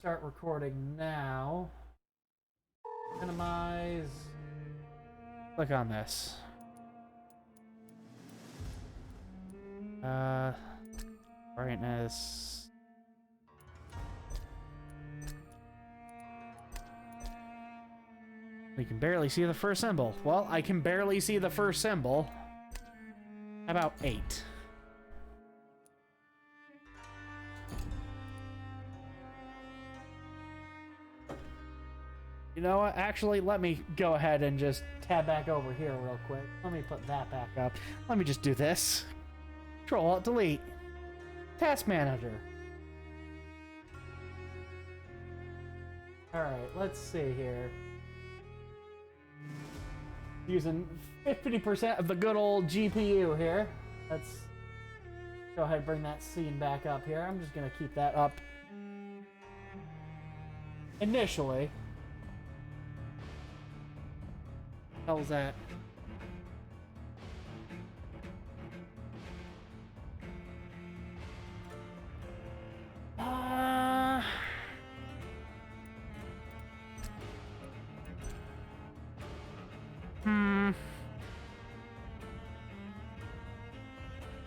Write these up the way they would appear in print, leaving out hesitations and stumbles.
start recording now. Minimize. Click on this. Brightness. We can barely see the first symbol. Well, I can barely see the first symbol. How about 8? You know what? Actually, let me go ahead and just tab back over here real quick. Let me put that back up. Let me just do this. Control-Alt-Delete. Task Manager. Alright, let's see here. Using 50% of the good old GPU here. Let's go ahead and bring that scene back up here. I'm just going to keep that up initially. What the hell is that?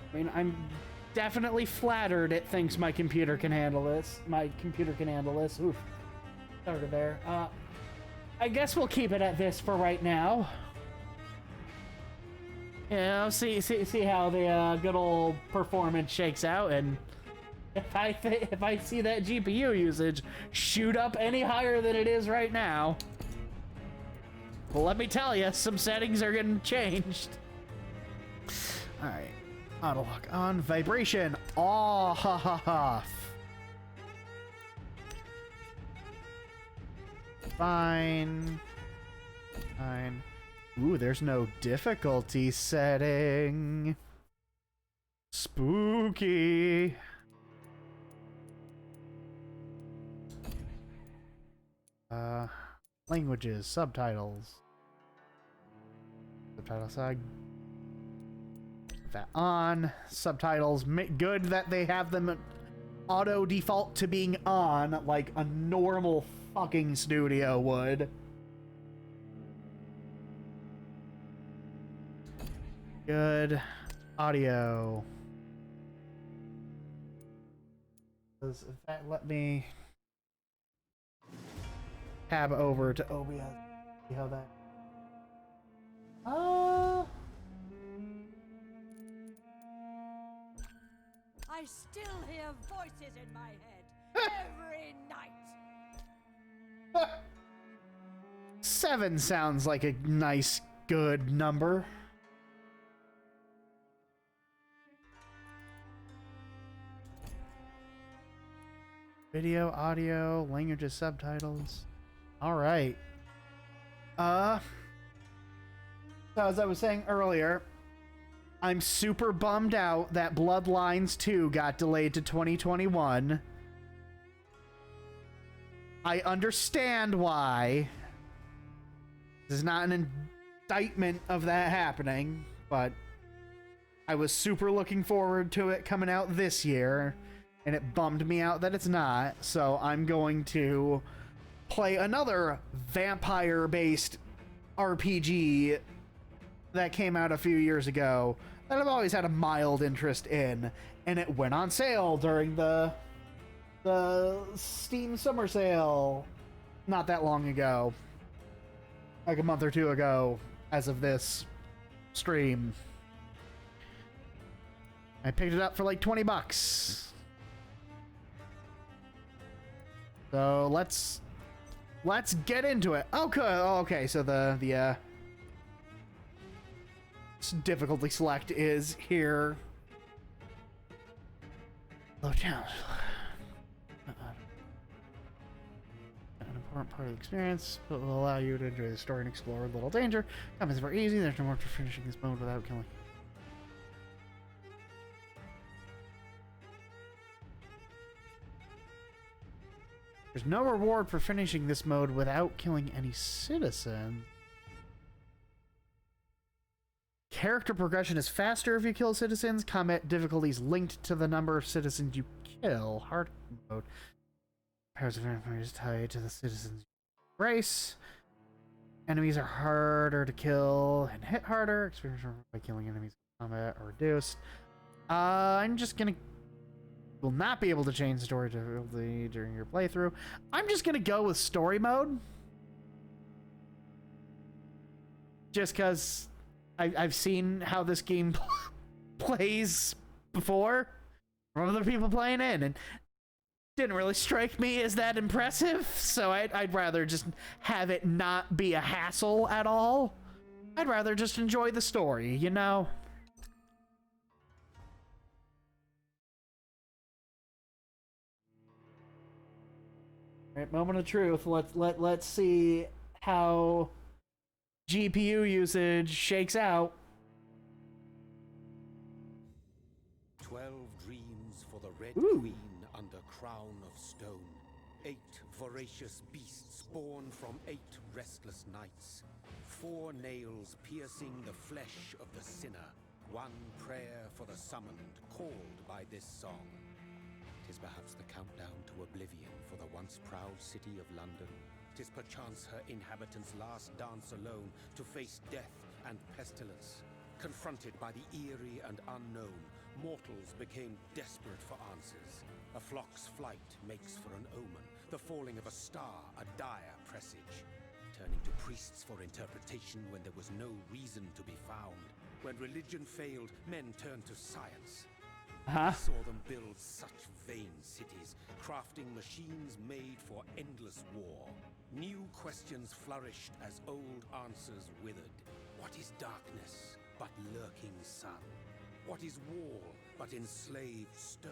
I mean, I'm definitely flattered it thinks my computer can handle this. Oof. Over there. I guess we'll keep it at this for right now. Yeah, see how the good old performance shakes out, and if I see that GPU usage shoot up any higher than it is right now, well, let me tell you, some settings are getting changed. All right. Auto lock on. Vibration off. Fine. Fine. Ooh, there's no difficulty setting. Spooky. Languages, subtitles. Subtitle side. That on. Subtitles. Good that they have them auto default to being on like a normal fucking studio would. Good. Audio. Does that let me tab over to OBS? See how that. I still hear voices in my head every night. 7 sounds like a nice, good number. Video, audio, languages, subtitles. All right. So as I was saying earlier, I'm super bummed out that Bloodlines 2 got delayed to 2021. I understand why. This is not an indictment of that happening, but I was super looking forward to it coming out this year, and it bummed me out that it's not, so I'm going to play another vampire-based RPG that came out a few years ago that I've always had a mild interest in, and it went on sale during the Steam Summer Sale not that long ago. Like a month or two ago, as of this stream. I picked it up for like 20 bucks. So let's get into it. Okay, okay. So the difficulty select is here. Low challenge. An important part of the experience, but will allow you to enjoy the story and explore with little danger. Combat is very easy. There's no more to finishing this mode without killing. There's no reward for finishing this mode without killing any citizens. Character progression is faster if you kill citizens. Combat difficulty is linked to the number of citizens you kill. Hard mode. Powers of vampires tied to the citizens' race. Enemies are harder to kill and hit harder. Experience by killing enemies in combat are reduced. I'm just gonna... Will not be able to change the story difficulty during your playthrough. I'm just gonna go with story mode. Just because I've seen how this game plays before from other people playing it, and didn't really strike me as that impressive, so I'd rather just have it not be a hassle at all. I'd rather just enjoy the story, you know? Alright, moment of truth. Let's see how GPU usage shakes out. 12 dreams for the Red Ooh. Queen under crown of stone. 8 voracious beasts born from 8 restless nights. 4 nails piercing the flesh of the sinner. 1 prayer for the summoned, called by this song. 'Tis perhaps the countdown to oblivion for the once proud city of London. 'Tis perchance her inhabitants' last dance alone to face death and pestilence. Confronted by the eerie and unknown, mortals became desperate for answers. A flock's flight makes for an omen, the falling of a star a dire presage. Turning to priests for interpretation when there was no reason to be found. When religion failed, men turned to science. I saw them build such vain cities, crafting machines made for endless war. New questions flourished as old answers withered. What is darkness but lurking sun? What is wall but enslaved stone?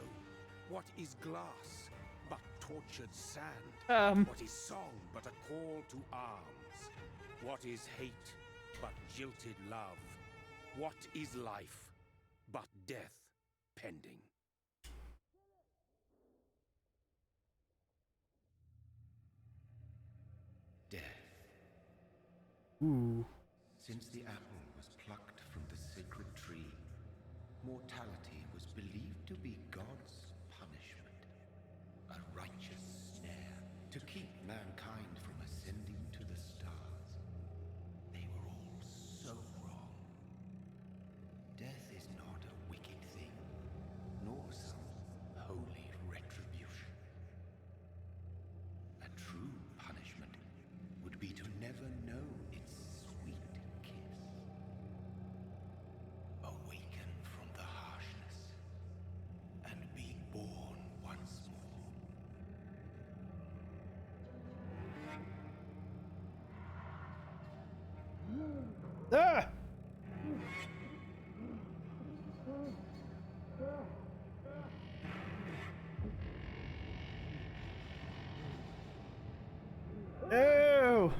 What is glass but tortured sand? What is song but a call to arms? What is hate but jilted love? What is life but death pending? Death. Ooh. Since the apple was plucked from the sacred tree, mortality was believed to be God's punishment. A righteous snare to keep mankind from ascending to the stars. They were all so wrong. Death is not a wicked thing, nor some holy retribution. A true punishment would be to never know its sweet kiss. Awaken from the harshness and be born once more. Ah! Ew!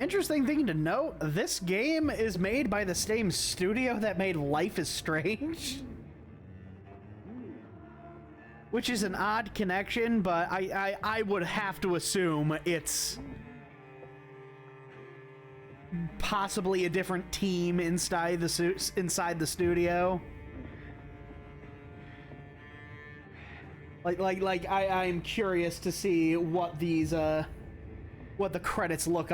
Interesting thing to note, this game is made by the same studio that made Life is Strange. Which is an odd connection, but I would have to assume it's possibly a different team inside the studio. I'm curious to see what these what the credits look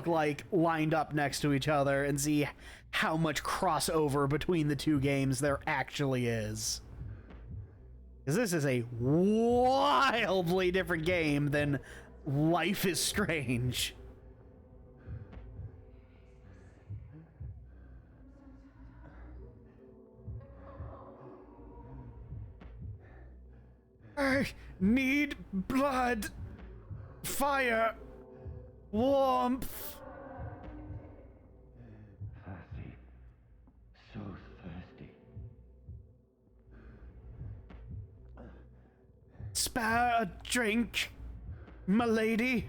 like lined up next to each other, and see how much crossover between the two games there actually is. Because this is a wildly different game than Life is Strange. I need blood, fire, warmth. Thirsty. So thirsty. Spare a drink, m'lady.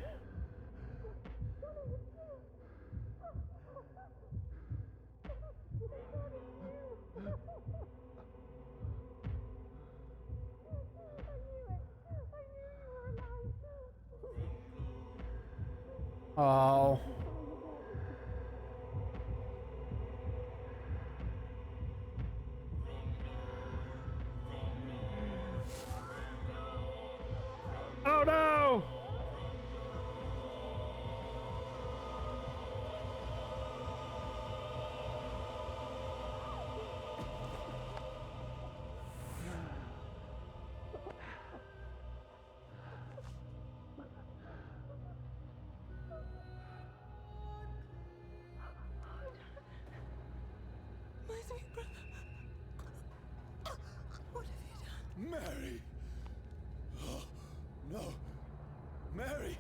Oh. Mary! Oh, no. Mary!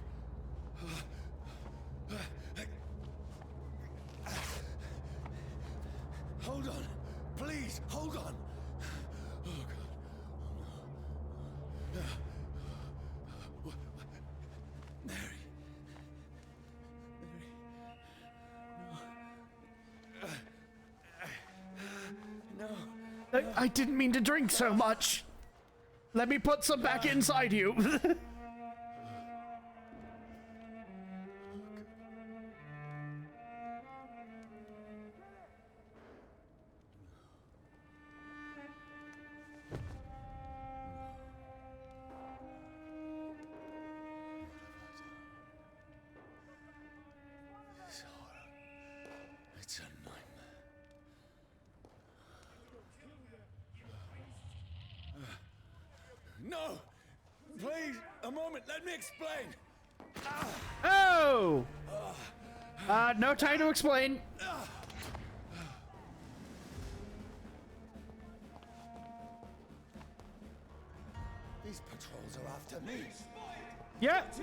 Hold on. Please, hold on. Oh, God. Oh, no. Mary. Mary. No. I didn't mean to drink so much. Let me put some back inside you. It's a nightmare. No! Please, a moment, let me explain! Oh! No time to explain. These patrols are after me. Yep.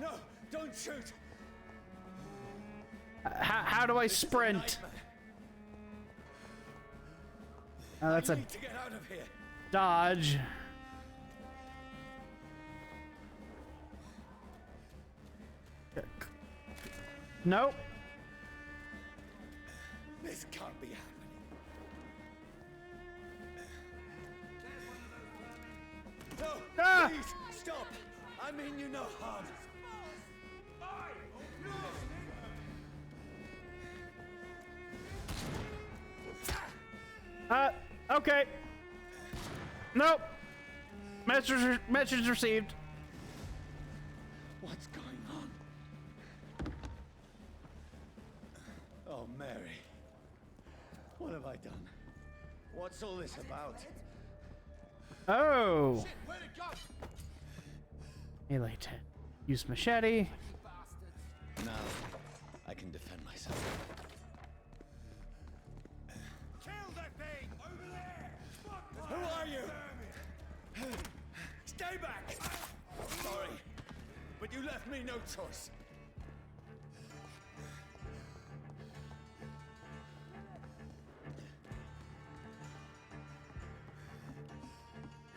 No, don't shoot! How do I sprint? Oh, that's I a need to get out of here. dodge. Nope. This can't be happening. No, Ah! please, stop! I mean you no harm. Okay. Nope. Message received. What's going on? Oh, Mary. What have I done? What's all this about? Oh. Where'd it go? Melee 10. Use machete. Now, I can defend myself. Kill that thing! Over there! Who are you? Stay back! Sorry, but you left me no choice.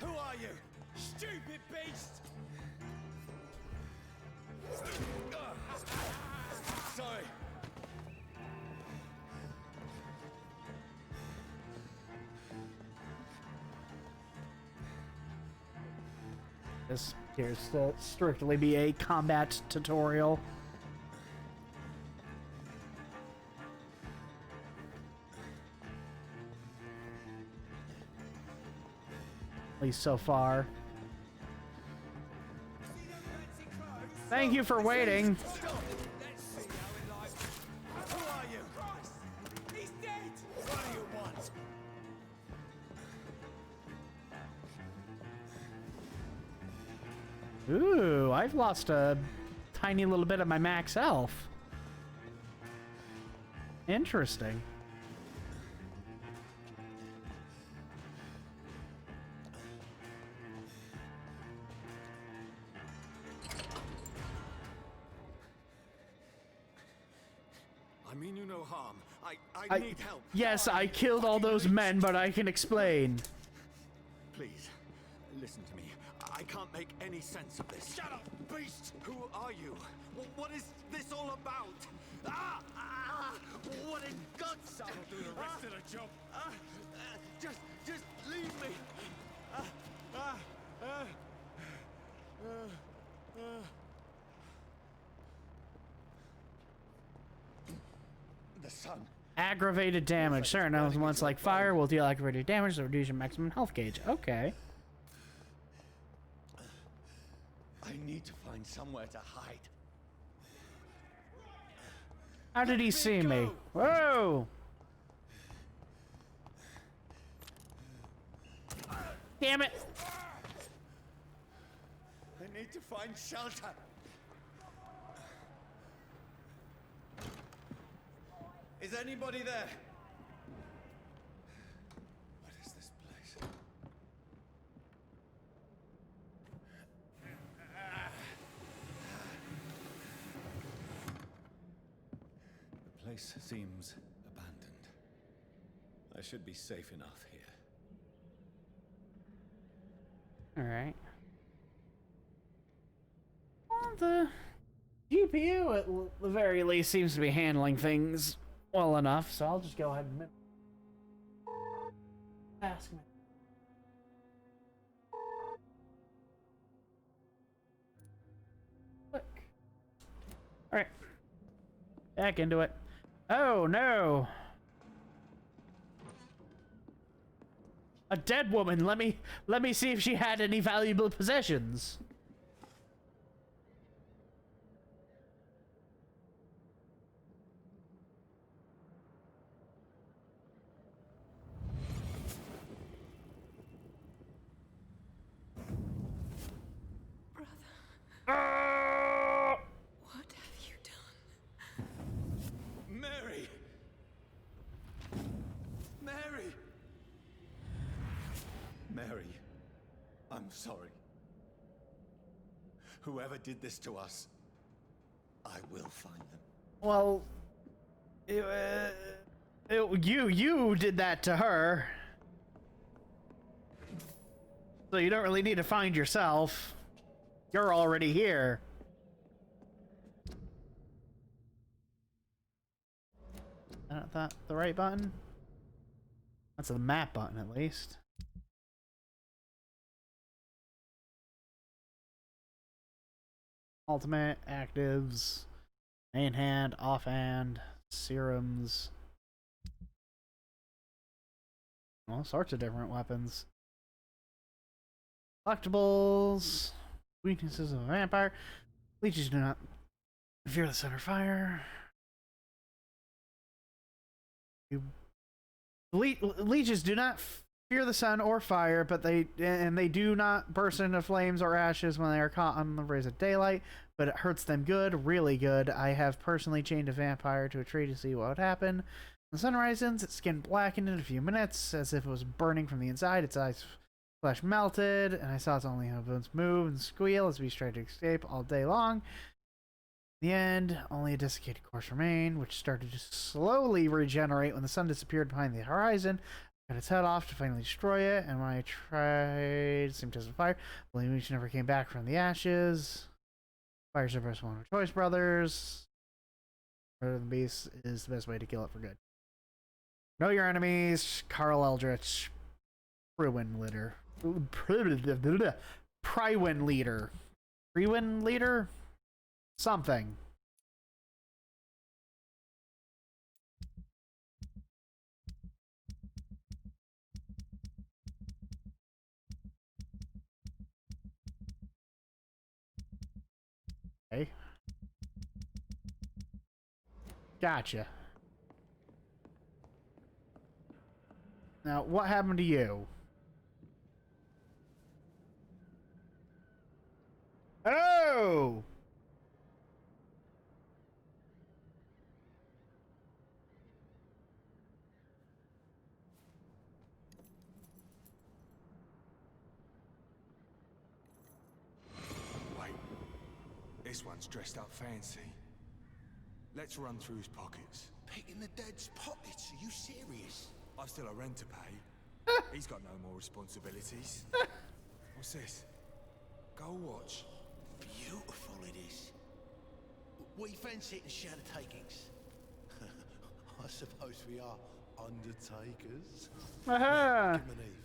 Who are you? Stupid beast! Sorry. This appears to strictly be a combat tutorial. At least so far. Thank you for waiting. Stop! Let's see how it lies. Who are you? Christ! He's dead! What do you want? Ooh, I've lost a tiny little bit of my max health. Interesting. I mean you no harm. I need help. Yes, I killed all those men, but I can explain. Please, listen to me. I can't make any sense of this. Shut up, beast! Who are you? What is this all about? What in God's sake? I'll do the rest of the job. Just leave me. The sun. Aggravated damage. Certain elements like fire will deal aggravated damage to reduce your maximum health gauge. Okay. I need to find somewhere to hide. How did he see me? Whoa! Damn it! I need to find shelter. Is anybody there? What is this place? place seems abandoned. I should be safe enough here. Alright. Well, the GPU, at the very least, seems to be handling things well enough, so I'll just go ahead and ask me. Click. Alright. Back into it. Oh, no! A dead woman. Let me see if she had any valuable possessions. What have you done? Mary! Mary! Mary, I'm sorry. Whoever did this to us, I will find them. Well, you did that to her. So you don't really need to find yourself. You're already here. Is that the right button? That's the map button, at least. Ultimate, actives, main hand, offhand, serums. All sorts of different weapons. Collectibles. Weaknesses of a vampire. Leeches do not fear the center fire. Leeches do not fear the sun or fire, but they do not burst into flames or ashes when they are caught on the rays of daylight, but it hurts them good, really good. I have personally chained a vampire to a tree to see what would happen. When the sun rises, its skin blackened in a few minutes, as if it was burning from the inside. Its eyes flesh melted, and I saw its only bones move and squeal as we tried to escape all day long. In the end, only a desiccated corpse remained, which started to slowly regenerate when the sun disappeared behind the horizon. I cut its head off to finally destroy it, and when I tried same test of fire, the leech never came back from the ashes. Fire's the best one of Choice Brothers. Murder the beast is the best way to kill it for good. Know your enemies. Carl Eldritch. Prywin leader. Prywin leader. Prywin leader? Something. Okay. Gotcha. Now, what happened to you? Oh! Wait, this one's dressed up fancy. Let's run through his pockets. Picking the dead's pockets? Are you serious? I've still a rent to pay. He's got no more responsibilities. What's this? Gold watch. Beautiful it is. We fancy it and share the takings. I suppose we are undertakers. Aha! Give 'em an Eve.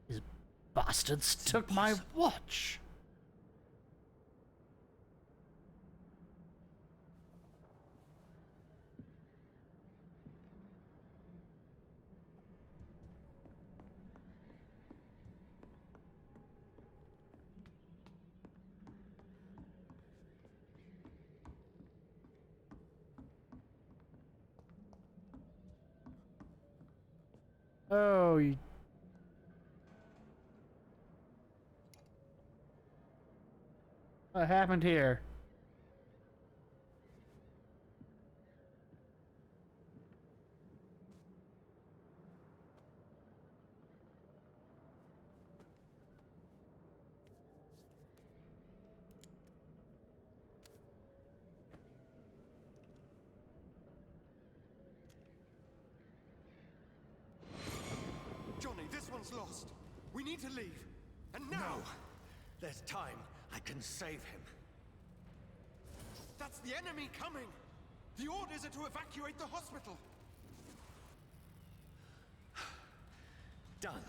These bastards took my watch. Oh, you... What happened here? lost. We need to leave. And now! No. There's time. I can save him. That's the enemy coming! The orders are to evacuate the hospital! Done.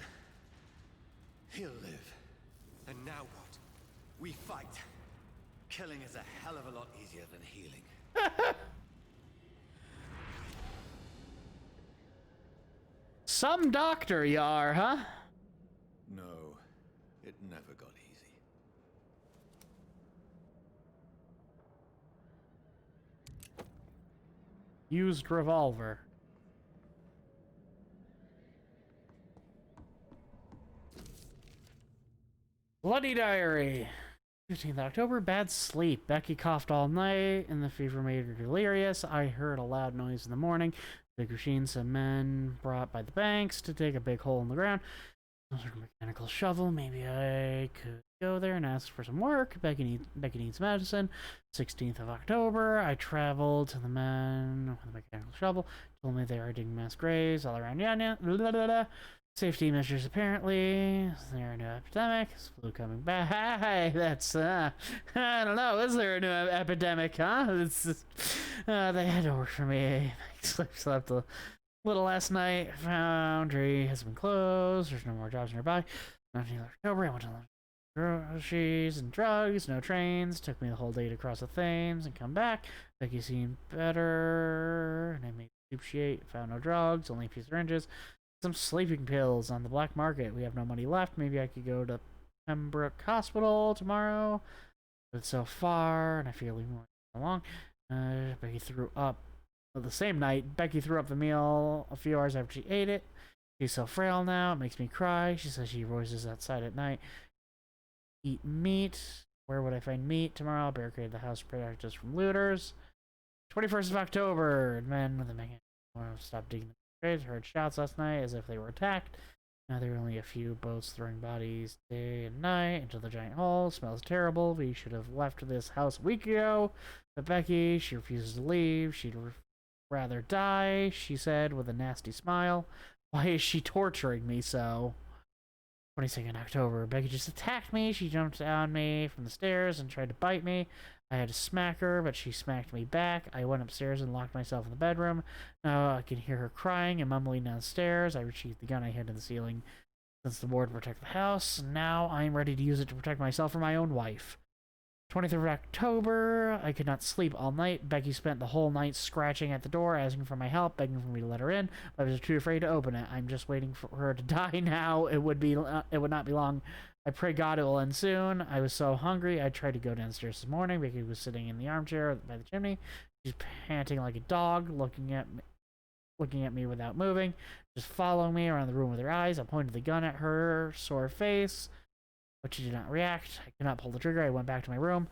He'll live. And now what? We fight. Killing is a hell of a lot easier than healing. Some doctor you are, huh? No, it never got easy. Used revolver. Bloody diary. 15th October, bad sleep. Becky coughed all night, and the fever made her delirious. I heard a loud noise in the morning. Big machine, some men brought by the banks to dig a big hole in the ground. Some sort of mechanical shovel. Maybe I could go there and ask for some work. Becky needs medicine. 16th of October, I traveled to the men with a mechanical shovel. Told me they are digging mass graves all around Yanya. Safety measures apparently. Is there a new epidemic? Is flu coming back? Hey, that's I don't know. Is there a new epidemic? Huh? They had to work for me. Slept a little last night. Foundry has been closed. There's no more jobs nearby. 19th October. I went to groceries and drugs. No trains. Took me the whole day to cross the Thames and come back. Becky seemed better. And I made soup she ate. Found no drugs. Only a few syringes. Some sleeping pills on the black market. We have no money left. Maybe I could go to Pembroke Hospital tomorrow. But so far, and I feel even more along. Becky threw up. Well, the same night, Becky threw up the meal a few hours after she ate it. She's so frail now. It makes me cry. She says she voices outside at night. Eat meat. Where would I find meat tomorrow? Barricade the house, protect us from looters. 21st of October. Men with a mechanic. Stop digging the graves. Heard shouts last night as if they were attacked. Now there are only a few boats throwing bodies day and night into the giant hole. Smells terrible. We should have left this house a week ago. But Becky, she refuses to leave. She'd rather die, she said with a nasty smile. Why is she torturing me so? 22nd October. Becky just attacked me. She jumped on me from the stairs and tried to bite me. I had to smack her, but she smacked me back. I went upstairs and locked myself in the bedroom. Now I can hear her crying and mumbling downstairs. I retrieved the gun I hid in the ceiling since the board to protect the house. Now I'm ready to use it to protect myself from my own wife. 23rd of October. I could not sleep all night. Becky spent the whole night scratching at the door, asking for my help, begging for me to let her in. But I was too afraid to open it. I'm just waiting for her to die now. It would not be long. I pray God it will end soon. I was so hungry. I tried to go downstairs this morning. Becky was sitting in the armchair by the chimney. She's panting like a dog, looking at me without moving, just following me around the room with her eyes. I pointed the gun at her sore face, but she did not react. I could not pull the trigger. I went back to my room.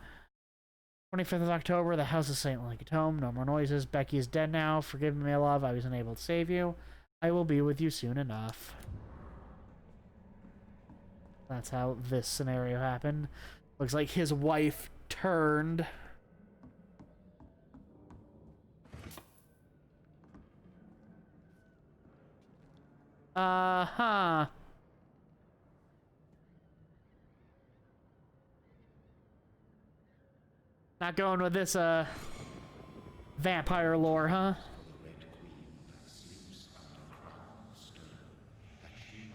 25th of October. The house is silent like a tomb. No more noises. Becky is dead now. Forgive me, my love. I was unable to save you. I will be with you soon enough. That's how this scenario happened. Looks like his wife turned. Uh-huh. Not going with this, vampire lore, huh?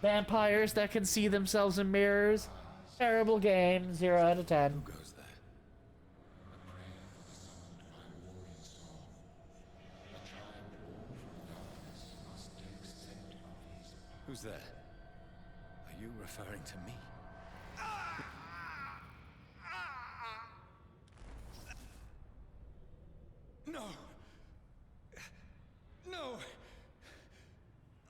Vampires that can see themselves in mirrors. Terrible game. 0 out of 10. Who goes there? Who's there? Are you referring to me? No! No!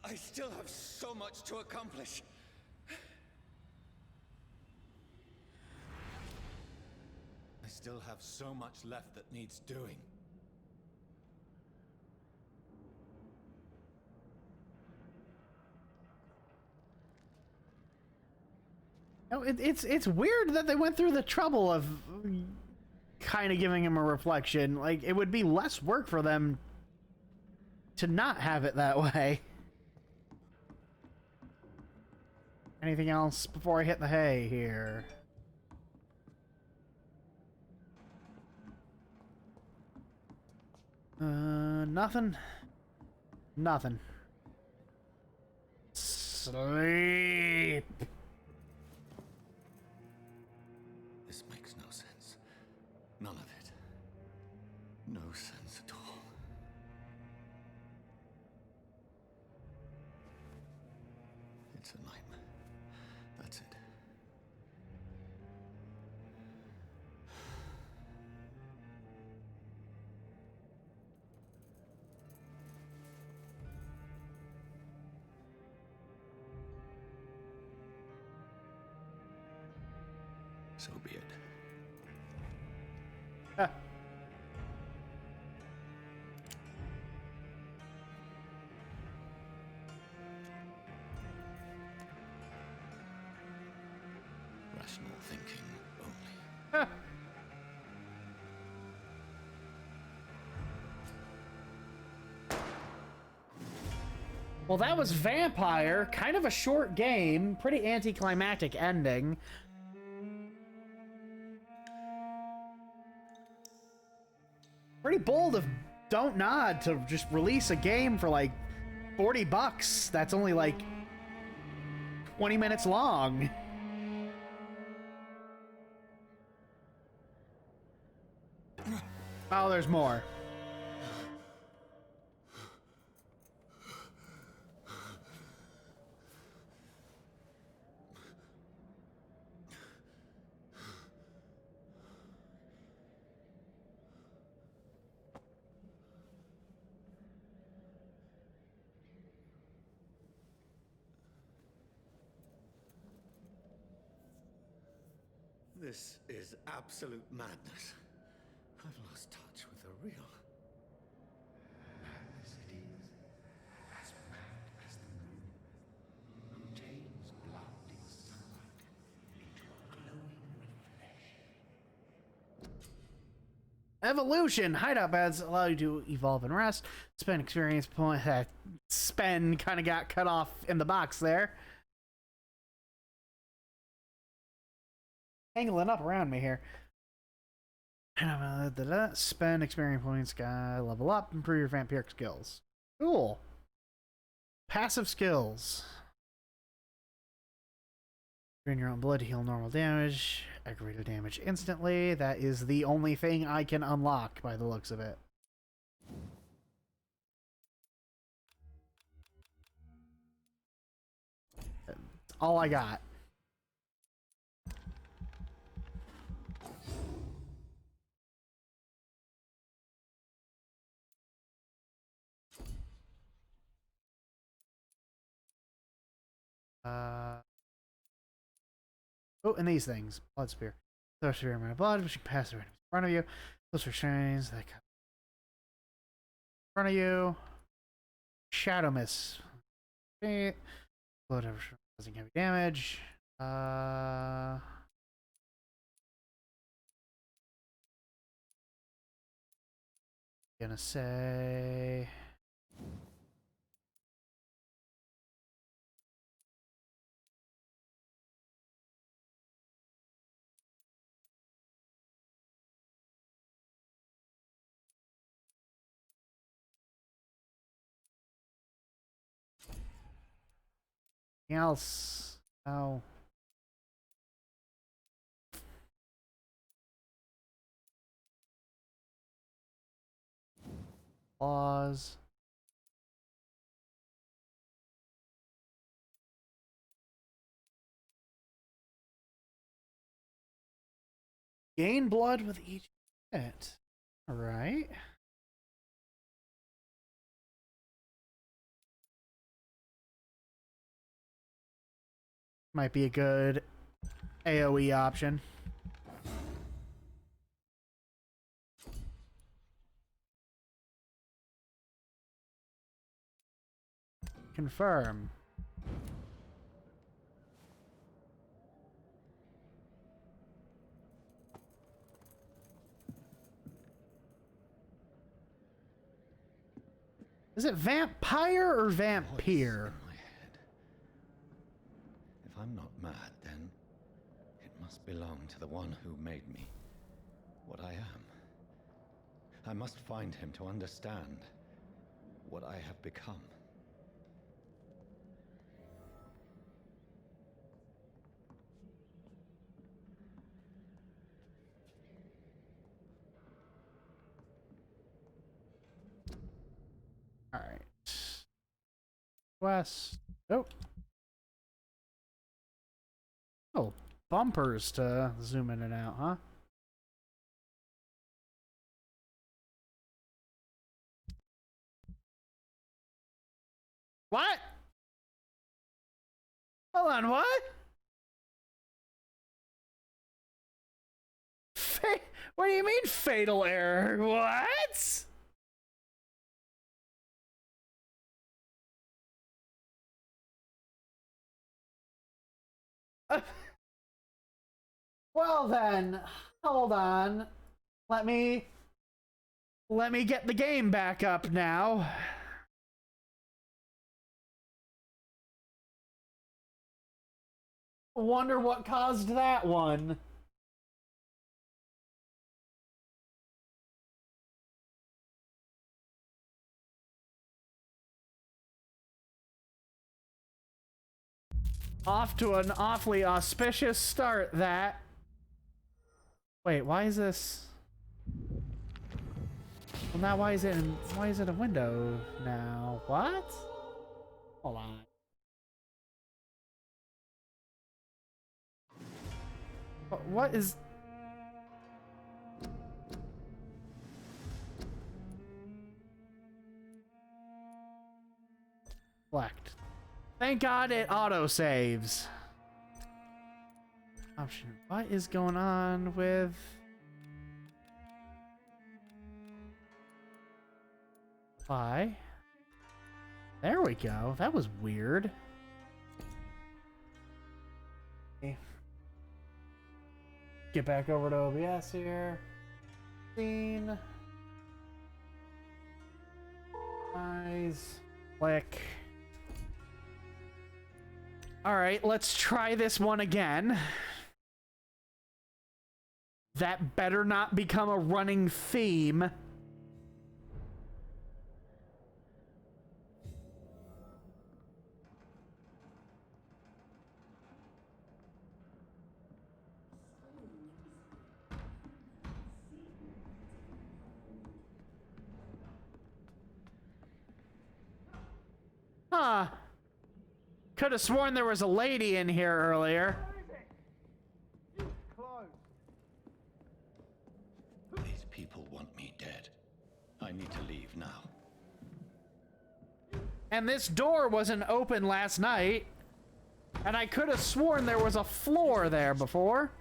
I still have so much to accomplish. I still have so much left that needs doing. No, it's weird that they went through the trouble of kind of giving him a reflection. Like, it would be less work for them to not have it that way. Anything else before I hit the hay here? Nothing. Nothing. Sleep. This makes no sense. None of it. No sense at all. It's a nightmare. That's it. So be it. Ah. Rational thinking only. Ah. Well, that was Vampyr. Kind of a short game. Pretty anticlimactic ending. Pretty bold of Don't Nod to just release a game for like $40. That's only like 20 minutes long. Oh, there's more. This is absolute madness. I've lost touch with the real. Madness it is, as mad as the moon, who changes blinding sunlight into a glowing reflection. Evolution. Hideout beds allow you to evolve and rest. Spend experience point. Spend kind of got cut off in the box there. Angling up around me here. Spend experience points. Level up. Improve your vampiric skills. Cool. Passive skills. Drain your own blood to heal normal damage. Aggravated damage instantly. That is the only thing I can unlock by the looks of it. That's all I got. Oh, and these things. Blood spear. Throw a spear amount of blood, which you can pass the enemies in front of you. Those are strains that come in front of you. Shadow miss. Okay. Blood causing heavy damage. Gonna say anything else. Oh. Pause. Gain blood with each hit. Alright. Might be a good AoE option. Confirm. Is it Vampyr or Vampyr? In my head. If I'm I'm not mad, then it must belong to the one who made me what I am. I must find him to understand what I have become. All right. West. Oh. Oh, bumpers to zoom in and out, huh? What? Hold on, what? What do you mean fatal error? What? Well then, hold on. Let me get the game back up now. Wonder what caused that one. Off to an awfully auspicious start, that. Wait, why is this? Well, now why is it a window now? What? Hold on. What is? Select. Thank God it auto-saves. Option. What is going on with... Why? There we go. That was weird. Okay. Get back over to OBS here. Scene. Eyes. Click. Alright, let's try this one again. That better not become a running theme. Huh. Could have sworn there was a lady in here earlier. These people want me dead. I need to leave now. And this door wasn't open last night. And I could have sworn there was a floor there before.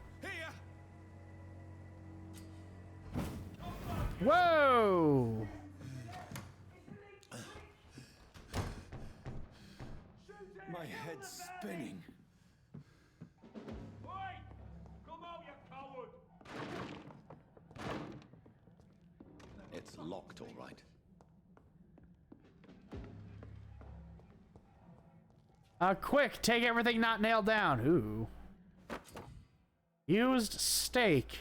Whoa! My head's spinning. It's locked, all right. Quick, take everything not nailed down. Ooh. Used stake.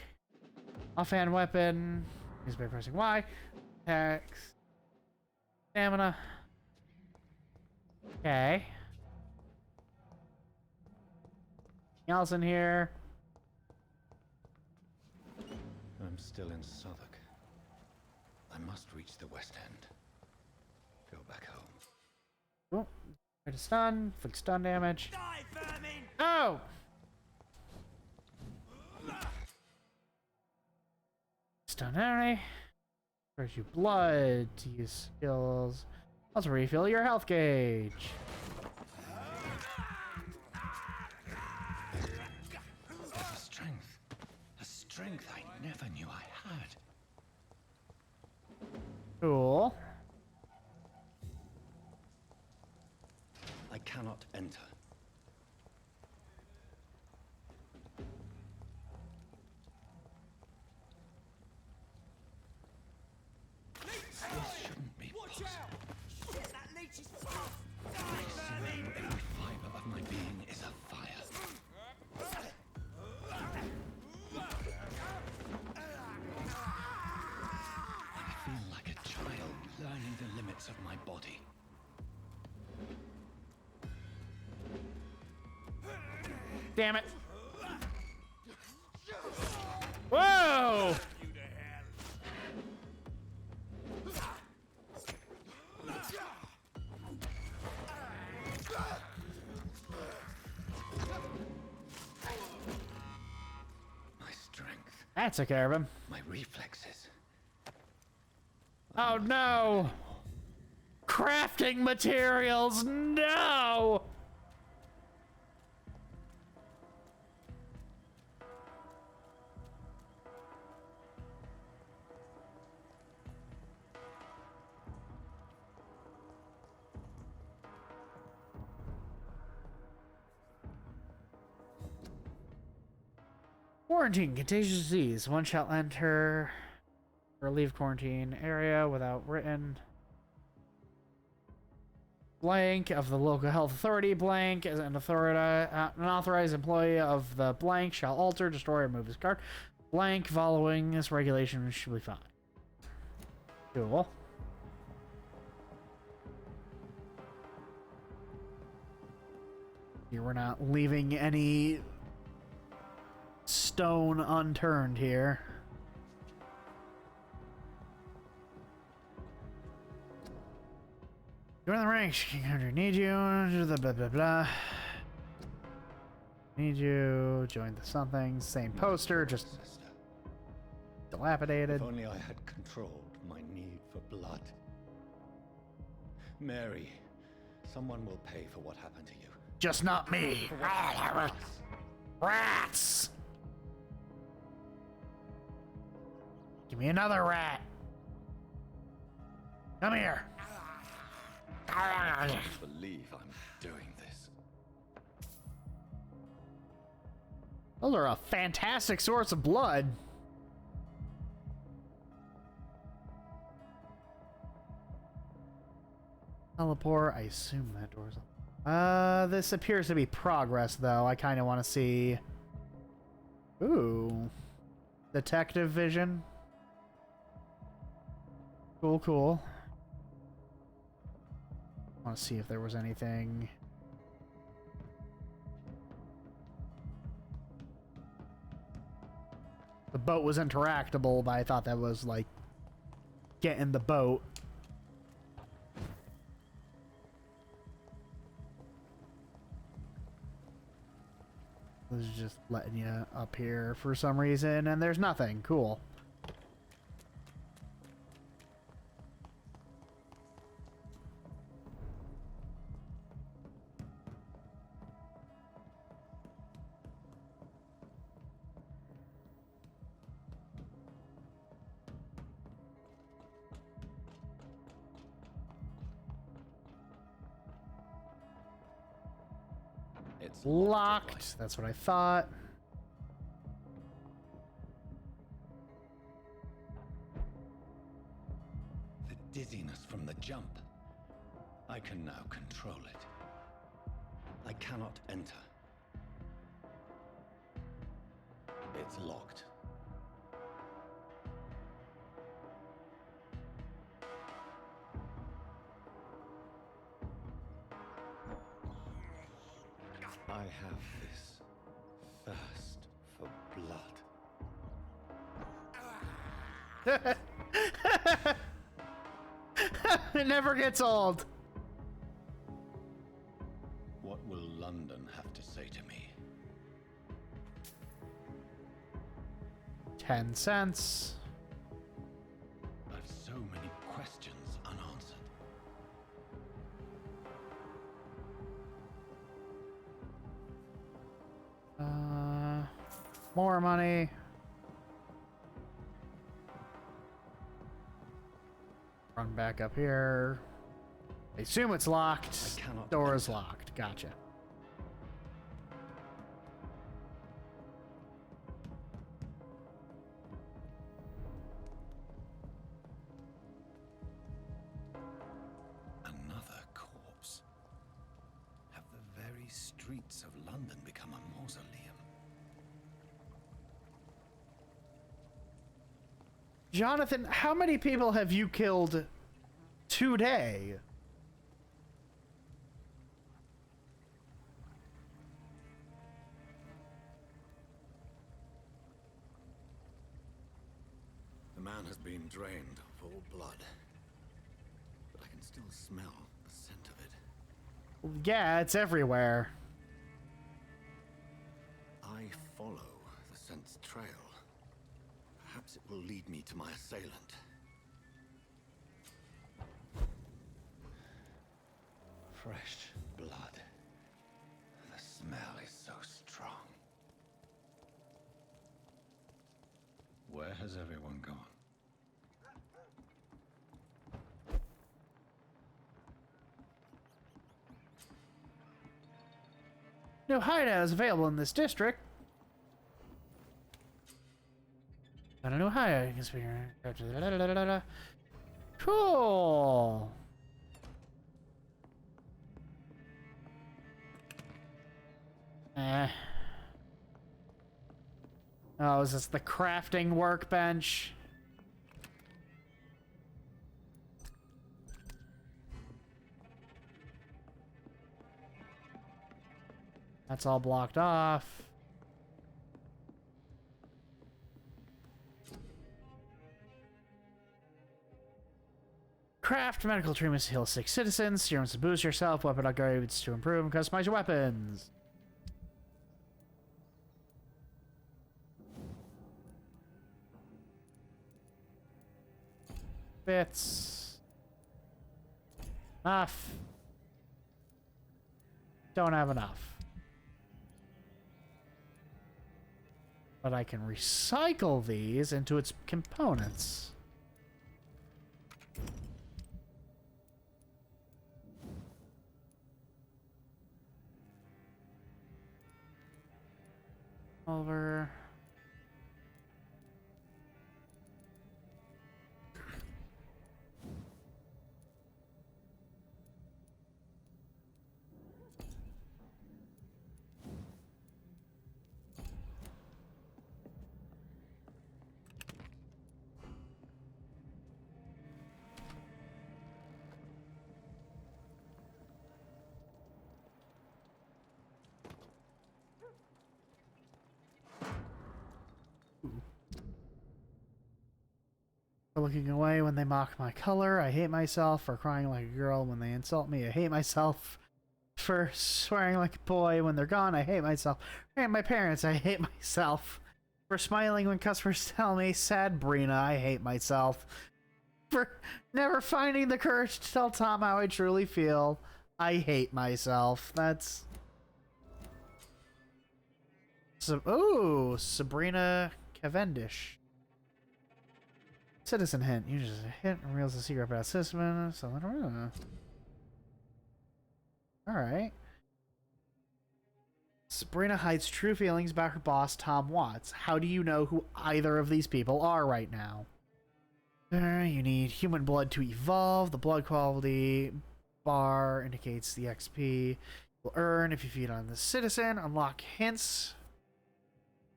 Offhand weapon. Use by pressing Y. Attacks. Stamina. Okay. Anything else in here? I'm still in Southwark. I must reach the West End. Go back home. Oh. Try to stun. Flick stun damage. Oh! Stun enemy. Gives you blood to use skills. Also refill your health gauge. A strength I never knew I had. Cool. I cannot enter. This shouldn't be possible. Every fiber of my being is afire. Damn it. Whoa! My strength, That took care of him. my reflexes. Oh no! Crafting materials, no! Quarantine, contagious disease. One shall enter or leave quarantine area without written blank of the local health authority. Blank as an authorized employee of the blank shall alter, destroy, or move his card. Blank following this regulation should be fine. Cool. Here we're not leaving any stone unturned here. Join the ranks. King Hunter, need you. Blah, blah, blah. Need you. Join the something. Same poster, just Sister, dilapidated. if only I had controlled my need for blood. Mary, someone will pay for what happened to you. Just not me. Rats! Give me another rat. Come here. I can't believe I'm doing this. Those are a fantastic source of blood. Teleport. I assume that door's open. This appears to be progress, though. I kind of want to see. Ooh. Detective vision. Cool, cool. I want to see if there was anything. The boat was interactable, but I thought that was like get in the boat. This is just letting you up here for some reason, and there's nothing. Cool. It's Locked. That's what I thought. The dizziness from the jump. I can now control it. I cannot enter. It's locked. I have this thirst for blood. It never gets old. What will London have to say to me? 10 cents. I've so many questions unanswered. More money. Run back up here. I assume it's locked. I cannot Door is enter. locked. Gotcha. Another corpse. Have the very streets of London become a mausoleum? Jonathan, how many people have you killed today? has been drained of all blood, but I can still smell the scent of it. Yeah, it's everywhere. I follow the scent's trail. Perhaps it will lead me to my assailant. Fresh blood. The smell is so strong. Where has everyone gone? No hideout is available in this district. I don't know hideout. You can speak. Cool. Oh, is this the crafting workbench? That's all blocked off. Craft medical treatments to heal 6 citizens, serums to boost yourself, weapon upgrades to improve and customize your weapons. Bits. Enough. Don't have enough. But I can recycle these into its components. Over. For looking away when they mock my color. I hate myself for crying like a girl when they insult me. I hate myself for swearing like a boy when they're gone. I hate myself. I hate my parents. I hate myself for smiling when customers tell me sad Brina. I hate myself for never finding the courage to tell Tom how I truly feel. I hate myself. That's... Ooh, Sabrina Cavendish. Citizen hint. Uses a hint and reveals a secret about citizen. So I don't know. Alright. Sabrina hides true feelings about her boss, Tom Watts. How do you know who either of these people are right now? You need human blood to evolve. The blood quality bar indicates the XP will earn if you feed on the citizen. Unlock hints.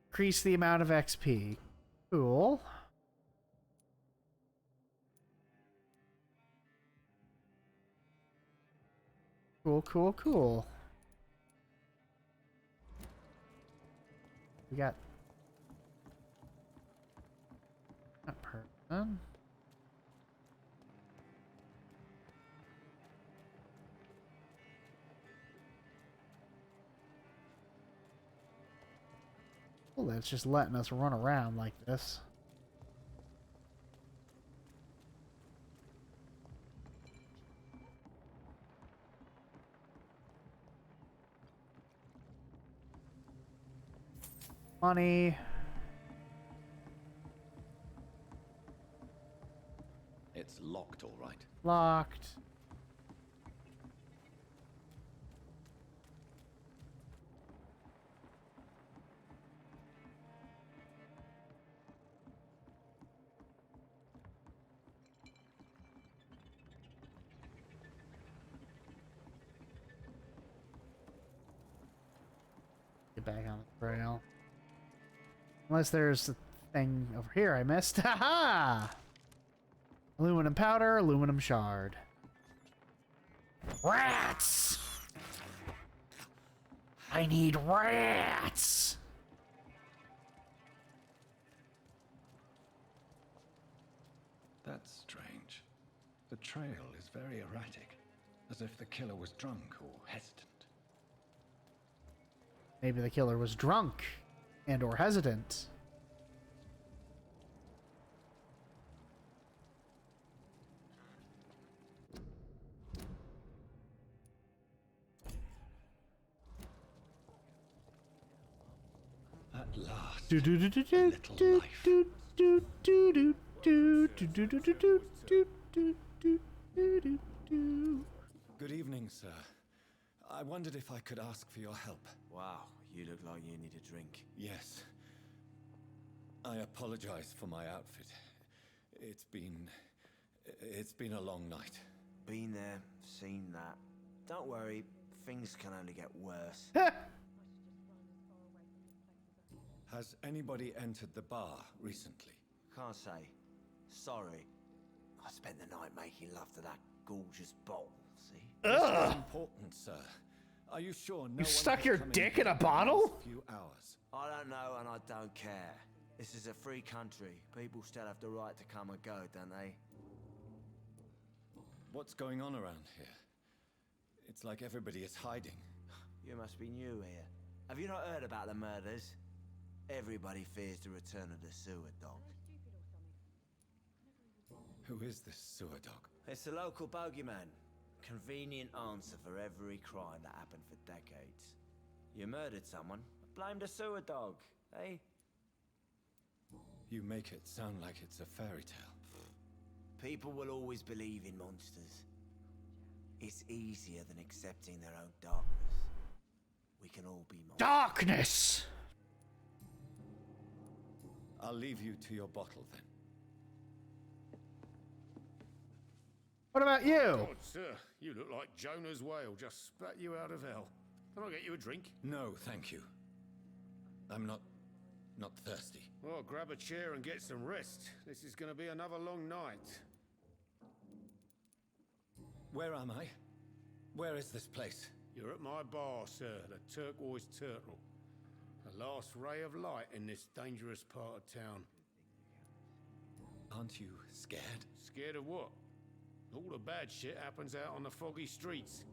Increase the amount of XP. Cool. Cool. We got that person. Well, that's just letting us run around like this. Money. It's locked, all right. Locked. Get back on the trail. Unless there's a thing over here I missed. Haha! Aluminum powder, aluminum shard. Rats! I need rats! trail is very erratic, as if the killer was drunk or hesitant. Maybe the killer was drunk and or hesitant. At last, Do do do do a do little do life. do do do do do do do do do do do do do do do. Good evening, sir. I wondered if I could ask for your help. Wow, you look like you need a drink. Yes. I apologize for my outfit. It's been a long night. Been there, seen that. Don't worry, things can only get worse. Has anybody entered the bar recently? Can't say. Sorry. I spent the night making love to that gorgeous bottle, see? This is important, sir. Are you sure no one stuck has your come in dick here in a in the bottle? last few hours? I don't know and I don't care. This is a free country. People still have the right to come and go, don't they? What's going on around here? It's like everybody is hiding. You must be new here. Have you not heard about the murders? Everybody fears the return of the sewer dog. Who is this sewer dog? It's the local bogeyman. Convenient answer for every crime that happened for decades. You murdered someone, blame the sewer dog, eh? You make it sound like it's a fairy tale. People will always believe in monsters. It's easier than accepting their own darkness. We can all be monsters. Darkness. I'll leave you to your bottle then. What about you? God, sir, you look like Jonah's whale just spat you out of hell. Can I get you a drink? No, thank you. I'm not thirsty. Well, grab a chair and get some rest. This is going to be another long night. Where am I? Where is this place? You're at my bar, sir, the Turquoise Turtle. The last ray of light in this dangerous part of town. Aren't you scared? Scared of what? All the bad shit happens out on the foggy streets.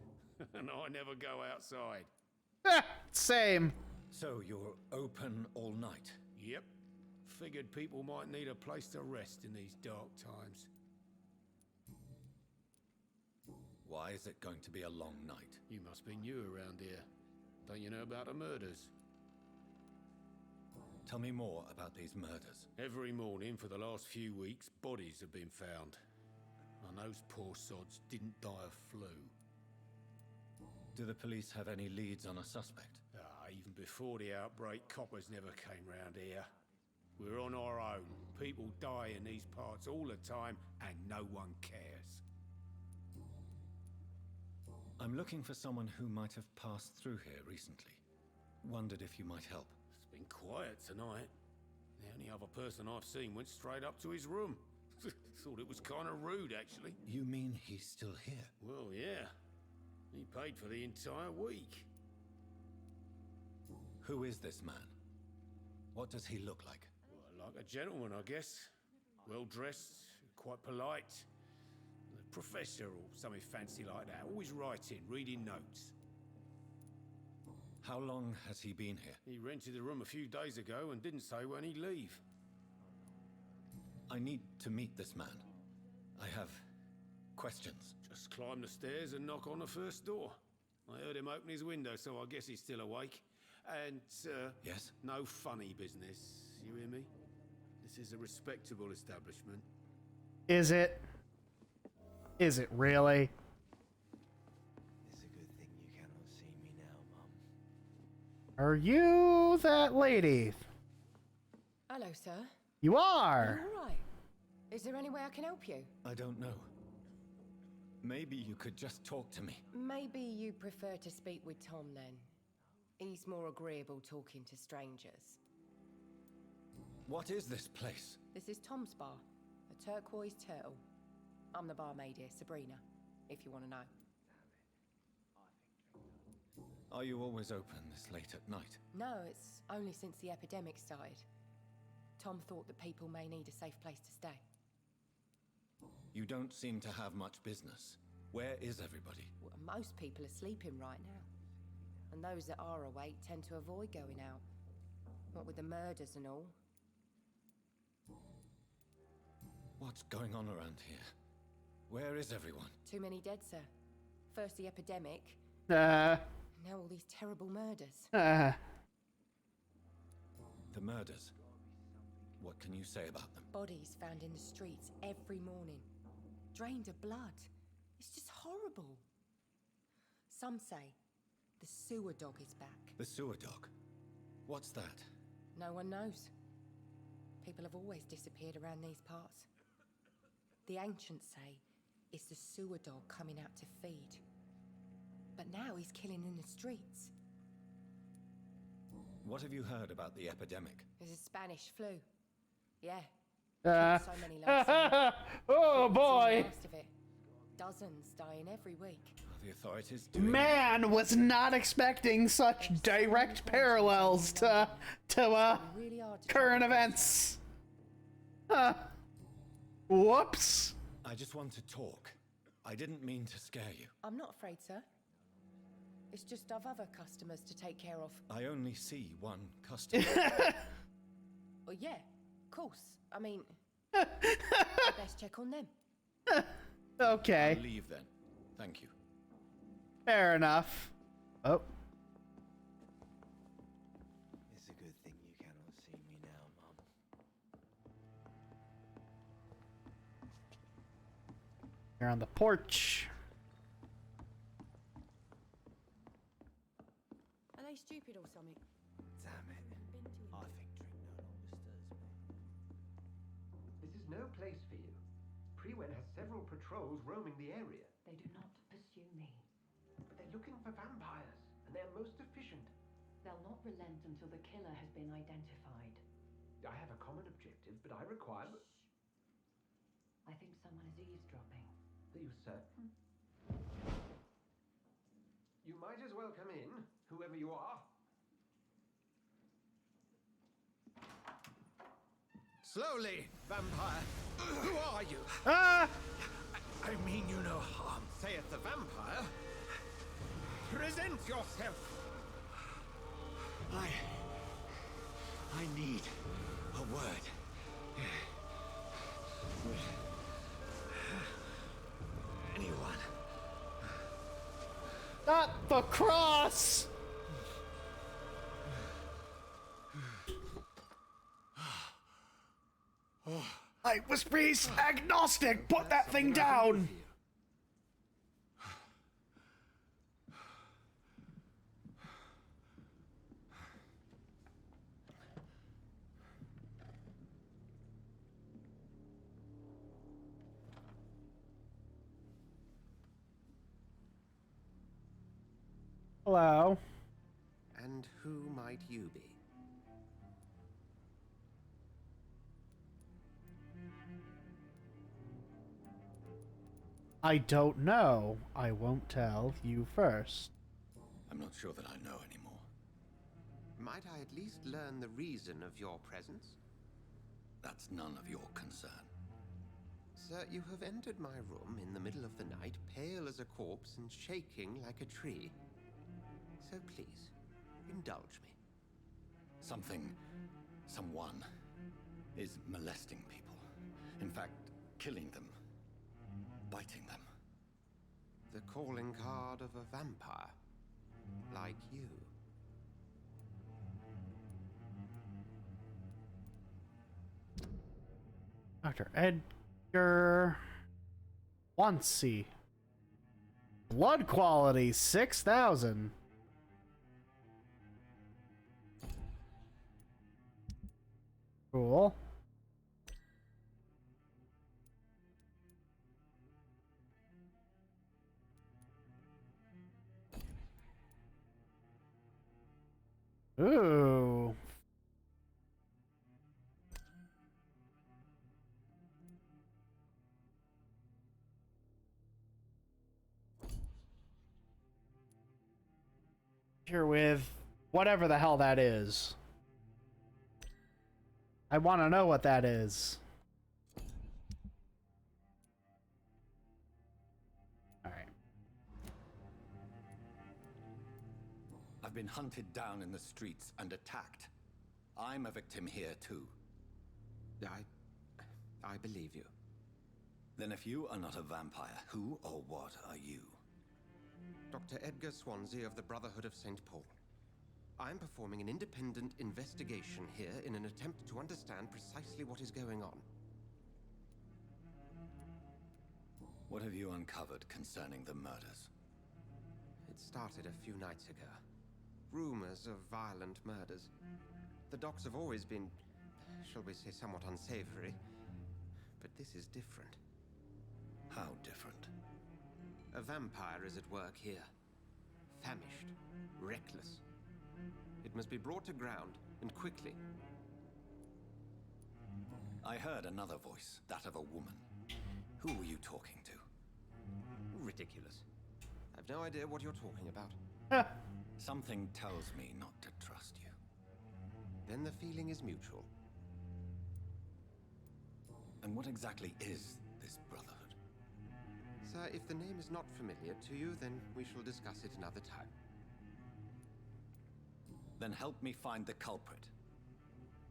And I never go outside. Same. So you're open all night? Yep. Figured people might need a place to rest in these dark times. Why is it going to be a long night? You must be new around here. Don't you know about the murders? Tell me more about these murders. Every morning for the last few weeks, bodies have been found. And those poor sods didn't die of flu. Do the police have any leads on a suspect? Even before the outbreak, coppers never came round here. We're on our own. People die in these parts all the time, and no one cares. I'm looking for someone who might have passed through here recently. Wondered if you might help. It's been quiet tonight. The only other person I've seen went straight up to his room. Thought it was kind of rude, actually. You mean he's still here? Well, yeah. He paid for the entire week. Who is this man? What does he look like? Well, like a gentleman, I guess. Well-dressed, quite polite. A professor or something fancy like that. Always writing, reading notes. How long has he been here? He rented the room a few days ago and didn't say when he'd leave. I need to meet this man. I have questions. Just climb the stairs and knock on the first door. I heard him open his window, so I guess he's still awake. And, Yes? no funny business. You hear me? This is a respectable establishment. Is it? Is it really? It's a good thing you cannot see me now, Mum. Are you that lady? Hello, sir. You are. All right. Is there any way I can help you? I don't know. Maybe you could just talk to me. Maybe you prefer to speak with Tom then. He's more agreeable talking to strangers. What is this place? This is Tom's bar, the Turquoise Turtle. I'm the barmaid here, Sabrina, if you want to know. Are you always open this late at night? No, it's only since the epidemic started. Tom thought that people may need a safe place to stay. You don't seem to have much business. Where is everybody? Well, most people are sleeping right now. And those that are awake tend to avoid going out. What with the murders and all. What's going on around here? Where is everyone? Too many dead, sir. First the epidemic, Uh, now all these terrible murders. uh, The murders. What can you say about them? Bodies found in the streets every morning. Drained of blood. It's just horrible. Some say the sewer dog is back. The sewer dog. What's that? No one knows. People have always disappeared around these parts. The ancients say it's the sewer dog coming out to feed. But now he's killing in the streets. What have you heard about the epidemic? There's a Spanish flu. Yeah. uh, So many last year. oh boy! Last of it. Dozens dying every week. Are the authorities doing... Man was not expecting such direct parallels to Really hard to current track events. Whoops. I just want to talk. I didn't mean to scare you. I'm not afraid, sir. It's just I've other customers to take care of. I only see one customer. Well, yeah, of course. I mean, best check on them. Okay, I'll leave then. Thank you. fair enough. Oh, It's a good thing you cannot see me now, Mum. you're on the porch. Are they stupid or something? Damn it. Been to I think drink no longer stirs me. This is no place for you. Priwen has several patrols roaming the area. They do not pursue me. But they're looking for vampires, and they're most efficient. They'll not relent until the killer has been identified. I have a common objective, but I require... I think someone is eavesdropping. Are you certain? You might as well come in, whoever you are. Slowly, vampire. Who are you? Ah! I mean you no harm, saith the vampire. Present yourself. I need a word. Anyone? Not the cross! I was priest agnostic. Put that thing down. Hello. And who might you be? I don't know. I won't tell you first. I'm not sure that I know anymore. Might I at least learn the reason of your presence? That's none of your concern. Sir, you have entered my room in the middle of the night, pale as a corpse and shaking like a tree. So please, indulge me. Someone is molesting people. In fact, killing them. Biting them. The calling card of a vampire. Like you. Dr. Edgar Wansey. Blood quality 6,000. Cool. Ooh. Here with whatever the hell that is. I want to know what that is. been hunted down in the streets and attacked. I'm a victim here too. I believe you. Then if you are not a vampire, who or what are you? Dr. Edgar Swansea of the Brotherhood of St. Paul. I'm performing an independent investigation here in an attempt to understand precisely what is going on. What have you uncovered concerning the murders? It started a few nights ago. Rumors of violent murders. The docks have always been, shall we say, somewhat unsavory. But this is different. How different? A vampire is at work here. Famished. Reckless. It must be brought to ground, and quickly. I heard another voice, that of a woman. Who were you talking to? Ridiculous. I've no idea what you're talking about. Something tells me not to trust you. Then the feeling is mutual. And what exactly is this brotherhood? Sir, if the name is not familiar to you, then we shall discuss it another time. Then help me find the culprit.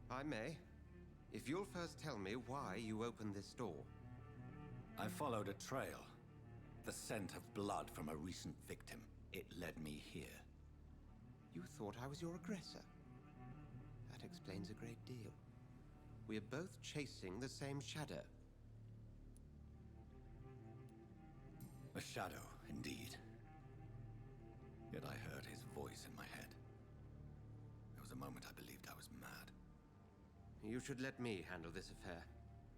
I may, if you'll first tell me why you opened this door. I followed a trail. The scent of blood from a recent victim. It led me here. You thought I was your aggressor. That explains a great deal. We are both chasing the same shadow. A shadow, indeed. Yet I heard his voice in my head. There was a moment I believed I was mad. You should let me handle this affair.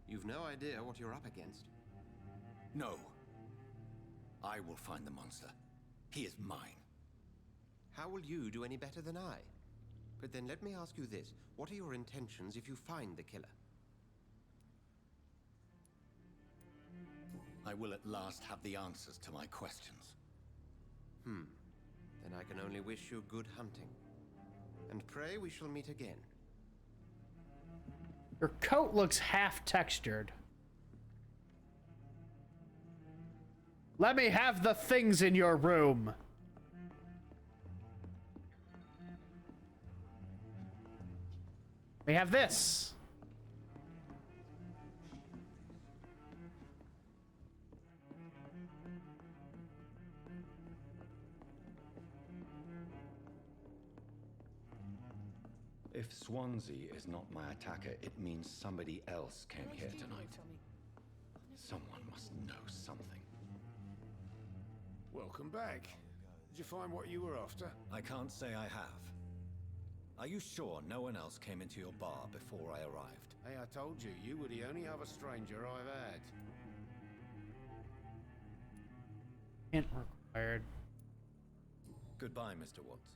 You've no idea what you're up against. No. I will find the monster. He is mine. How will you do any better than I? But then let me ask you this. What are your intentions if you find the killer? I will at last have the answers to my questions. Then I can only wish you good hunting. And pray we shall meet again. Your coat looks half textured. Let me have the things in your room. We have this. If Swansea is not my attacker, it means somebody else came here tonight. Someone must know something. Welcome back. Did you find what you were after? I can't say I have. Are you sure no one else came into your bar before I arrived? Hey, I told you, you were the only other stranger I've had. Hint required. Goodbye, Mr. Watts.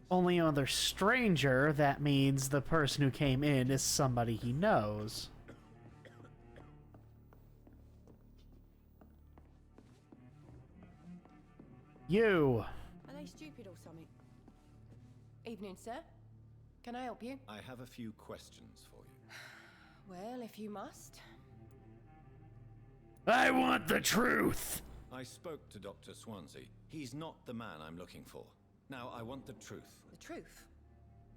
Only other stranger, that means the person who came in is somebody he knows. You. Are they stupid or something? Evening, sir. Can I help you? I have a few questions for you. Well, if you must. I want the truth. I spoke to Dr. Swansea. He's not the man I'm looking for. Now, I want the truth. The truth?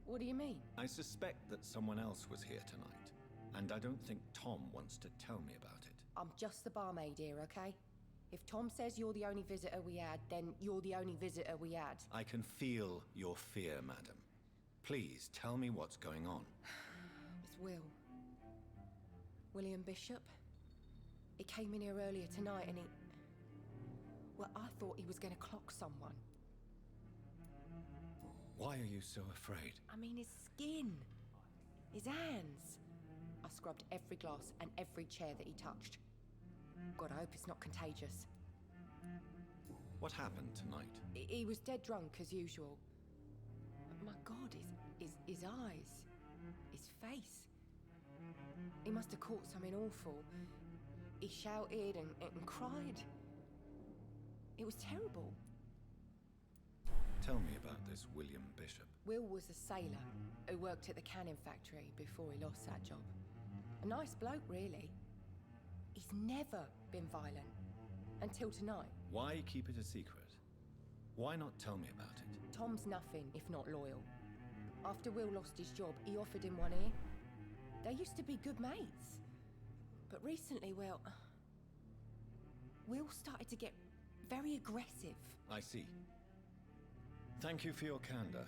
What do you mean? I suspect that someone else was here tonight, and I don't think Tom wants to tell me about it. I'm just the barmaid here, okay? If Tom says you're the only visitor we had, then you're the only visitor we had. I can feel your fear, madam. Please, tell me what's going on. It's Will. William Bishop. He came in here earlier tonight and he... Well, I thought he was going to clock someone. Why are you so afraid? I mean, his skin. His hands. I scrubbed every glass and every chair that he touched. God, I hope it's not contagious. What happened tonight? He was dead drunk, as usual. My God, his eyes. His face. He must have caught something awful. He shouted and cried. It was terrible. Tell me about this William Bishop. Will was a sailor who worked at the cannon factory before he lost that job. A nice bloke, really. He's never been violent. Until tonight. Why keep it a secret? Why not tell me about it? Tom's nothing if not loyal. After Will lost his job, he offered him one ear. They used to be good mates. But recently, well, Will started to get very aggressive. I see. Thank you for your candor.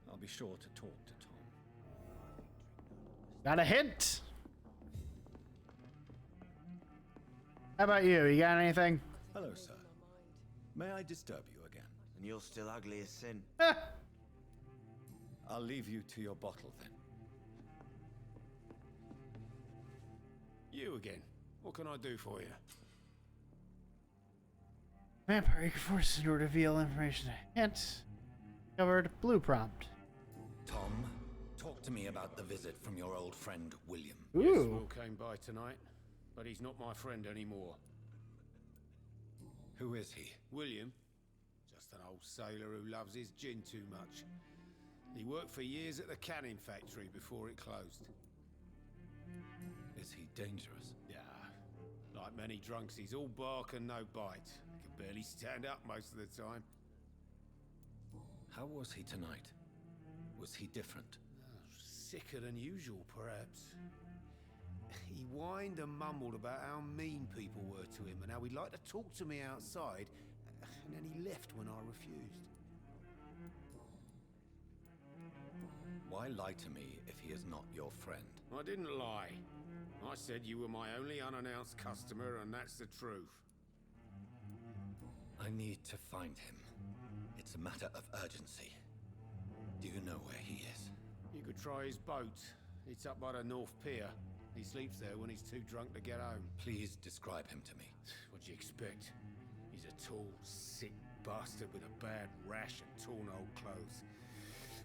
I'll be sure to talk to Tom. Got a hint? How about you? You got anything? Hello, sir. May I disturb you again? And you're still ugly as sin. I'll leave you to your bottle then. You again. What can I do for you? Vampire, you can force it to reveal information. Hint. Covered. Blue prompt. Tom, talk to me about the visit from your old friend, William. Yes, Ooh. Will came by tonight, but he's not my friend anymore. Who is he? William? Just an old sailor who loves his gin too much. He worked for years at the canning factory before it closed. Is he dangerous? Yeah. Like many drunks, he's all bark and no bite. He can barely stand up most of the time. How was he tonight? Was he different? Sicker than usual, perhaps. He whined and mumbled about how mean people were to him and how he'd like to talk to me outside, and then he left when I refused. Why lie to me if he is not your friend? I didn't lie. I said you were my only unannounced customer, and that's the truth. I need to find him. It's a matter of urgency. Do you know where he is? You could try his boat. It's up by the North Pier. He sleeps there when he's too drunk to get home. Please describe him to me. What'd you expect? He's a tall, sick bastard with a bad rash and torn old clothes.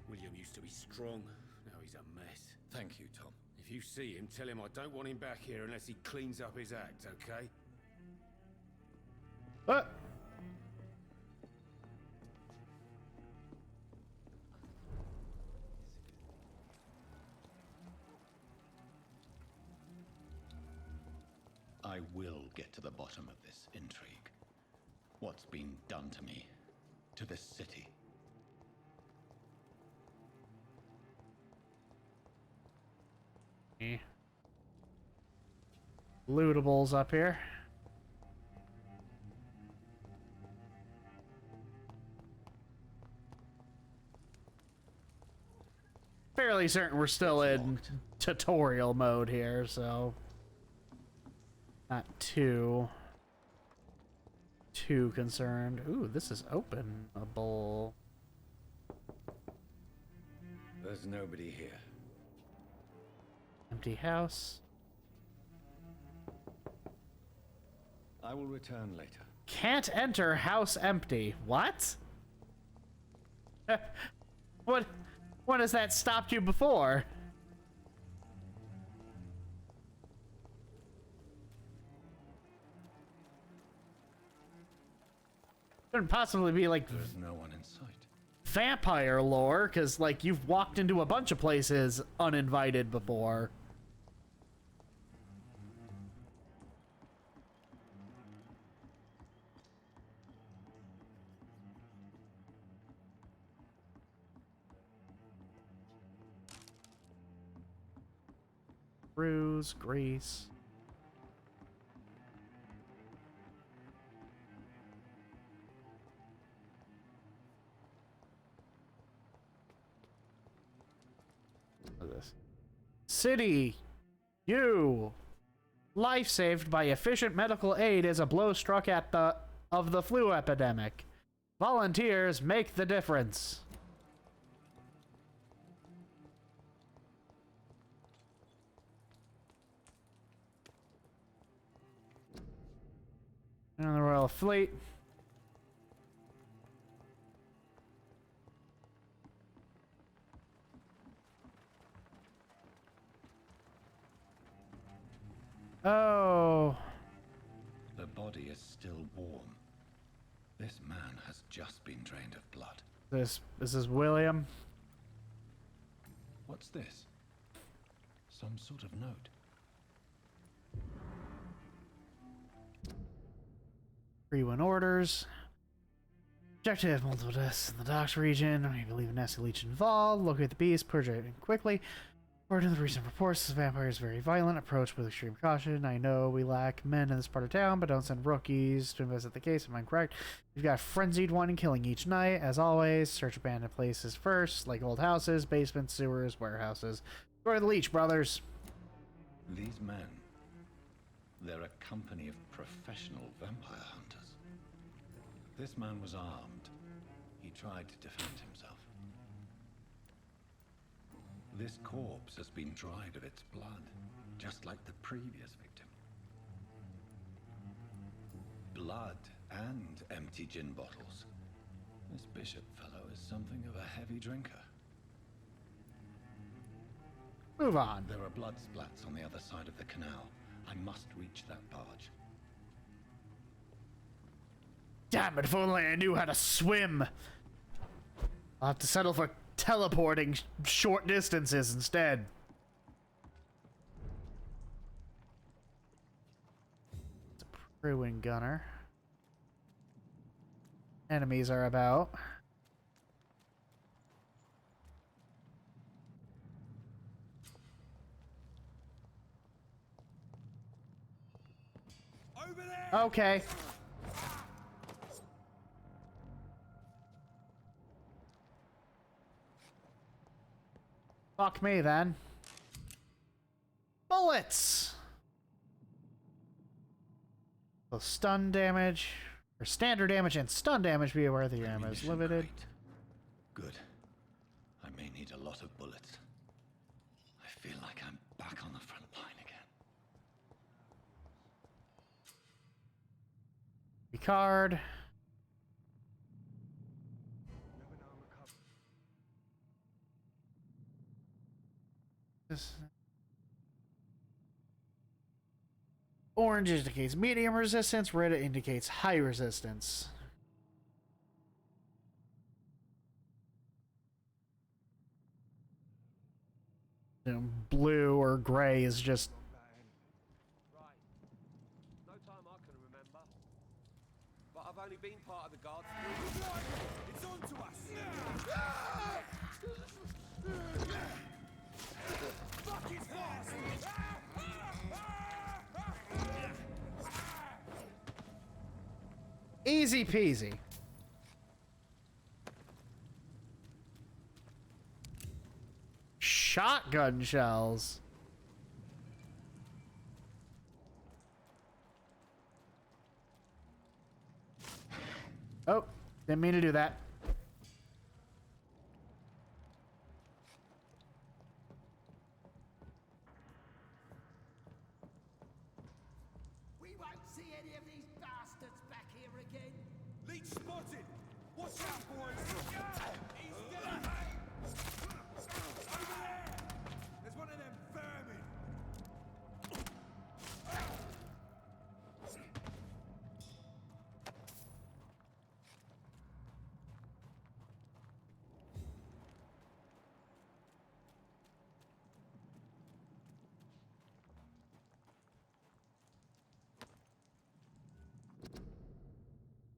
William used to be strong. Now he's a mess. Thank you, Tom. If you see him, tell him I don't want him back here unless he cleans up his act, okay? What? I will get to the bottom of this intrigue. What's been done to me, to this city. Lootables up here. Fairly certain we're still in tutorial mode here, so not too concerned. Ooh, this is openable. There's nobody here. Empty house. I will return later. Can't enter, house empty. What? What has that stopped you before? Couldn't possibly be like There's no one in sight. vampire lore, because like you've walked into a bunch of places uninvited before. Bruise, grease. What is this? City, you. Life saved by efficient medical aid is a blow struck at the flu epidemic. Volunteers make the difference. And the Royal Fleet. Oh. The body is still warm. This man has just been drained of blood. This is William. What's this? Some sort of note. Pre-win orders. Objective, multiple deaths in the docks region. I believe a nasty leech involved. Locate the beast, purge it quickly. According to the recent reports, this vampire is very violent. Approach with extreme caution. I know we lack men in this part of town, but don't send rookies to investigate the case. Am I correct? We've got frenzied one and killing each night. As always, search abandoned places first, like old houses, basements, sewers, warehouses. Destroy the leech, brothers. These men, they're a company of professional vampire hunters. This man was armed. He tried to defend himself. This corpse has been dried of its blood, just like the previous victim. Blood and empty gin bottles. This bishop fellow is something of a heavy drinker. Move on. There are blood splats on the other side of the canal. I must reach that barge. Damn it, if only I knew how to swim. I'll have to settle for teleporting short distances instead. It's a Pruin gunner. Enemies are about. Over there! Okay. Fuck me then. Bullets! So stun damage, or standard damage and stun damage, be aware that your ammo is limited. Good. I may need a lot of bullets. I feel like I'm back on the front line again. Picard. Orange indicates medium resistance, red indicates high resistance. And blue or gray is just Right. No time I can remember. But I've only been part of the guards. It's on to us! Fuck is fast! easy peasy. Shotgun shells. Oh, didn't mean to do that. We won't see any of these bastards back here again. Leech spotted! Watch out, boys! He's dead! Over there! There's one of them vermin!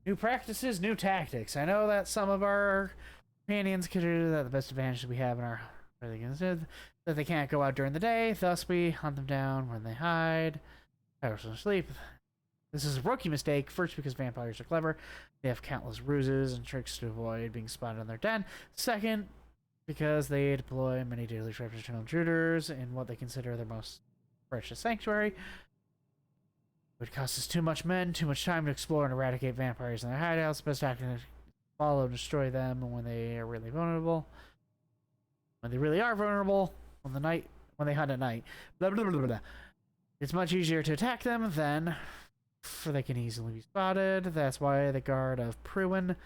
New practices, new tactics. I know that some of our companions consider that the best advantage we have in our that they can't go out during the day, thus we hunt them down when they hide. Hours of sleep. This is a rookie mistake. First, because vampires are clever. They have countless ruses and tricks to avoid being spotted in their den. Second, because they deploy many daily traps to intruders in what they consider their most precious sanctuary. It would cost us too much men, too much time to explore and eradicate vampires in their hideouts. Best action is to follow and destroy them when they are really vulnerable. When they really are vulnerable, when they hunt at night. Blah, blah, blah, blah, blah. It's much easier to attack them than, for they can easily be spotted. That's why the Guard of Pruin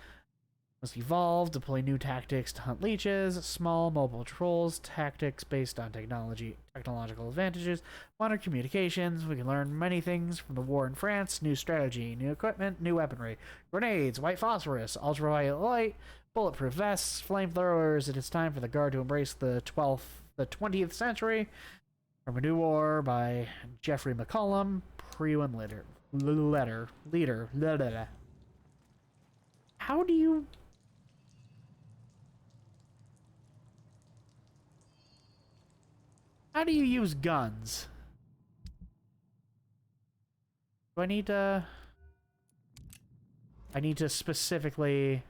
must evolve, deploy new tactics to hunt leeches, small mobile trolls, tactics based on technological advantages, modern communications. We can learn many things from the war in France, new strategy, new equipment, new weaponry, grenades, white phosphorus, ultraviolet light, bulletproof vests, flamethrowers. It is time for the Guard to embrace the 20th century. From A New War by Jeffrey McCollum, Pruin leader. Blah, blah, blah. How do you How do you use guns? Do I need to... I need to specifically...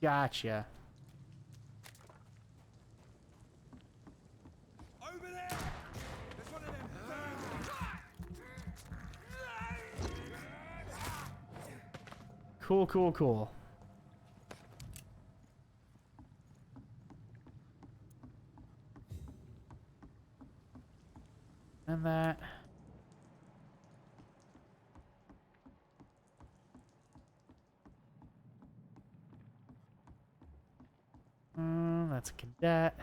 Gotcha. Over there! There's one of them. Cool, cool, cool. And that. That's a cadet.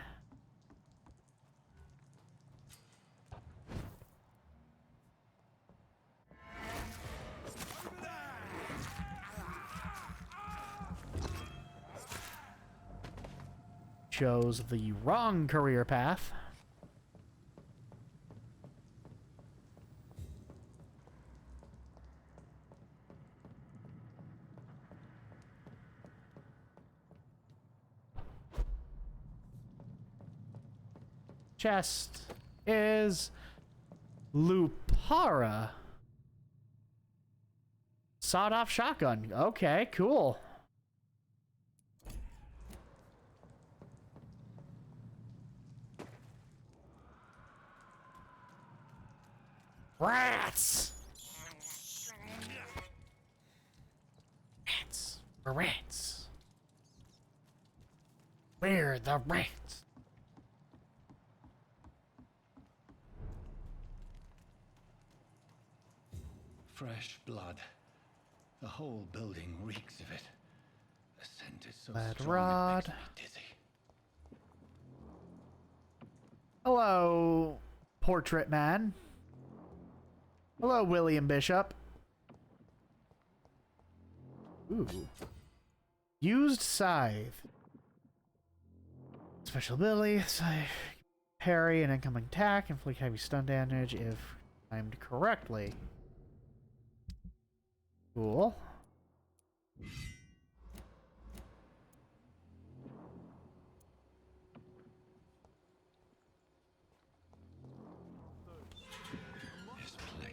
Chose the wrong career path. Chest is Lupara. Sawed-off shotgun. Okay, cool. Rats! Rats. Rats. Where are the rats? Fresh blood. The whole building reeks of it. The scent is so Lead strong rod. it makes me dizzy. Hello, portrait man. Hello, William Bishop. Ooh. Used scythe. Special ability, scythe. Parry an incoming attack, inflict heavy stun damage if timed correctly. Cool.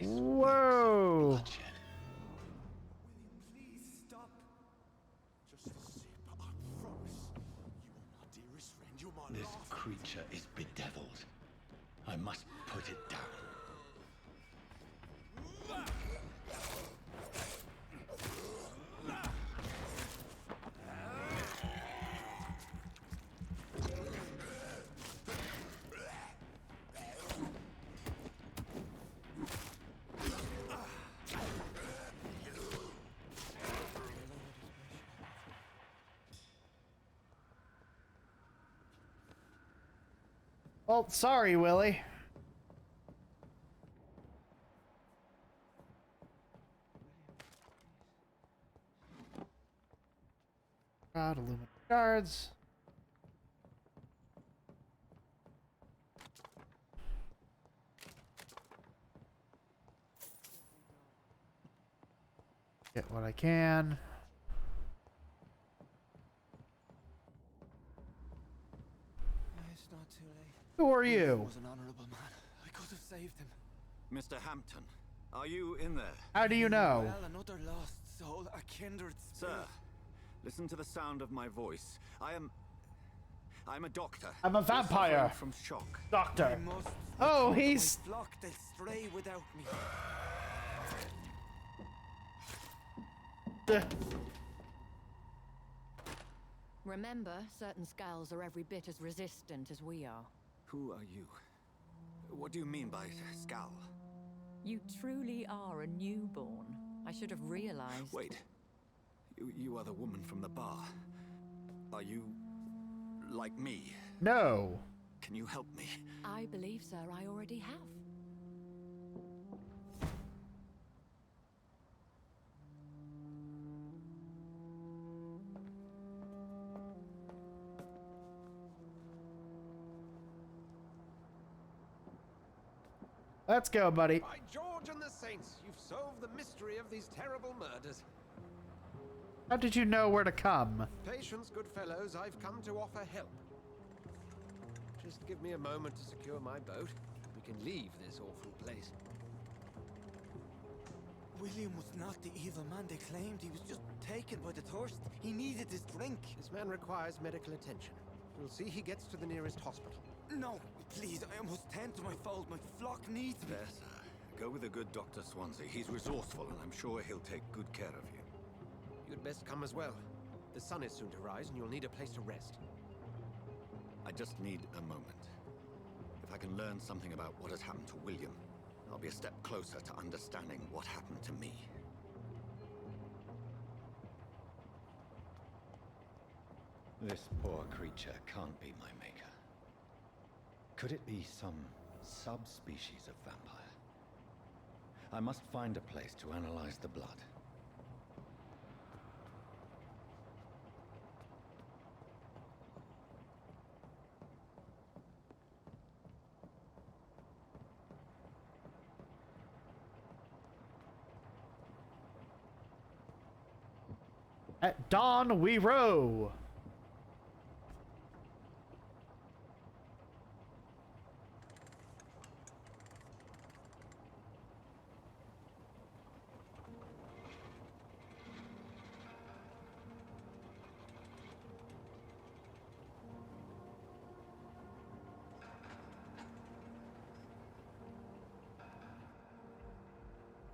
Whoa! Please stop. Just a sip, I promise. You are my dearest friend. You're my This last. creature is bedeviled. I must put it down. Well, sorry, Willie. God, aluminum guards. Get what I can. It's not too late. Who are He you? was an honorable man. I could have saved him. Mr. Hampton, are you in there? How do you know? Well, another lost soul, a kindred spirit. Sir, listen to the sound of my voice. I'm a doctor. I'm a You're suffering vampire. from shock. Doctor. I must Oh, return to he's... my flock. They'll stray without me. Remember, certain skulls are every bit as resistant as we are. Who are you? What do you mean by scowl? You truly are a newborn. I should have realized. Wait. You are the woman from the bar. Are you like me? No. Can you help me? I believe, sir, I already have. Let's go, buddy. By George and the Saints, you've solved the mystery of these terrible murders. How did you know where to come? Patience, good fellows, I've come to offer help. Just give me a moment to secure my boat. We can leave this awful place. William was not the evil man they claimed. He was just taken by the thirst. He needed his drink. This man requires medical attention. We'll see he gets to the nearest hospital. No, please, I must tend to my fold. My flock needs me. Better. Go with the good Dr. Swansea. He's resourceful, and I'm sure he'll take good care of you. You'd best come as well. The sun is soon to rise, and you'll need a place to rest. I just need a moment. If I can learn something about what has happened to William, I'll be a step closer to understanding what happened to me. This poor creature can't be my maker. Could it be some subspecies of vampire? I must find a place to analyze the blood. At dawn we row.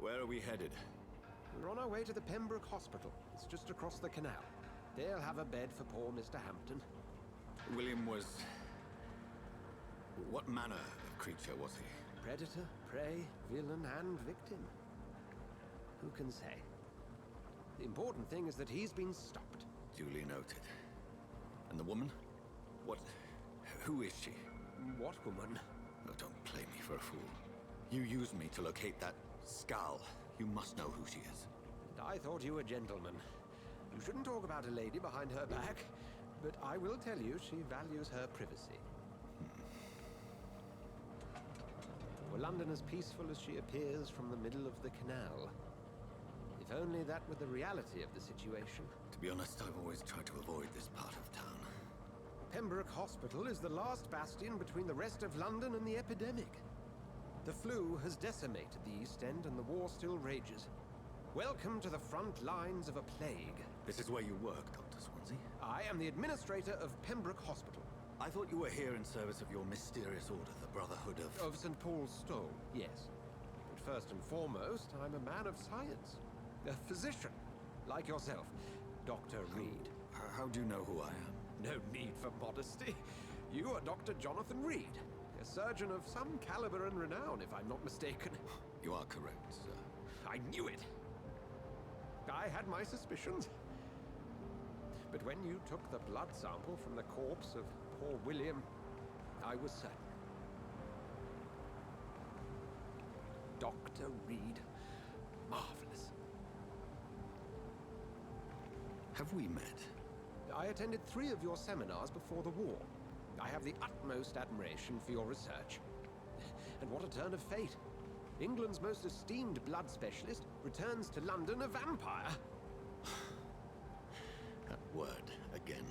Where are we headed? We're on our way to the Pembroke Hospital. It's just across the canal. They'll have a bed for poor Mr. Hampton. William was... What manner of creature was he? Predator, prey, villain, and victim. Who can say? The important thing is that he's been stopped. Duly noted. And the woman? What... Who is she? What woman? Oh, don't play me for a fool. You used me to locate that skull. You must know who she is. And I thought you a gentleman. You shouldn't talk about a lady behind her back, but I will tell you she values her privacy. Were London as peaceful as she appears from the middle of the canal? If only that were the reality of the situation. To be honest, I've always tried to avoid this part of town. Pembroke Hospital is the last bastion between the rest of London and the epidemic. The flu has decimated the East End and the war still rages. Welcome to the front lines of a plague. This is where you work, Dr. Swansea? I am the administrator of Pembroke Hospital. I thought you were here in service of your mysterious order, the Brotherhood of... Of St. Paul's Stole, yes. But first and foremost, I'm a man of science. A physician, like yourself, Dr. Reed. How do you know who I am? No need for modesty. You are Dr. Jonathan Reed, a surgeon of some caliber and renown, if I'm not mistaken. You are correct, sir. I knew it. I had my suspicions. But when you took the blood sample from the corpse of poor William, I was certain. Dr. Reed. Marvelous. Have we met? I attended 3 of your seminars before the war. I have the utmost admiration for your research. And what a turn of fate. England's most esteemed blood specialist returns to London a vampire. That word, again,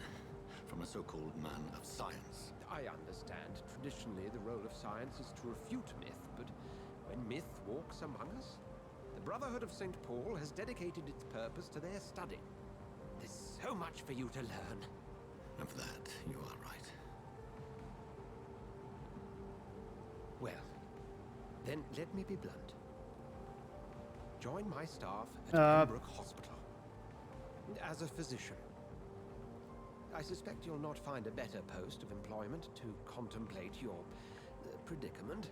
from a so-called man of science. I understand. Traditionally, the role of science is to refute myth, but when myth walks among us, the Brotherhood of St. Paul has dedicated its purpose to their study. There's so much for you to learn. Of that, you are right. Well, then let me be blunt. Join my staff at Pembroke Hospital. As a physician. I suspect you'll not find a better post of employment to contemplate your predicament.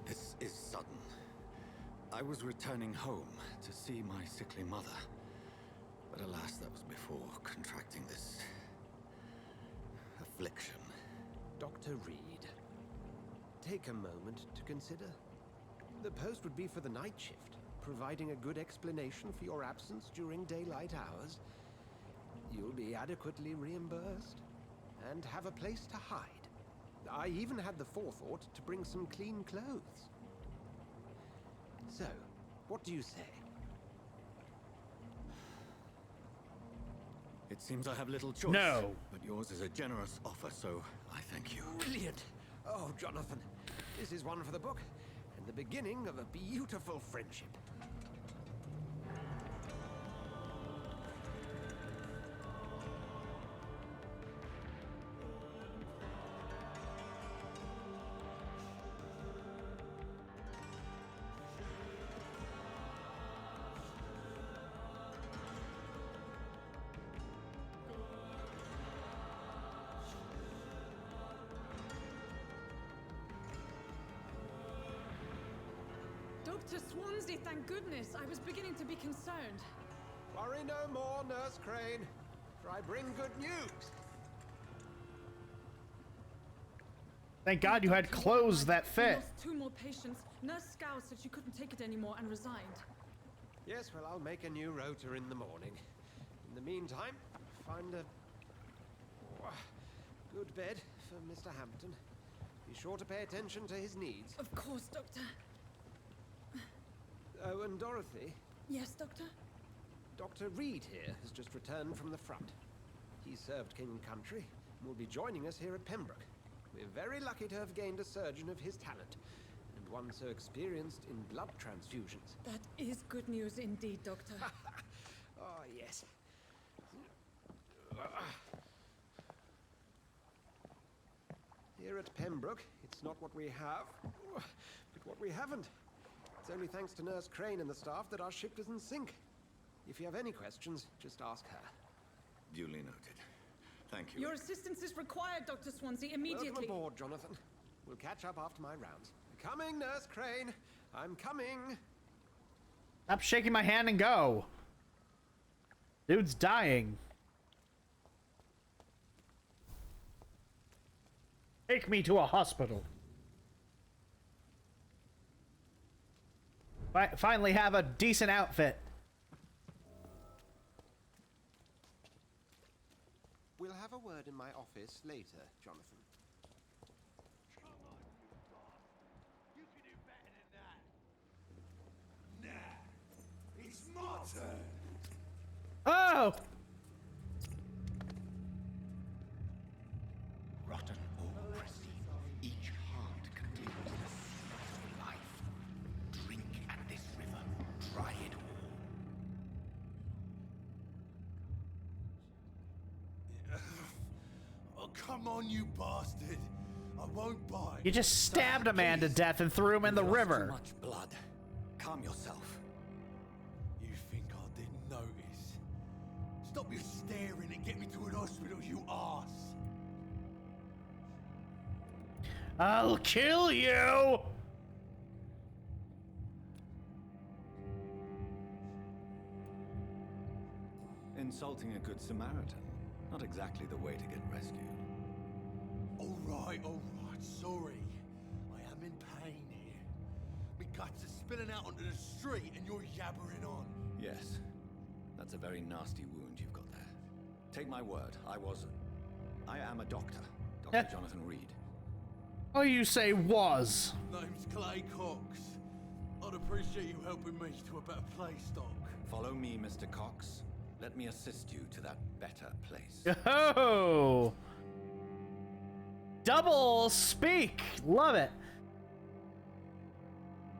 This is sudden. I was returning home to see my sickly mother. But alas, that was before contracting this... affliction. Dr. Reed, take a moment to consider. The post would be for the night shift, providing a good explanation for your absence during daylight hours. You'll be adequately reimbursed, and have a place to hide. I even had the forethought to bring some clean clothes. So, what do you say? It seems I have little choice. No. But yours is a generous offer, so I thank Thank you. Brilliant. Oh, Jonathan, this is one for the book, and the beginning of a beautiful friendship. Dr. Swansea, thank goodness. I was beginning to be concerned. Worry no more, Nurse Crane, for I bring good news. Thank God you had clothes that We fit. lost 2 more patients. Nurse Scow said she couldn't take it anymore and resigned. Yes, well, I'll make a new rota in the morning. In the meantime, find a good bed for Mr. Hampton. Be sure to pay attention to his needs. Of course, Doctor. Oh, and Dorothy. Yes, Doctor? Dr. Reed here has just returned from the front. He served King and Country and will be joining us here at Pembroke. We're very lucky to have gained a surgeon of his talent, and one so experienced in blood transfusions. That is good news indeed, Doctor. Oh, yes. Here at Pembroke, it's not what we have, but what we haven't. It's only thanks to Nurse Crane and the staff that our ship doesn't sink. If you have any questions, just ask her. Duly noted. Thank you. Your assistance is required, Dr. Swansea, immediately. Welcome aboard, Jonathan. We'll catch up after my rounds. Coming, Nurse Crane. I'm coming. Stop shaking my hand and go. Dude's dying. Take me to a hospital. Finally have a decent outfit. We'll have a word in my office later, Jonathan. You can do better than that. Nah, it's my turn. Oh! Rotten or pristine, each heart contains the seeds of life. Drink at this river, try it all. Oh, come on, you bastard. I won't bite. You just stabbed a man to death and threw him in the You've lost river. Too much blood. Calm yourself. You think I didn't notice? Stop your staring and get me to an hospital, you arse. I'll kill you! Insulting a good Samaritan. Not exactly the way to get rescued. All right, sorry. I am in pain here. Me guts are spilling out onto the street and you're yabbering on. Yes. That's a very nasty wound you've got there. Take my word, I am a doctor. Dr. Jonathan Reed. Oh, you say was. Name's Clay Cox. I'd appreciate you helping me to a better place, Doc. Follow me, Mr. Cox. Let me assist you to that better place. Oh! Double speak! Love it.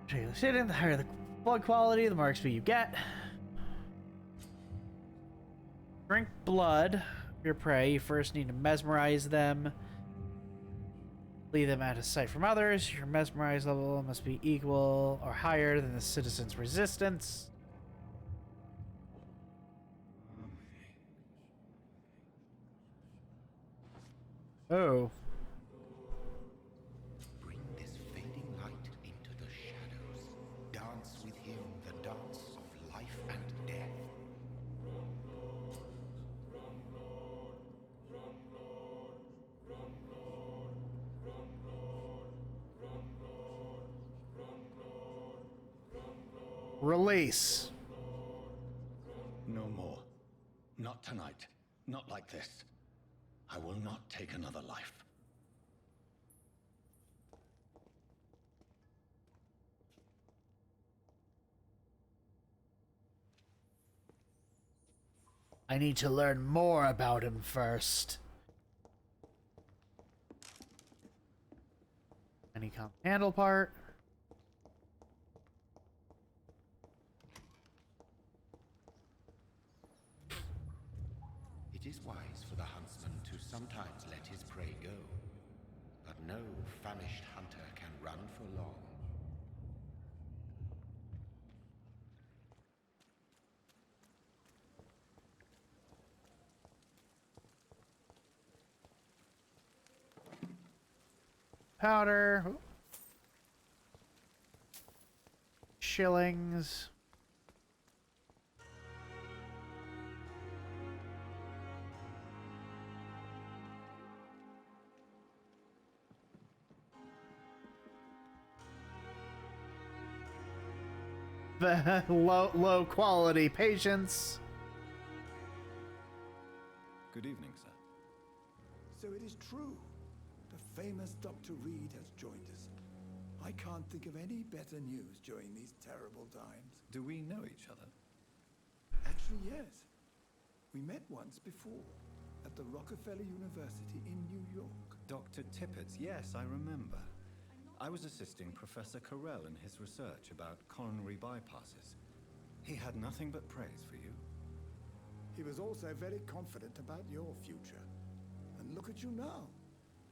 The higher the blood quality, the more XP you get. Drink blood of your prey. You first need to mesmerize them. Leave them out of sight from others. Your mesmerize level must be equal or higher than the citizen's resistance. Oh. Bring this fading light into the shadows. Dance with him the dance of life and death. Release. No more. Not tonight. Not like this. I will not take another life. I need to learn more about him first. decom handle part. It is wise for the huntsman to sometimes let his prey go, but no famished hunter can run for long. Powder. Shillings. The low quality patience. Good evening, sir. So it is true. The famous Dr. Reed has joined us. I can't think of any better news during these terrible times. Do we know each other? Actually, yes. We met once before at the Rockefeller University in New York. Dr. Tippett, yes, I remember. I was assisting Professor Carell in his research about coronary bypasses. He had nothing but praise for you. He was also very confident about your future. And look at you now.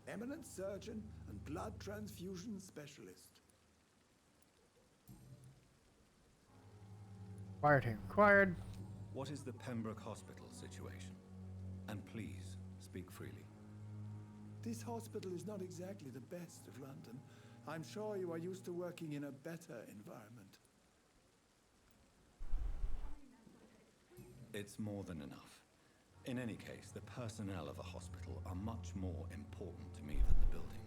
Eminent surgeon and blood transfusion specialist. Required. What is the Pembroke Hospital situation? And please, speak freely. This hospital is not exactly the best of London. I'm sure you are used to working in a better environment. It's more than enough. In any case, the personnel of a hospital are much more important to me than the building.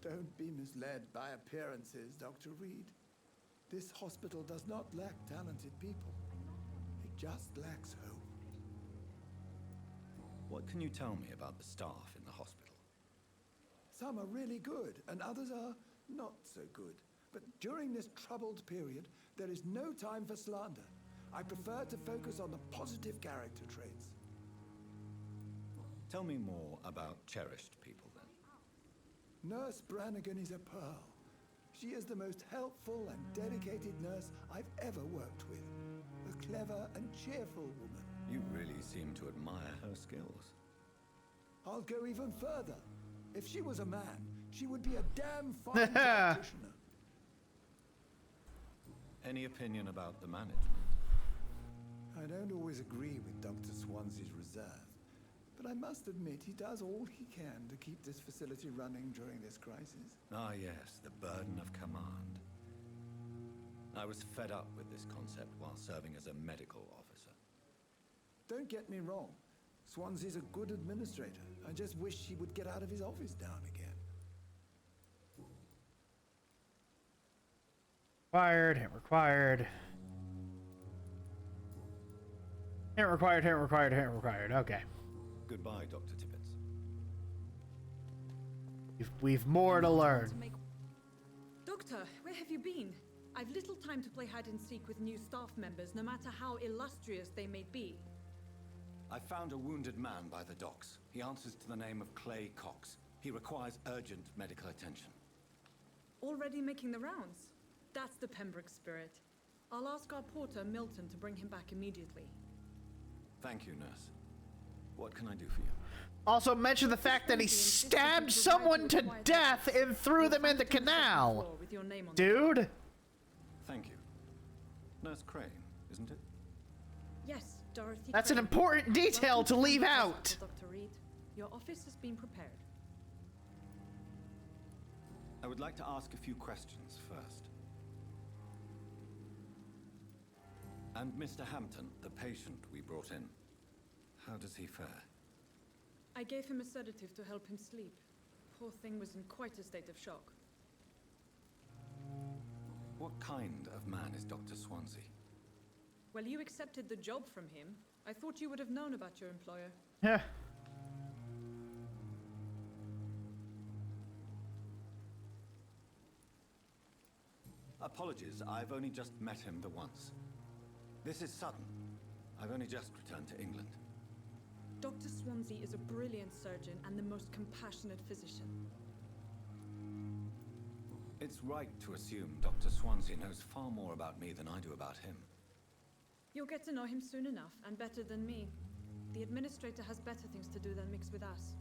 Don't be misled by appearances, Dr. Reed. This hospital does not lack talented people. It just lacks hope. What can you tell me about the staff in the hospital? Some are really good, and others are not so good. But during this troubled period, there is no time for slander. I prefer to focus on the positive character traits. Tell me more about cherished people, then. Nurse Brannigan is a pearl. She is the most helpful and dedicated nurse I've ever worked with. A clever and cheerful woman. You really seem to admire her skills. I'll go even further. If she was a man, she would be a damn fine practitioner. Any opinion about the management? I don't always agree with Dr. Swansea's reserve, but I must admit he does all he can to keep this facility running during this crisis. Ah, yes, the burden of command. I was fed up with this concept while serving as a medical officer. Don't get me wrong. Swansea's a good administrator. I just wish he would get out of his office now and again. Required, hit required. Hit required, hit required, hit required. Okay. Goodbye, Dr. Tippett. We've more to learn. Doctor, where have you been? I've little time to play hide and seek with new staff members, no matter how illustrious they may be. I found a wounded man by the docks. He answers to the name of Clay Cox. He requires urgent medical attention. Already making the rounds? That's the Pembroke spirit. I'll ask our porter, Milton, to bring him back immediately. Thank you, nurse. What can I do for you? Also mention the fact that he stabbed someone to death and threw them in the canal. Dude. Thank you. Nurse Crane, isn't it? Yes, Dorothy. That's an important detail to leave out. Dr. Reed, your office has been prepared. I would like to ask a few questions first. And Mr. Hampton, the patient we brought in, how does he fare? I gave him a sedative to help him sleep. Poor thing was in quite a state of shock. What kind of man is Dr. Swansea? Well, you accepted the job from him. I thought you would have known about your employer. Yeah. Apologies, I've only just met him the once. This is sudden. I've only just returned to England. Dr. Swansea is a brilliant surgeon and the most compassionate physician. It's right to assume Dr. Swansea knows far more about me than I do about him. You'll get to know him soon enough, and better than me. The administrator has better things to do than mix with us.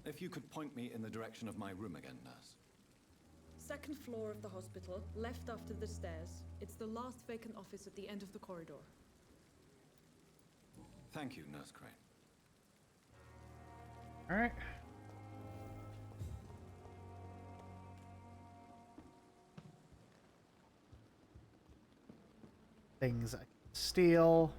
If you could point me in the direction of my room again, nurse. Second floor of the hospital, left after the stairs. It's the last vacant office at the end of the corridor. Thank you, Nurse Crane. All right. Things I can steal.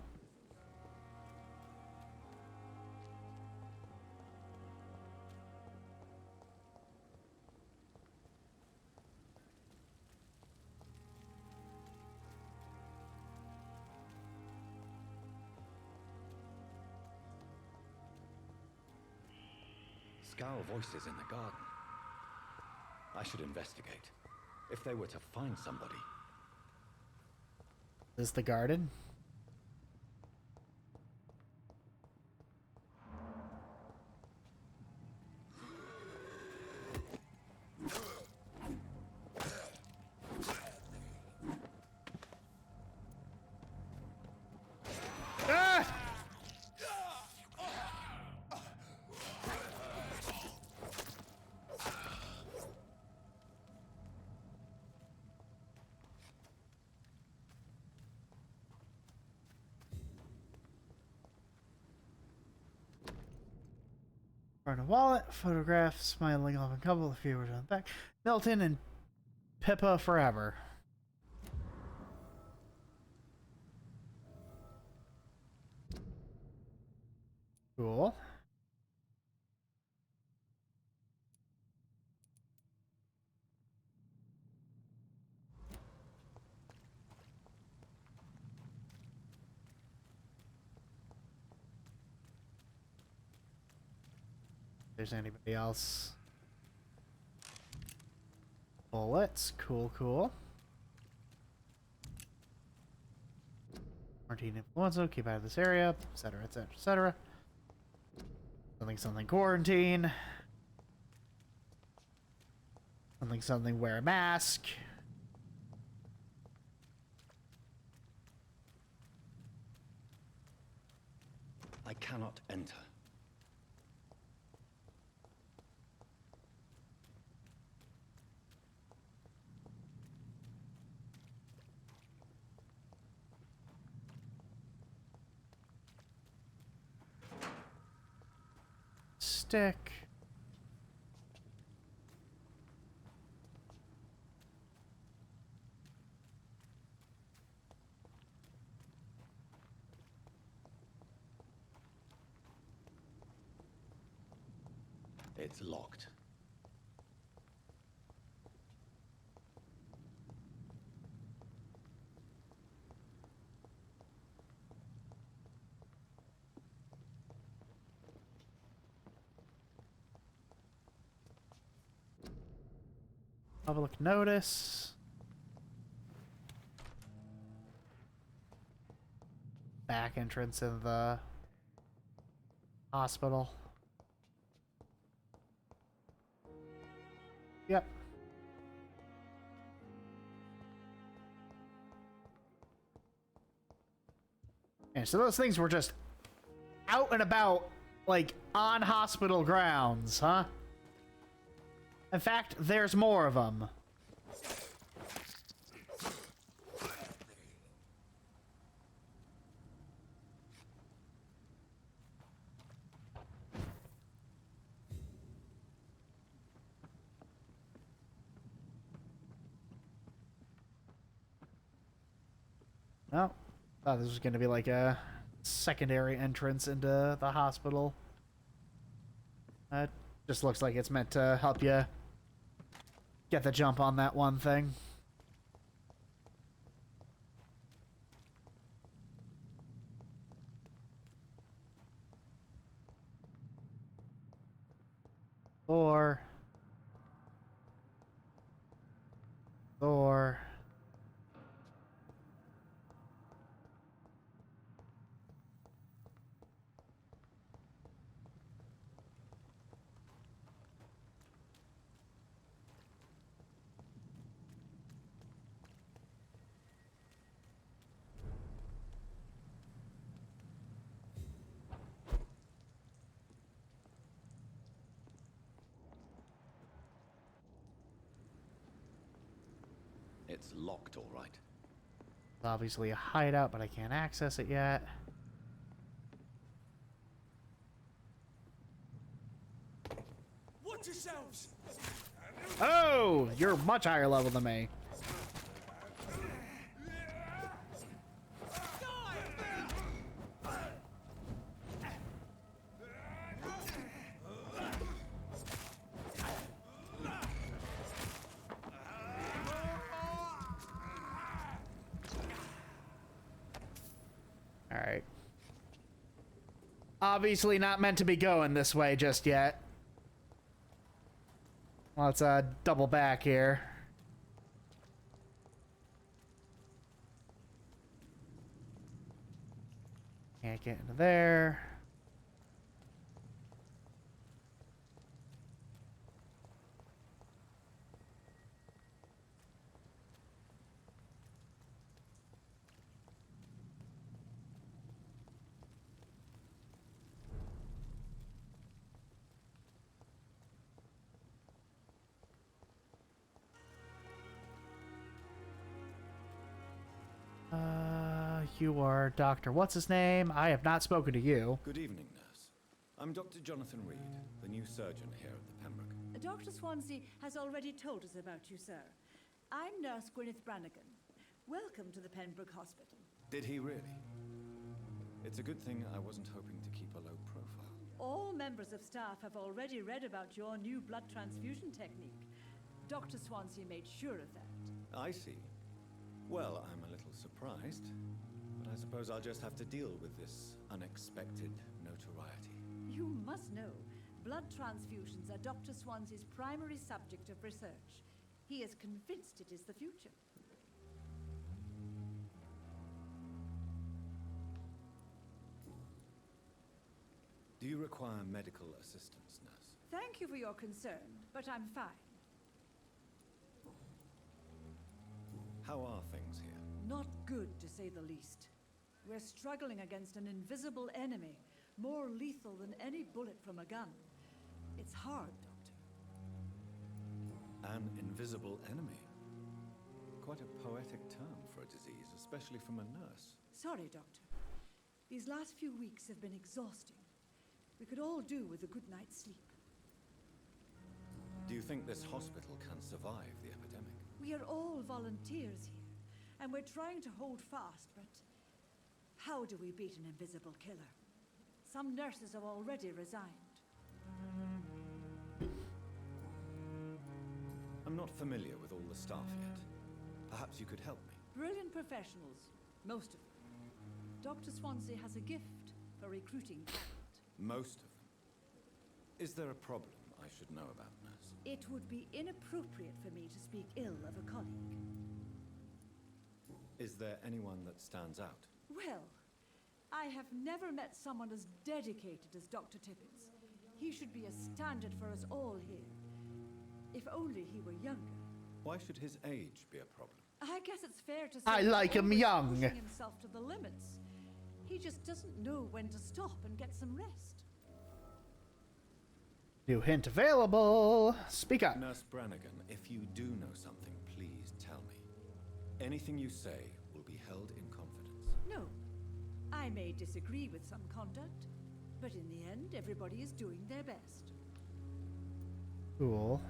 Scowl voices in the garden. I should investigate. If they were to find somebody. Is the garden? Ah! Find a wallet, photograph, smiling off a couple of viewers on the back. Milton and Pippa forever. Cool. If there's anybody else. Bullets. Cool, cool. Quarantine influenza. Keep out of this area. Etc. Etc. Etc. Something something quarantine. Something something wear a mask. I cannot enter. Stick. It's locked. Public notice. Back entrance of the hospital. Yep. And so those things were just out and about, like, on hospital grounds, huh? In fact, there's more of them. Oh, thought this was going to be like a secondary entrance into the hospital. Just looks like it's meant to help you get the jump on that one thing. Or It's locked, all right. It's obviously a hideout, but I can't access it yet. Watch yourselves! Oh, you're much higher level than me. All right. Obviously not meant to be going this way just yet. Let's double back here. Can't get into there. You are Dr. What's his name? I have not spoken to you. Good evening, nurse. I'm Dr. Jonathan Reed, the new surgeon here at the Pembroke. Dr. Swansea has already told us about you, sir. I'm Nurse Gwyneth Brannigan. Welcome to the Pembroke Hospital. Did he really? It's a good thing I wasn't hoping to keep a low profile. All members of staff have already read about your new blood transfusion technique. Dr. Swansea made sure of that. I see. Well, I'm a little surprised, but I suppose I'll just have to deal with this unexpected notoriety. You must know, blood transfusions are Dr. Swansea's primary subject of research. He is convinced it is the future. Do you require medical assistance, nurse? Thank you for your concern, but I'm fine. How are things here? Not good, to say the least. We're struggling against an invisible enemy, more lethal than any bullet from a gun. It's hard, Doctor. An invisible enemy? Quite a poetic term for a disease, especially from a nurse. Sorry, Doctor. These last few weeks have been exhausting. We could all do with a good night's sleep. Do you think this hospital can survive the epidemic? We are all volunteers here, and we're trying to hold fast, but how do we beat an invisible killer? Some nurses have already resigned. I'm not familiar with all the staff yet. Perhaps you could help me. Brilliant professionals, most of them. Dr. Swansea has a gift for recruiting talent. Most of them. Is there a problem I should know about, nurse? It would be inappropriate for me to speak ill of a colleague. Is there anyone that stands out? Well, I have never met someone as dedicated as Dr. Tippett. He should be a standard for us all here. If only he were younger. Why should his age be a problem? I guess it's fair to say I like him he's young. pushing himself to the limits. He just doesn't know when to stop and get some rest. New hint available. Speak up. Nurse Brannigan, if you do know something, please tell me. Anything you say will be held in confidence. No, I may disagree with some conduct, but in the end, everybody is doing their best. Cool.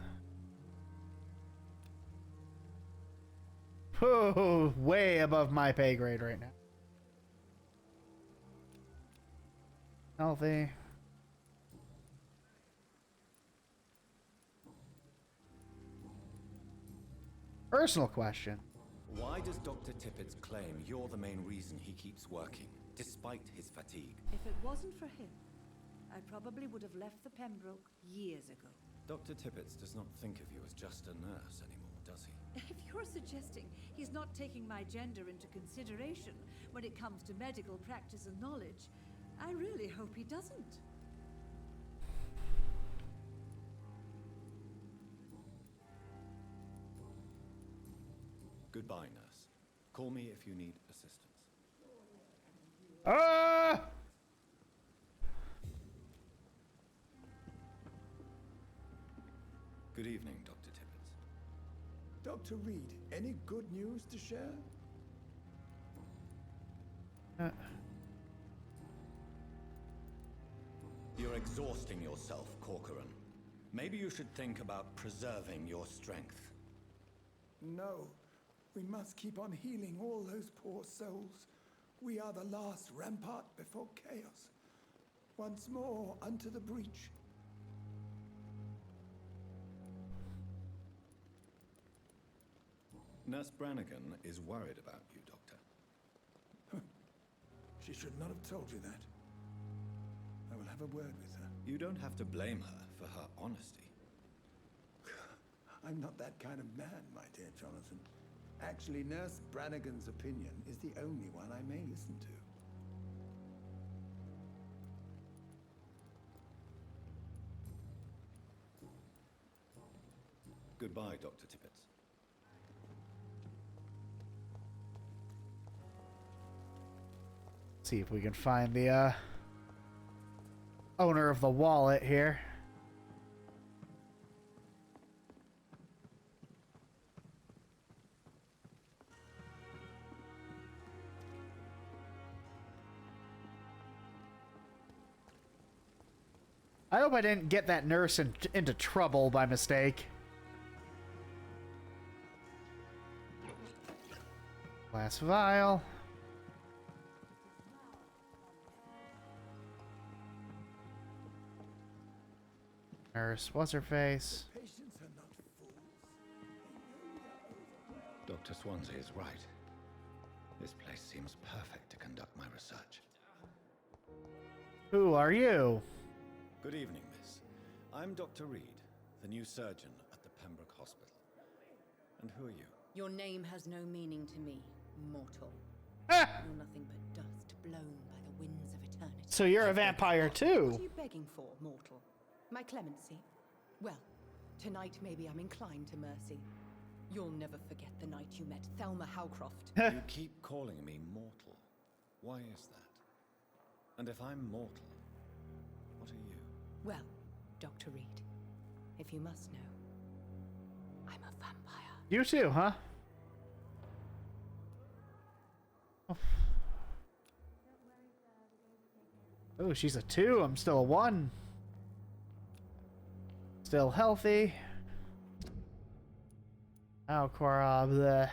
Oh, way above my pay grade right now. Healthy. Personal question. Why does Dr. Tippett claim you're the main reason he keeps working, despite his fatigue? If it wasn't for him, I probably would have left the Pembroke years ago. Dr. Tippett does not think of you as just a nurse anymore, does he? If you're suggesting he's not taking my gender into consideration when it comes to medical practice and knowledge, I really hope he doesn't. Goodbye, nurse. Call me if you need assistance. Good evening, Dr. Tippett. Dr. Reed, any good news to share? You're exhausting yourself, Corcoran. Maybe you should think about preserving your strength. No. We must keep on healing all those poor souls. We are the last rampart before chaos. Once more, unto the breach. Nurse Brannigan is worried about you, Doctor. She should not have told you that. I will have a word with her. You don't have to blame her for her honesty. I'm not that kind of man, my dear Jonathan. Actually, Nurse Brannigan's opinion is the only one I may listen to. Goodbye, Dr. Tippett. See if we can find the owner of the wallet here. I hope I didn't get that nurse into trouble by mistake. Last vial. Nurse, what's her face? Patients are not fools. Dr. Swansea is right. This place seems perfect to conduct my research. Who are you? Good evening, miss. I'm Dr. Reed, the new surgeon at the Pembroke Hospital. And who are you? Your name has no meaning to me, mortal. Ah! You're nothing but dust blown by the winds of eternity. So you're a vampire too. What are you begging for, mortal? My clemency? Well, tonight maybe I'm inclined to mercy. You'll never forget the night you met Thelma Howcroft. You keep calling me mortal. Why is that? And if I'm mortal, what are you? Well, Dr. Reed, if you must know, I'm a vampire. You too, huh? Oh, she's a 2. I'm still a 1. Still healthy. Oh, Cora, bleh.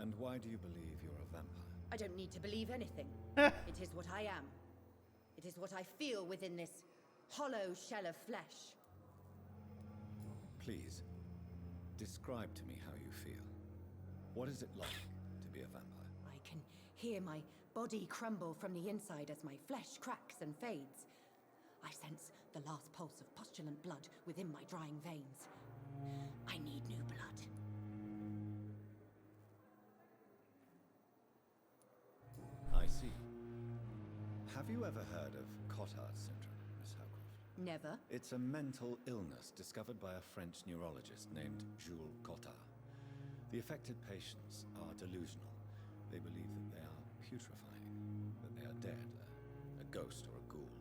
And why do you believe you're a vampire? I don't need to believe anything. It is what I am. It is what I feel within this hollow shell of flesh. Please, describe to me how you feel. What is it like to be a vampire? I can hear my body crumble from the inside as my flesh cracks and fades. I sense the last pulse of postulant blood within my drying veins. I need new blood. I see. Have you ever heard of Cotard syndrome, Miss Howcroft? Never. It's a mental illness discovered by a French neurologist named Jules Cotard. The affected patients are delusional. They believe that they are putrefying, that they are dead, a ghost or a ghoul,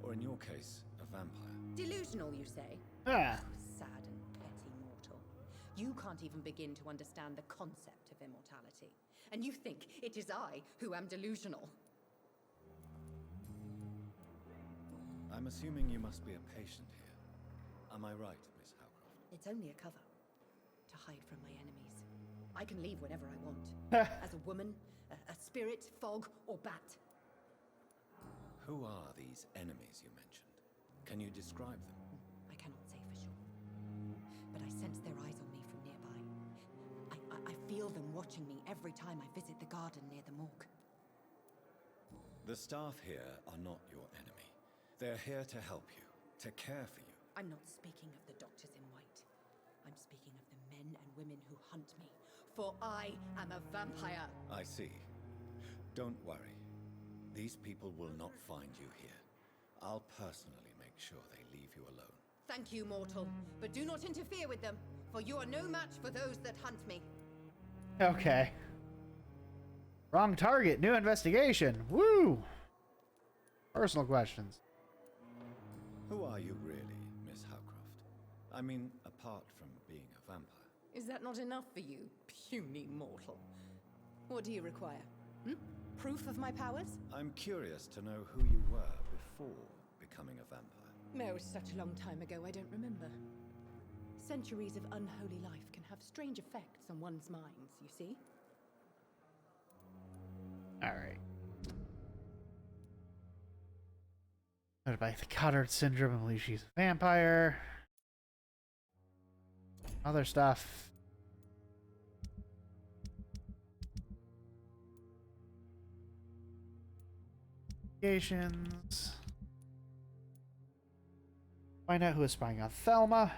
or in your case, a vampire. Delusional, you say? Ah. Sad and petty mortal. You can't even begin to understand the concept of immortality. And you think it is I who am delusional. I'm assuming you must be a patient here. Am I right, Miss Howcroft? It's only a cover. To hide from my enemies. I can leave whenever I want. As a woman, a spirit, fog, or bat. Who are these enemies you mentioned? Can you describe them? I cannot say for sure. But I sense their eyes on me from nearby. I feel them watching me every time I visit the garden near the morgue. The staff here are not your enemy. They're here to help you, to care for you. I'm not speaking of the doctors in white. I'm speaking of the men and women who hunt me. For I am a vampire. I see. Don't worry. These people will not find you here. I'll personally make sure they leave you alone. Thank you, mortal. But do not interfere with them, for you are no match for those that hunt me. Okay. Wrong target. New investigation. Woo! Personal questions. Who are you really, Miss Howcroft? I mean, apart from being a vampire. Is that not enough for you, puny mortal? What do you require? Proof of my powers? I'm curious to know who you were before becoming a vampire. Oh, such a long time ago, I don't remember. Centuries of unholy life can have strange effects on one's minds, you see? Alright. By the Goddard syndrome, I believe she's a vampire. Other stuff. Investigations. Find out who is spying on Thelma.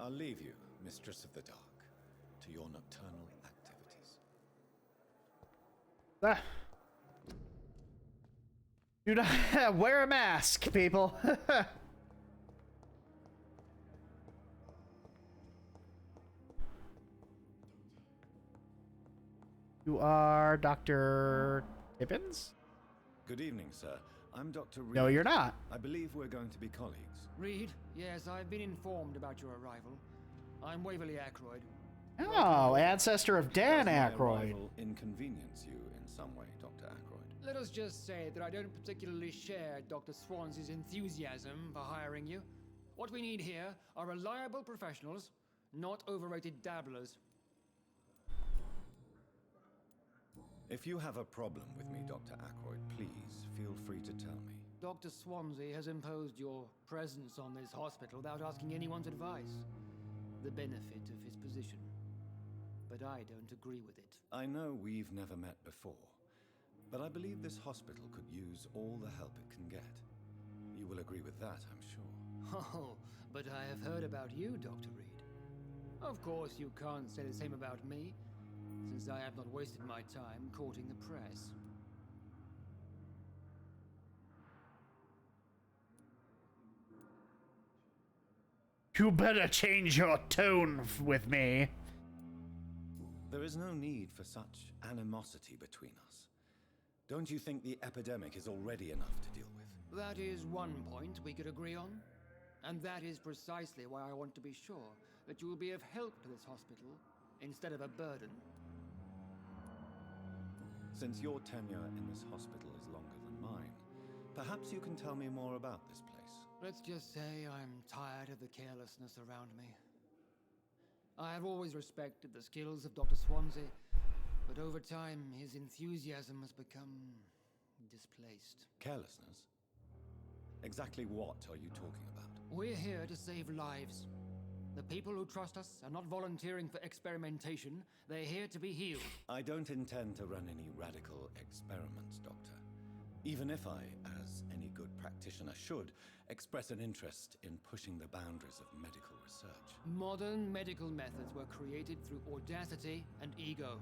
I'll leave you, Mistress of the Dark, to your nocturnal activities. Ah. Do not wear a mask, people. You are Dr. Tippins? Good evening, sir. I'm Dr. Reed. No, you're not. I believe we're going to be colleagues. Reed? Yes, I've been informed about your arrival. I'm Waverly Ackroyd. Oh, ancestor of Dan Does my Aykroyd. arrival inconvenience you in some way, Dr. Ackroyd? Let us just say that I don't particularly share Dr. Swansea's enthusiasm for hiring you. What we need here are reliable professionals, not overrated dabblers. If you have a problem with me, Dr. Ackroyd, please feel free to tell me. Dr. Swansea has imposed your presence on this hospital without asking anyone's advice. The benefit of his position. But I don't agree with it. I know we've never met before, but I believe this hospital could use all the help it can get. You will agree with that, I'm sure. Oh, but I have heard about you, Dr. Reed. Of course, you can't say the same about me, since I have not wasted my time courting the press. You better change your tone with me. There is no need for such animosity between us. Don't you think the epidemic is already enough to deal with? That is one point we could agree on. And that is precisely why I want to be sure that you will be of help to this hospital instead of a burden. Since your tenure in this hospital is longer than mine, perhaps you can tell me more about this place. Let's just say I'm tired of the carelessness around me. I have always respected the skills of Dr. Swansea, but over time his enthusiasm has become displaced. Carelessness? Exactly what are you talking about? We're here to save lives. The people who trust us are not volunteering for experimentation. They're here to be healed. I don't intend to run any radical experiments, Doctor. Even if I, as any good practitioner should, express an interest in pushing the boundaries of medical research. Modern medical methods were created through audacity and ego.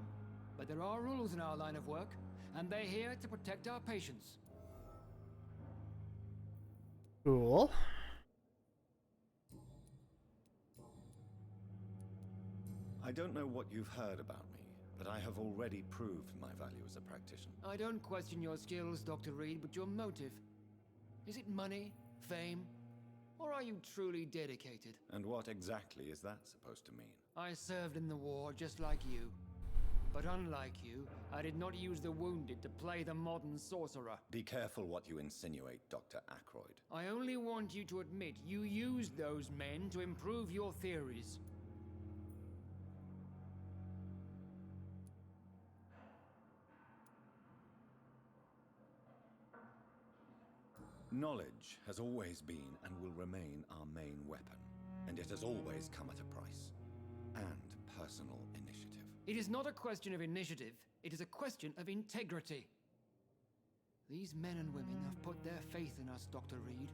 But there are rules in our line of work, and they're here to protect our patients. Cool. I don't know what you've heard about me, but I have already proved my value as a practitioner. I don't question your skills, Dr. Reed, but your motive. Is it money, fame, or are you truly dedicated? And what exactly is that supposed to mean? I served in the war just like you. But unlike you, I did not use the wounded to play the modern sorcerer. Be careful what you insinuate, Dr. Ackroyd. I only want you to admit you used those men to improve your theories. Knowledge has always been and will remain our main weapon, and it has always come at a price. And personal initiative. It is not a question of initiative, it is a question of integrity. These men and women have put their faith in us, Dr. Reed.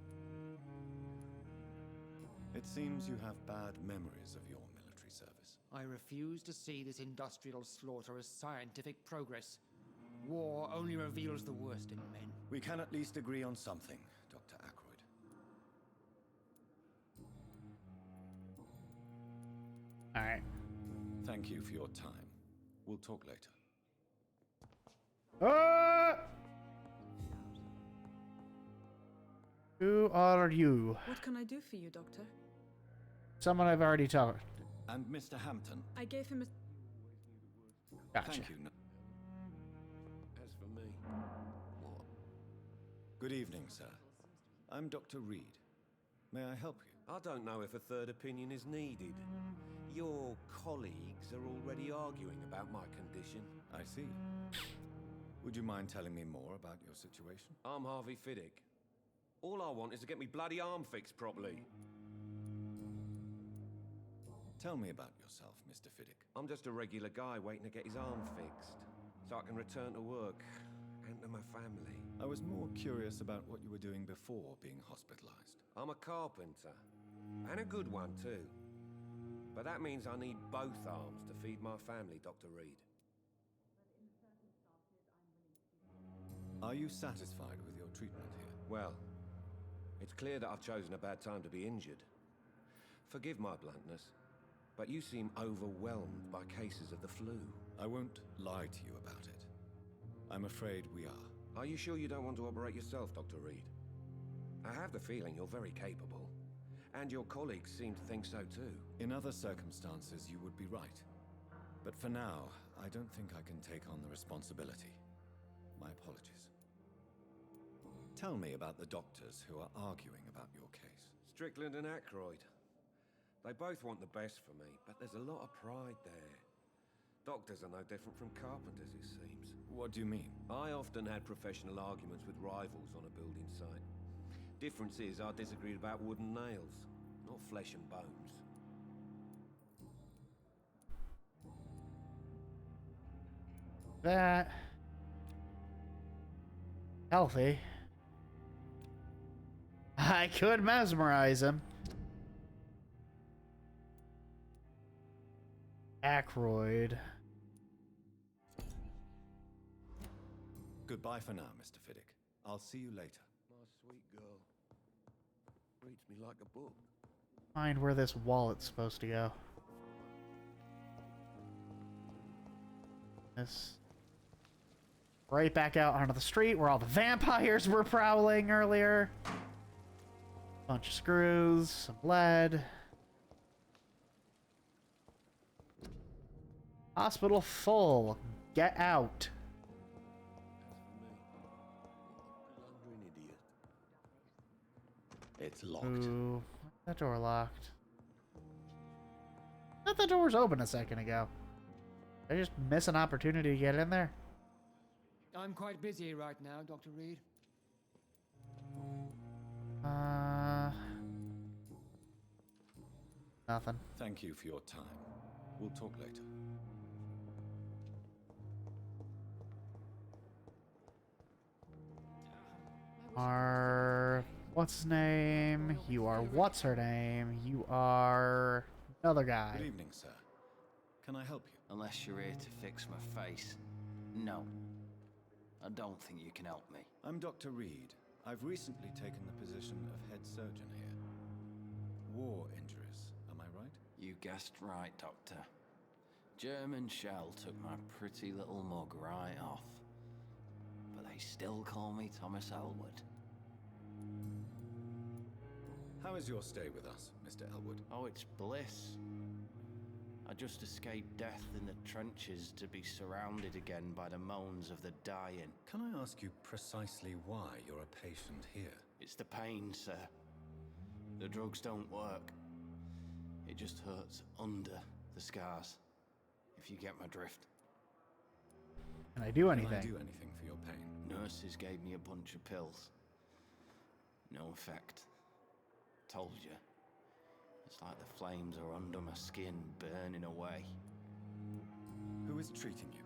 It seems you have bad memories of your military service. I refuse to see this industrial slaughter as scientific progress. War only reveals the worst in men. We can at least agree on something, Dr. Ackroyd. Alright. Thank you for your time. We'll talk later. Who are you? What can I do for you, Doctor? Someone I've already talked. And Mr. Hampton. I gave him a... Gotcha. Thank you. As for me... Good evening, sir. I'm Dr. Reed. May I help you? I don't know if a third opinion is needed. Your colleagues are already arguing about my condition. I see. Would you mind telling me more about your situation? I'm Harvey Fiddick. All I want is to get me bloody arm fixed properly. Tell me about yourself, Mr. Fiddick. I'm just a regular guy waiting to get his arm fixed, so I can return to work and to my family. I was more curious about what you were doing before being hospitalized. I'm a carpenter, and a good one too. But that means I need both arms to feed my family, Dr. Reed. Are you satisfied with your treatment here? Well, it's clear that I've chosen a bad time to be injured. Forgive my bluntness, but you seem overwhelmed by cases of the flu. I won't lie to you about it. I'm afraid we are. Are you sure you don't want to operate yourself, Dr. Reed? I have the feeling you're very capable, and your colleagues seem to think so too. In other circumstances, you would be right. But for now, I don't think I can take on the responsibility. My apologies. Tell me about the doctors who are arguing about your case. Strickland and Aykroyd. They both want the best for me, but there's a lot of pride there. Doctors are no different from carpenters, it seems. What do you mean? I often had professional arguments with rivals on a building site. Difference is, I disagreed about wooden nails, not flesh and bones. That... healthy. I could mesmerize him. Aykroyd. Goodbye for now, Mr. Fiddick. I'll see you later. My sweet girl. Reads me like a book. Find where this wallet's supposed to go. This. Right back out onto the street where all the vampires were prowling earlier. Bunch of screws, some lead. Hospital full. Get out. Blundering idiot. It's locked. Ooh, that door locked. I thought the door was open a second ago. Did I just miss an opportunity to get in there? I'm quite busy right now, Dr. Reed. Nothing. Thank you for your time. We'll talk later. What's his name? You are what's her name? You are another guy. Good evening, sir. Can I help you? Unless you're here to fix my face. No. I don't think you can help me. I'm Dr. Reed. I've recently taken the position of head surgeon here. War injuries, am I right? You guessed right, Doctor. German shell took my pretty little mug right off. But they still call me Thomas Elwood. How is your stay with us, Mr. Elwood? Oh, it's bliss. I just escaped death in the trenches to be surrounded again by the moans of the dying. Can I ask you precisely why you're a patient here? It's the pain, sir. The drugs don't work. It just hurts under the scars, if you get my drift. Can I do anything? Can I do anything for your pain? Nurses gave me a bunch of pills. No effect. Told you. It's like the flames are under my skin, burning away. Who is treating you?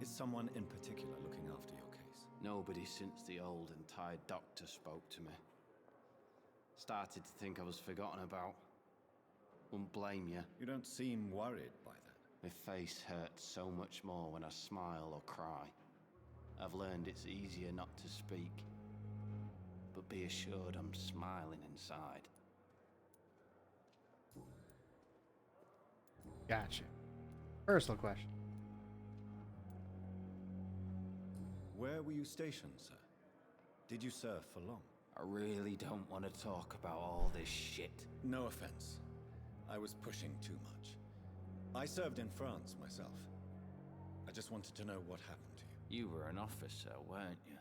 Is someone in particular looking after your case? Nobody since the old and tired doctor spoke to me. Started to think I was forgotten about. Wouldn't blame you. You don't seem worried by that. My face hurts so much more when I smile or cry. I've learned it's easier not to speak. But be assured I'm smiling inside. Gotcha. Personal question. Where were you stationed, sir? Did you serve for long? I really don't want to talk about all this shit. No offense. I was pushing too much. I served in France myself. I just wanted to know what happened to you. You were an officer, weren't you?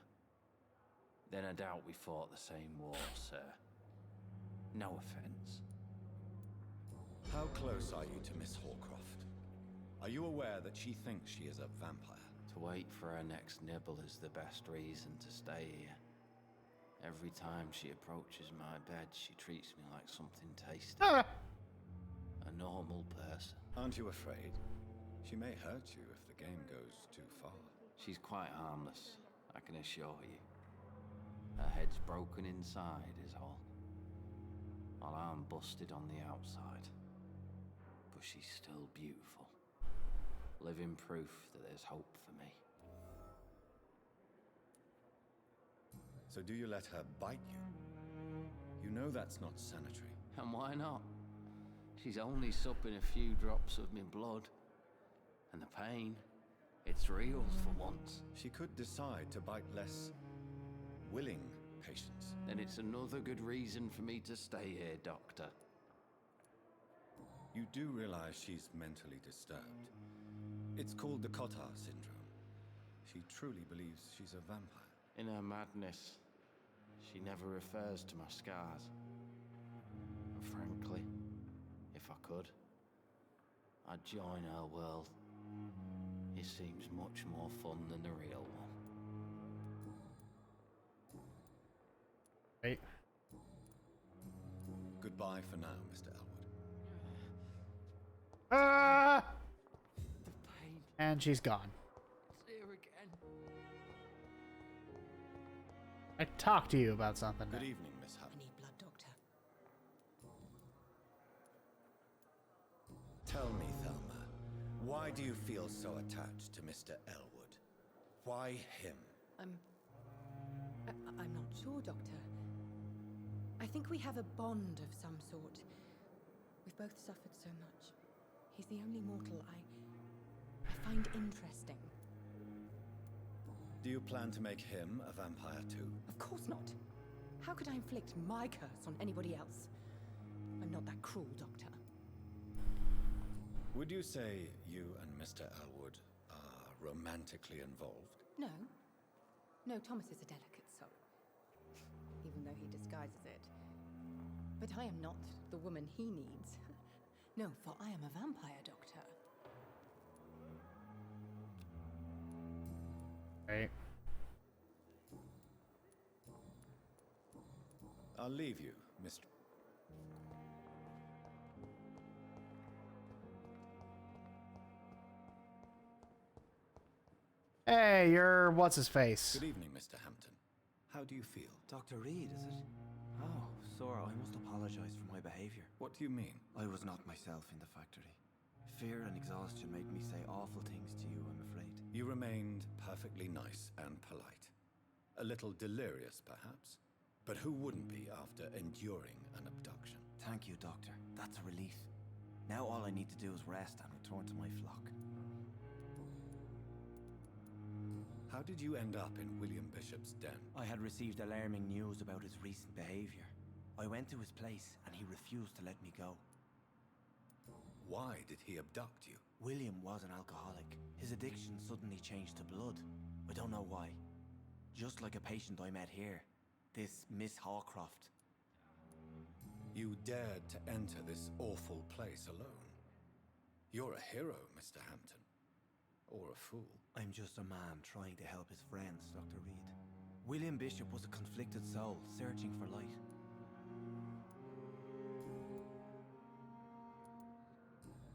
Then I doubt we fought the same war, sir. No offense. How close are you to Miss Horcroft? Are you aware that she thinks she is a vampire? To wait for her next nibble is the best reason to stay here. Every time she approaches my bed, she treats me like something tasty. A normal person. Aren't you afraid? She may hurt you if the game goes too far. She's quite harmless, I can assure you. Her head's broken inside is all. While I'm busted on the outside. But she's still beautiful. Living proof that there's hope for me. So do you let her bite you? You know that's not sanitary. And why not? She's only supping a few drops of my blood. And the pain, it's real for once. She could decide to bite less willing patients. Then it's another good reason for me to stay here, Doctor. You do realize she's mentally disturbed. It's called the Cotard syndrome. She truly believes she's a vampire. In her madness, she never refers to my scars. And frankly, if I could, I'd join her world. It seems much more fun than the real one. Right. Goodbye for now, Mr. Elwood. Ah! The pain. And she's gone. It's here again. I talked to you about something. Good evening, Miss Hunt. I need blood, Doctor. Tell me, Thelma, why do you feel so attached to Mr. Elwood? Why him? I'm not sure, Doctor. I think we have a bond of some sort. We've both suffered so much. He's the only mortal I find interesting. Do you plan to make him a vampire too? Of course not. How could I inflict my curse on anybody else? I'm not that cruel, Doctor. Would you say you and Mr. Elwood are romantically involved? No. No, Thomas is a delicate soul. Even though he disguises it. But I am not the woman he needs. No, for I am a vampire, Doctor. Right. I'll leave you, Mr. Hey, you're what's-his-face. Good evening, Mr. Hampton. How do you feel? Dr. Reed, is it? Oh, Sora, I must apologize for my behavior. What do you mean? I was not myself in the factory. Fear and exhaustion made me say awful things to you, I'm afraid. You remained perfectly nice and polite. A little delirious, perhaps. But who wouldn't be after enduring an abduction? Thank you, Doctor. That's a relief. Now all I need to do is rest and return to my flock. How did you end up in William Bishop's den? I had received alarming news about his recent behavior. I went to his place and he refused to let me go. Why did he abduct you? William was an alcoholic. His addiction suddenly changed to blood. I don't know why. Just like a patient I met here. This Miss Horcroft. You dared to enter this awful place alone. You're a hero, Mr. Hampton. Or a fool. I'm just a man trying to help his friends, Dr. Reed. William Bishop was a conflicted soul, searching for light.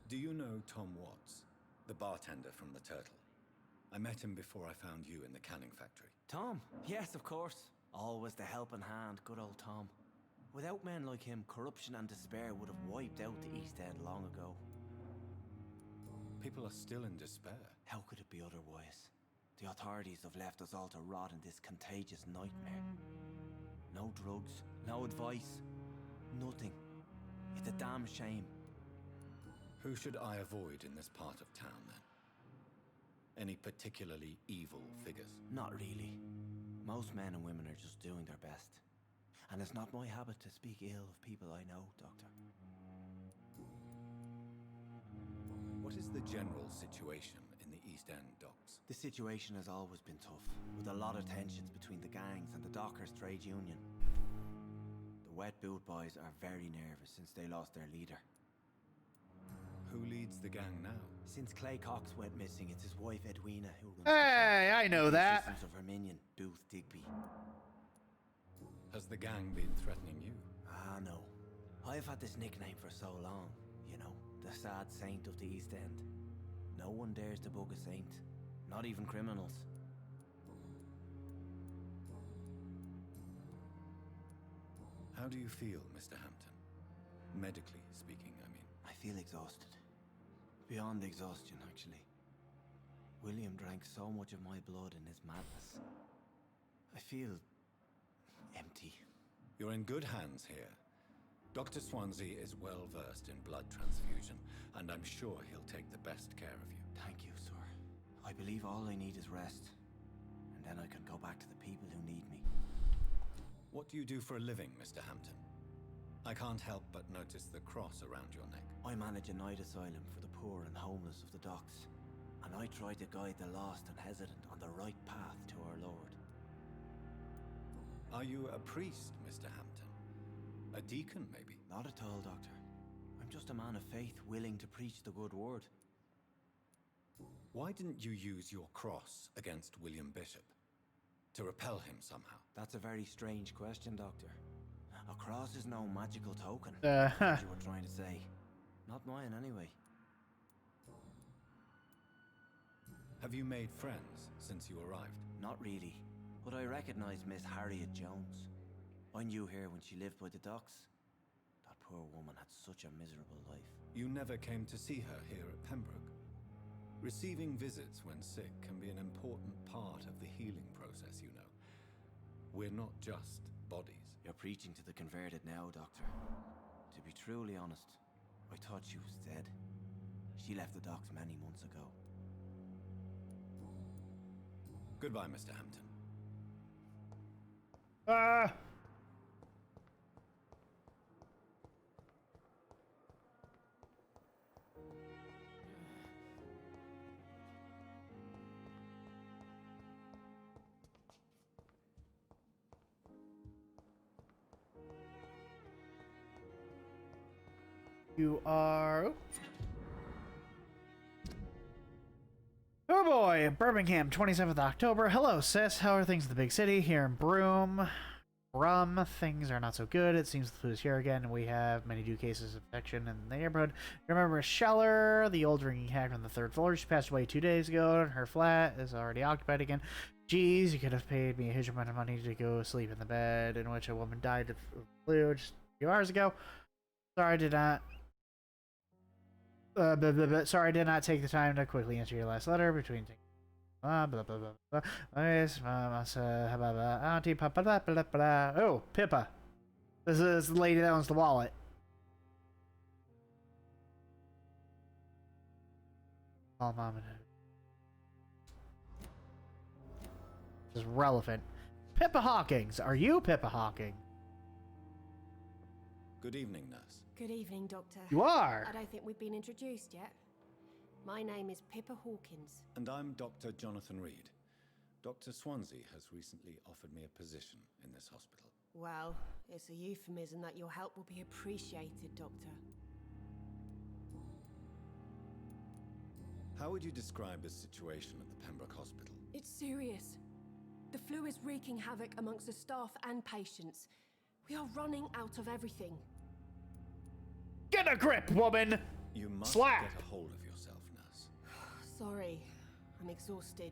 Do you know Tom Watts, the bartender from the Turtle? I met him before I found you in the canning factory. Tom? Yes, of course. Always the helping hand, good old Tom. Without men like him, corruption and despair would have wiped out the East End long ago. People are still in despair. How could it be otherwise? The authorities have left us all to rot in this contagious nightmare. No drugs, no advice, nothing. It's a damn shame. Who should I avoid in this part of town, then? Any particularly evil figures? Not really. Most men and women are just doing their best. And it's not my habit to speak ill of people I know, Doctor. What is the general situation in the East End docks? The situation has always been tough, with a lot of tensions between the gangs and the Dockers' trade union. The Wet Boot Boys are very nervous since they lost their leader. Who leads the gang now? Since Clay Cox went missing, it's his wife Edwina who runs Hey, I know that. The of her minion, Booth Digby. Has the gang been threatening you? Ah, no. I've had this nickname for so long, you know, the sad saint of the East End. No one dares to bug a saint, not even criminals. How do you feel, Mr. Hampton? Medically speaking, I mean. I feel exhausted. Beyond exhaustion, actually. William drank so much of my blood in his madness. I feel empty. You're in good hands here. Dr. Swansea is well versed in blood transfusion, and I'm sure he'll take the best care of you. Thank you, sir. I believe all I need is rest, and then I can go back to the people who need me. What do you do for a living, Mr. Hampton? I can't help but notice the cross around your neck. I manage a night asylum for the poor and homeless of the docks, and I try to guide the lost and hesitant on the right path to our Lord. Are you a priest, Mr. Hampton? A deacon, maybe? Not at all, Doctor. I'm just a man of faith willing to preach the good word. Why didn't you use your cross against William Bishop? To repel him somehow? That's a very strange question, Doctor. A cross is no magical token. Uh-huh. What you were trying to say. Not mine, anyway. Have you made friends since you arrived? Not really, but I recognize Miss Harriet Jones. I knew her when she lived by the docks. That poor woman had such a miserable life. You never came to see her here at Pembroke. Receiving visits when sick can be an important part of the healing process, you know. We're not just bodies. You're preaching to the converted now, Doctor. To be truly honest, I thought she was dead. She left the docks many months ago. Goodbye, Mr. Hampton. You are... Oh boy, Birmingham, 27th October. Hello, sis. How are things in the big city? Here in Broome. Things are not so good. It seems the flu is here again, and we have many new cases of infection in the neighborhood. Remember Scheller, the old drinking hag on the 3rd floor? She passed away 2 days ago, and her flat is already occupied again. Geez, you could have paid me a huge amount of money to go sleep in the bed in which a woman died of flu just a few hours ago. Sorry, I did not... sorry, I did not take the time to quickly answer your last letter between... Oh, Pippa. This is the lady that owns the wallet. Oh, mom. This is relevant. Pippa Hawkins. Are you Pippa Hawking? Good evening, nurse. Good evening, Doctor. You are? I don't think we've been introduced yet. My name is Pippa Hawkins. And I'm Dr. Jonathan Reed. Dr. Swansea has recently offered me a position in this hospital. Well, it's a euphemism that your help will be appreciated, Doctor. How would you describe the situation at the Pembroke Hospital? It's serious. The flu is wreaking havoc amongst the staff and patients. We are running out of everything. Get a grip, woman! You must Slap! get a hold of yourself, nurse. Sorry, I'm exhausted.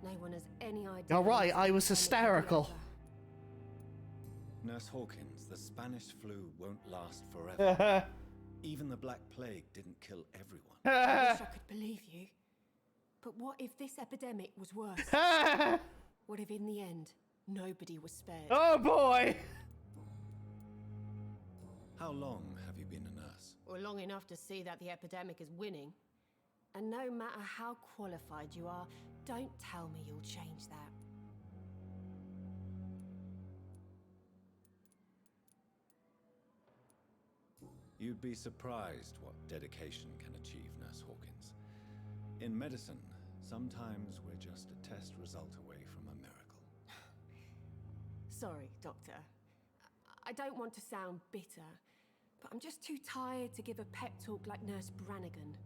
No one has any idea. Alright, I was hysterical. Nurse Hawkins, the Spanish flu won't last forever. Even the Black Plague didn't kill everyone. I wish I could believe you. But what if this epidemic was worse? What if in the end, nobody was spared? Oh boy! How long have you been a nurse? or long enough to see that the epidemic is winning. And no matter how qualified you are, don't tell me you'll change that. You'd be surprised what dedication can achieve, Nurse Hawkins. In medicine, sometimes we're just a test result away from a miracle. Sorry, Doctor. I don't want to sound bitter, but I'm just too tired to give a pep talk like Nurse Brannigan.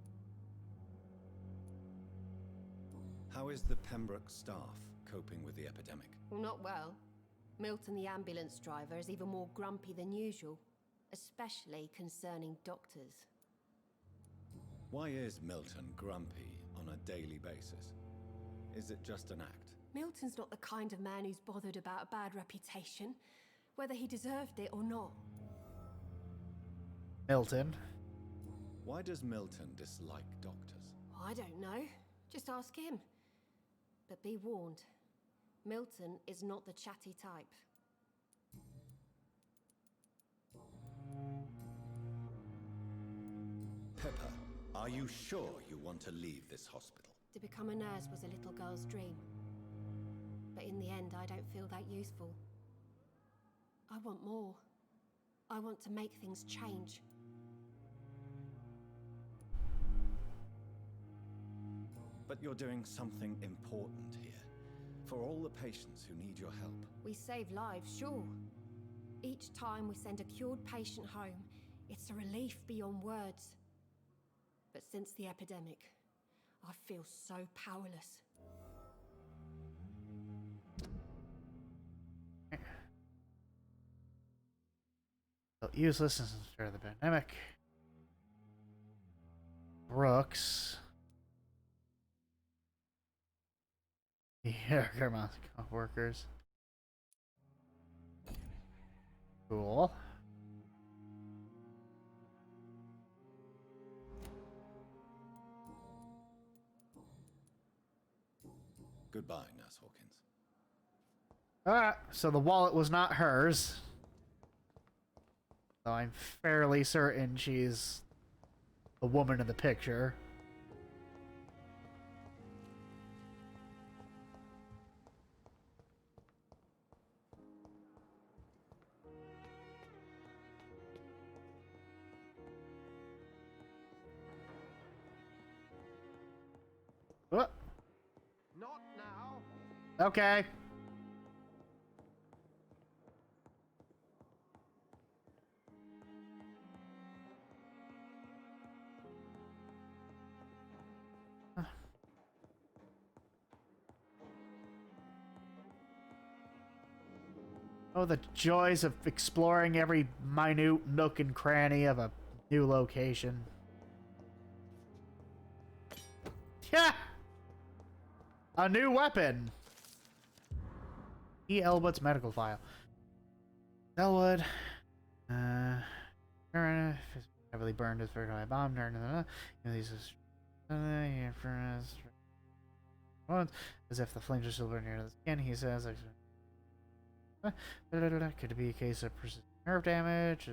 How is the Pembroke staff coping with the epidemic? Well, not well. Milton, the ambulance driver, is even more grumpy than usual, especially concerning doctors. Why is Milton grumpy on a daily basis? Is it just an act? Milton's not the kind of man who's bothered about a bad reputation, whether he deserved it or not. Milton. Why does Milton dislike doctors? I don't know. Just ask him. But be warned, Milton is not the chatty type. Pepper, are you sure you want to leave this hospital? To become a nurse was a little girl's dream. But in the end, I don't feel that useful. I want more. I want to make things change. But you're doing something important here. For all the patients who need your help. We save lives, sure. Each time we send a cured patient home, it's a relief beyond words. But since the epidemic, I feel so powerless. Felt useless since the start of the pandemic. Brooks. Yeah, come on, workers. Cool. Goodbye, Nurse Hawkins. Ah, so the wallet was not hers. So I'm fairly certain she's the woman in the picture. What? Not now. Okay. Oh, the joys of exploring every minute nook and cranny of a new location. Yeah! A new weapon! E. Elwood's medical file. Elwood. Heavily burned with very high bomb. As if the flames are still burning near the skin, he says. Could it be a case of persistent nerve damage?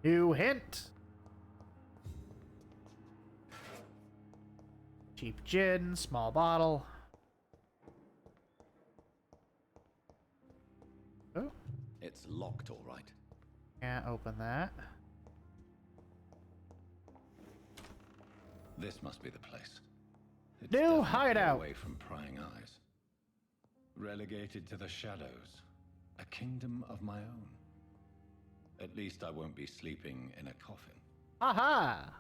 New hint. Cheap gin, small bottle. Oh. It's locked, all right. Can't open that. This must be the place. It's New definitely hideout. away from prying eyes. Relegated to the shadows. A kingdom of my own. At least I won't be sleeping in a coffin. Aha!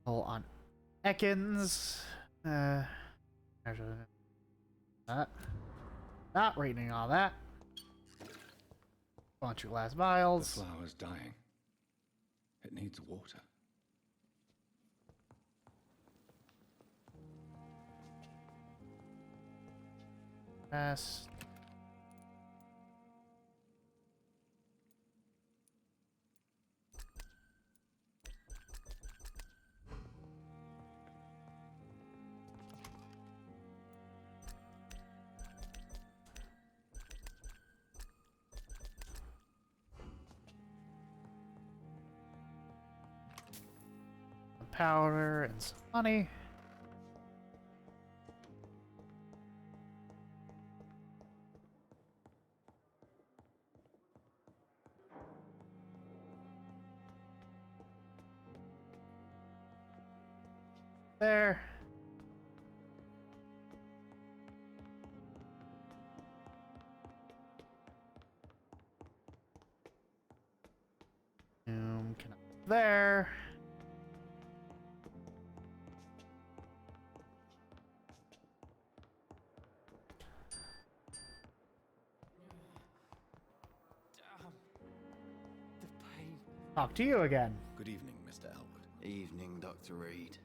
Pull on Ekans. Not reading all that. Bunch of glass vials. The flower's dying. It needs water. Pass. powder and some money. There. Connect there. Talk to you again. Good evening, Mr. Elwood. Evening, Dr. Reed.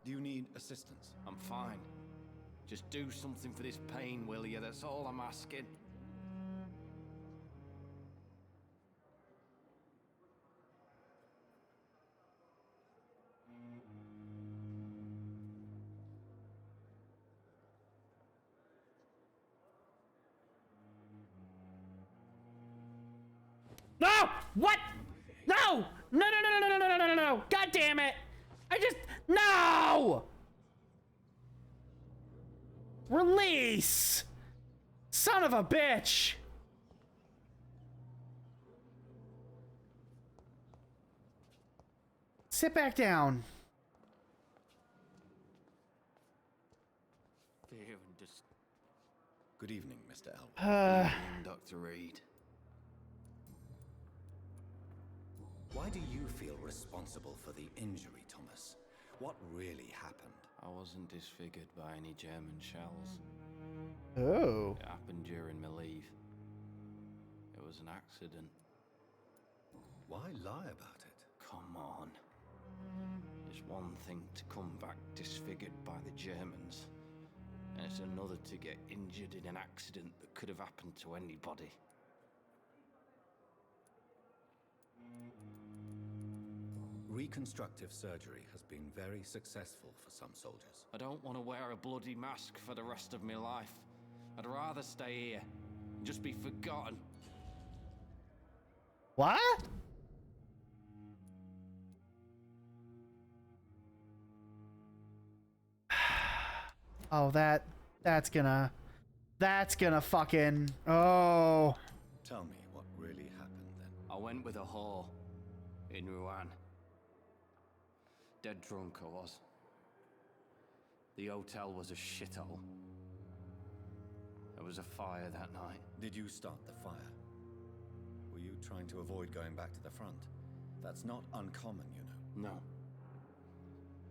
Do you need assistance? I'm fine. Just do something for this pain, will you? That's all I'm asking. No! What? No! No, no, no, no, no, no, no, no, no, no! God damn it! No! Release! Son of a bitch! Sit back down. Fear and just. Good evening, Mr. Elwood. Evening, Dr. Reed. Why do you feel responsible for the injury, Thomas? What really happened? I wasn't disfigured by any German shells. Oh. It happened during my leave. It was an accident. Why lie about it? Come on. It's one thing to come back disfigured by the Germans, and it's another to get injured in an accident that could have happened to anybody. Reconstructive surgery has been very successful for some soldiers. I don't want to wear a bloody mask for the rest of my life. I'd rather stay here and just be forgotten. What? Oh, that's gonna fucking, oh. Tell me what really happened then. I went with a whore in Rouen. Dead drunk I was. The hotel was a shithole. There was a fire that night. Did you start the fire? Were you trying to avoid going back to the front? That's not uncommon, you know. No.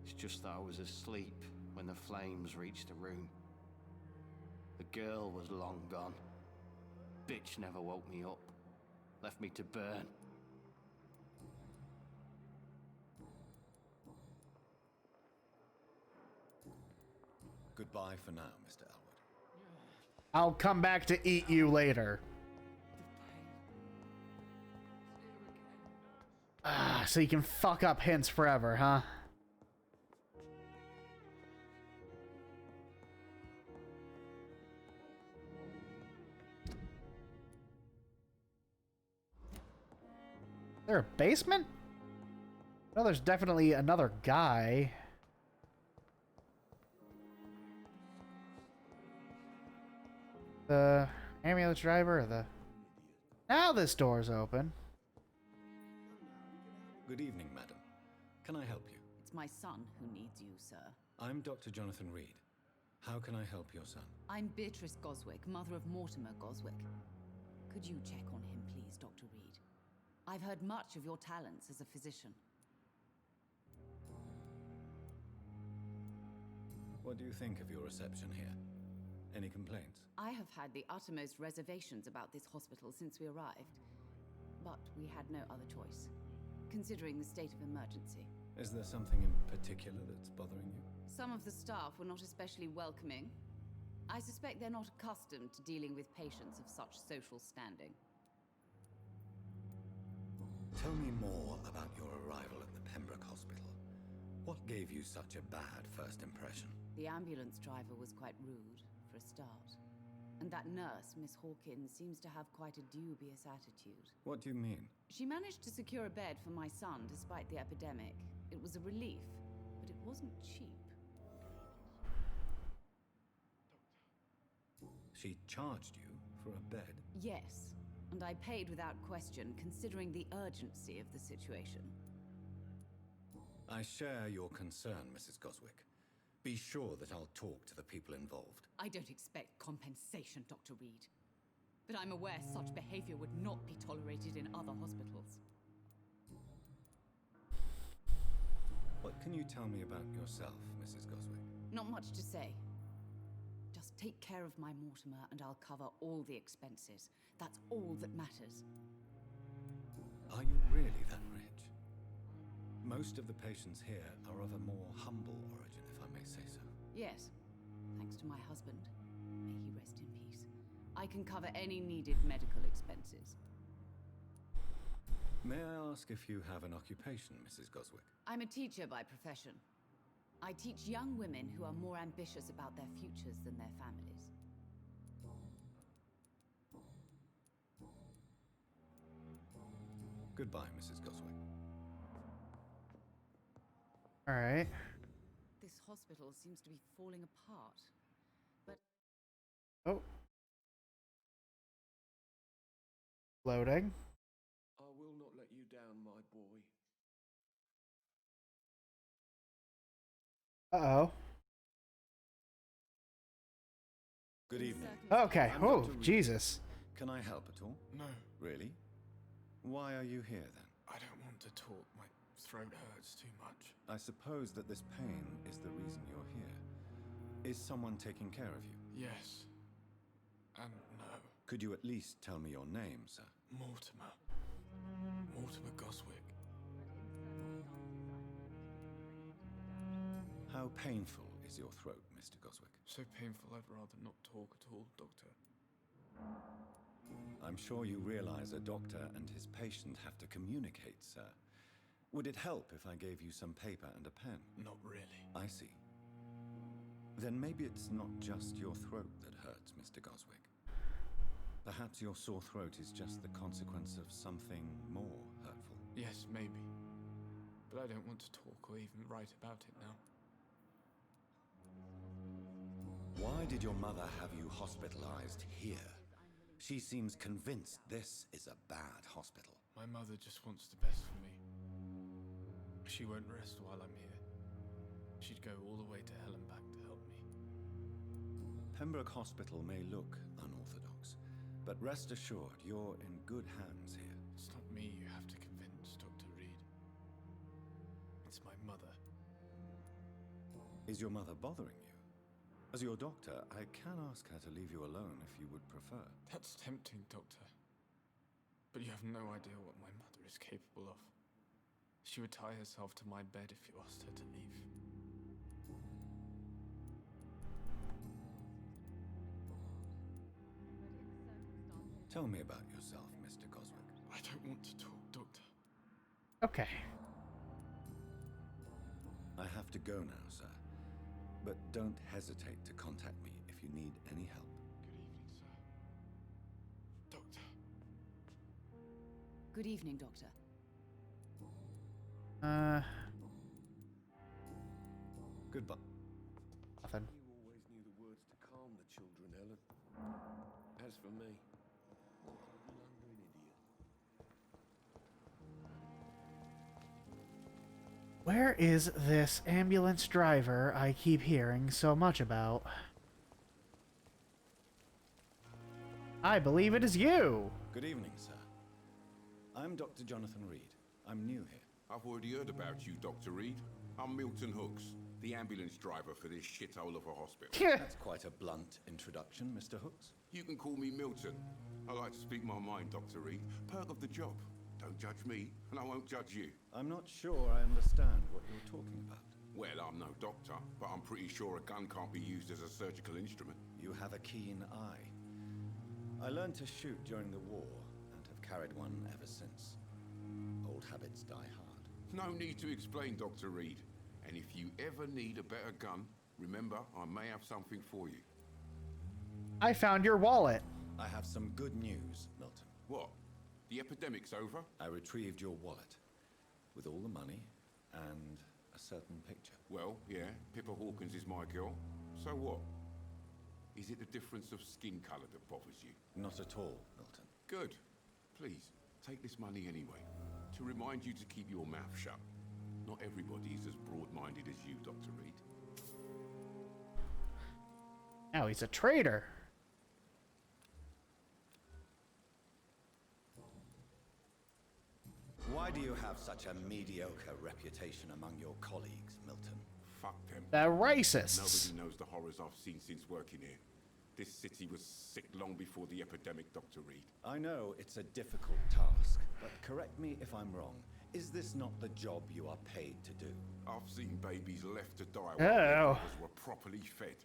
It's just that I was asleep when the flames reached the room. The girl was long gone. Bitch never woke me up. Left me to burn. Goodbye for now, Mr. Elwood. I'll come back to eat you later. Ah, so you can fuck up hints forever, huh? Is there a basement? No, there's definitely another guy. The ambulance driver or the... Now this door's open. Good evening, madam. Can I help you? It's my son who needs you, sir. I'm Dr. Jonathan Reed. How can I help your son? I'm Beatrice Goswick, mother of Mortimer Goswick. Could you check on him, please, Dr. Reed? I've heard much of your talents as a physician. What do you think of your reception here? Any complaints? I have had the uttermost reservations about this hospital since we arrived, but we had no other choice, considering the state of emergency. Is there something in particular that's bothering you? Some of the staff were not especially welcoming. I suspect they're not accustomed to dealing with patients of such social standing. Tell me more about your arrival at the Pembroke Hospital. What gave you such a bad first impression? The ambulance driver was quite rude, for a start. And that nurse, Miss Hawkins, seems to have quite a dubious attitude. What do you mean? She managed to secure a bed for my son despite the epidemic. It was a relief, but it wasn't cheap. She charged you for a bed? Yes, and I paid without question, considering the urgency of the situation. I share your concern, Mrs. Goswick. Be sure that I'll talk to the people involved. I don't expect compensation, Dr. Reed. But I'm aware such behavior would not be tolerated in other hospitals. What can you tell me about yourself, Mrs. Goswick? Not much to say. Just take care of my Mortimer and I'll cover all the expenses. That's all that matters. Are you really that rich? Most of the patients here are of a more humble origin, if I may say so. Yes, thanks to my husband. May he rest in peace. I can cover any needed medical expenses. May I ask if you have an occupation, Mrs. Goswick? I'm a teacher by profession. I teach young women who are more ambitious about their futures than their families. Goodbye, Mrs. Goswick. All right. This hospital seems to be falling apart, but... Oh. Loading. I will not let you down, my boy. Uh-oh. Good evening. Okay. I'm Oh, Dr. Reed. Jesus. Can I help at all? No. Really? Why are you here then? I don't want to talk. My throat hurts too much. I suppose that this pain is the reason you're here. Is someone taking care of you? Yes. And no. Could you at least tell me your name, sir? Mortimer. Mortimer Goswick. How painful is your throat, Mr. Goswick? So painful I'd rather not talk at all, Doctor. I'm sure you realize a doctor and his patient have to communicate, sir. Would it help if I gave you some paper and a pen? Not really. I see. Then maybe it's not just your throat that hurts, Mr. Goswick. Perhaps your sore throat is just the consequence of something more hurtful. Yes, maybe. But I don't want to talk or even write about it now. Why did your mother have you hospitalized here? She seems convinced this is a bad hospital. My mother just wants the best for me. She won't rest while I'm here. She'd go all the way to hell and back to help me. Pembroke Hospital may look unorthodox, but rest assured you're in good hands here. It's not me you have to convince, Dr. Reed. It's my mother. Is your mother bothering you? As your doctor, I can ask her to leave you alone if you would prefer. That's tempting, Doctor. But you have no idea what my mother is capable of. She would tie herself to my bed if you asked her to leave. Tell me about yourself, Mr. Goswick. I don't want to talk, Doctor. Okay. I have to go now, sir. But don't hesitate to contact me if you need any help. Good evening, Doctor. Goodbye. Nothing. You always knew the words to calm the children, Ellen. As for me, I'm a blundering idiot. Where is this ambulance driver I keep hearing so much about? I believe it is you! Good evening, sir. I'm Dr. Jonathan Reed. I'm new here. I've already heard about you, Dr. Reed. I'm Milton Hooks, the ambulance driver for this shithole of a hospital. That's quite a blunt introduction, Mr. Hooks. You can call me Milton. I like to speak my mind, Dr. Reed. Perk of the job. Don't judge me, and I won't judge you. I'm not sure I understand what you're talking about. Well, I'm no doctor, but I'm pretty sure a gun can't be used as a surgical instrument. You have a keen eye. I learned to shoot during the war, and have carried one ever since. Old habits die hard. No need to explain, Dr. Reed. And if you ever need a better gun, remember, I may have something for you. I found your wallet. I have some good news, Milton. What? The epidemic's over? I retrieved your wallet with all the money and a certain picture. Well, yeah, Pippa Hawkins is my girl. So what? Is it the difference of skin colour that bothers you? Not at all, Milton. Good. Please, take this money anyway. To remind you to keep your mouth shut. Not everybody is as broad-minded as you, Dr. Reed. Now he's a traitor. Why do you have such a mediocre reputation among your colleagues, Milton? Fuck them. They're racists. Nobody knows the horrors I've seen since working here. This city was sick long before the epidemic, Dr. Reed. I know it's a difficult task, but correct me if I'm wrong. Is this not the job you are paid to do? I've seen babies left to die while their Oh. mothers were properly fed.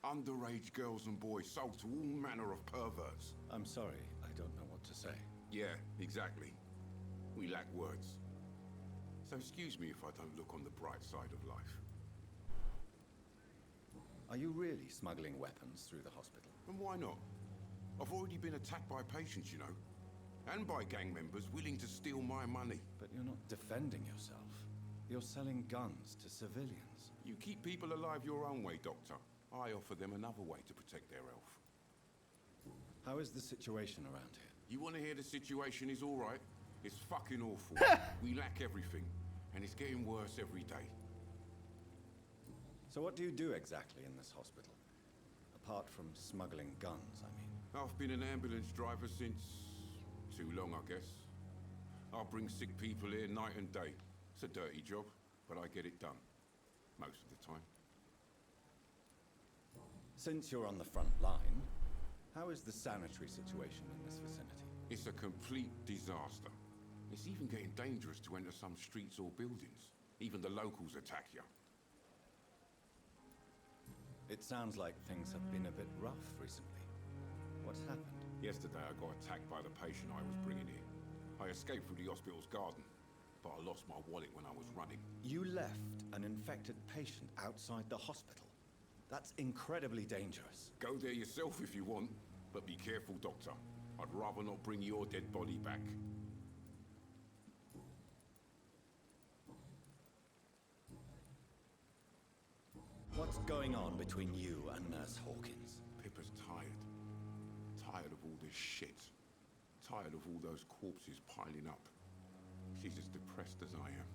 Underage girls and boys sold to all manner of perverts. I'm sorry, I don't know what to say. Yeah, exactly. We lack words. So excuse me if I don't look on the bright side of life. Are you really smuggling weapons through the hospital? And why not? I've already been attacked by patients, you know. And by gang members willing to steal my money. But you're not defending yourself. You're selling guns to civilians. You keep people alive your own way, Doctor. I offer them another way to protect their health. How is the situation around here? You want to hear the situation is all right? It's fucking awful. We lack everything, and it's getting worse every day. So what do you do exactly in this hospital? Apart from smuggling guns, I mean. I've been an ambulance driver since... too long, I guess. I'll bring sick people here night and day. It's a dirty job, but I get it done. Most of the time. Since you're on the front line, how is the sanitary situation in this vicinity? It's a complete disaster. It's even getting dangerous to enter some streets or buildings. Even the locals attack you. It sounds like things have been a bit rough recently. What's happened? Yesterday I got attacked by the patient I was bringing here. I escaped through the hospital's garden, but I lost my wallet when I was running. You left an infected patient outside the hospital? That's incredibly dangerous. Go there yourself if you want, but be careful, Doctor. I'd rather not bring your dead body back. What's going on between you and Nurse Hawkins? Pippa's tired. Tired of all this shit. Tired of all those corpses piling up. She's as depressed as I am.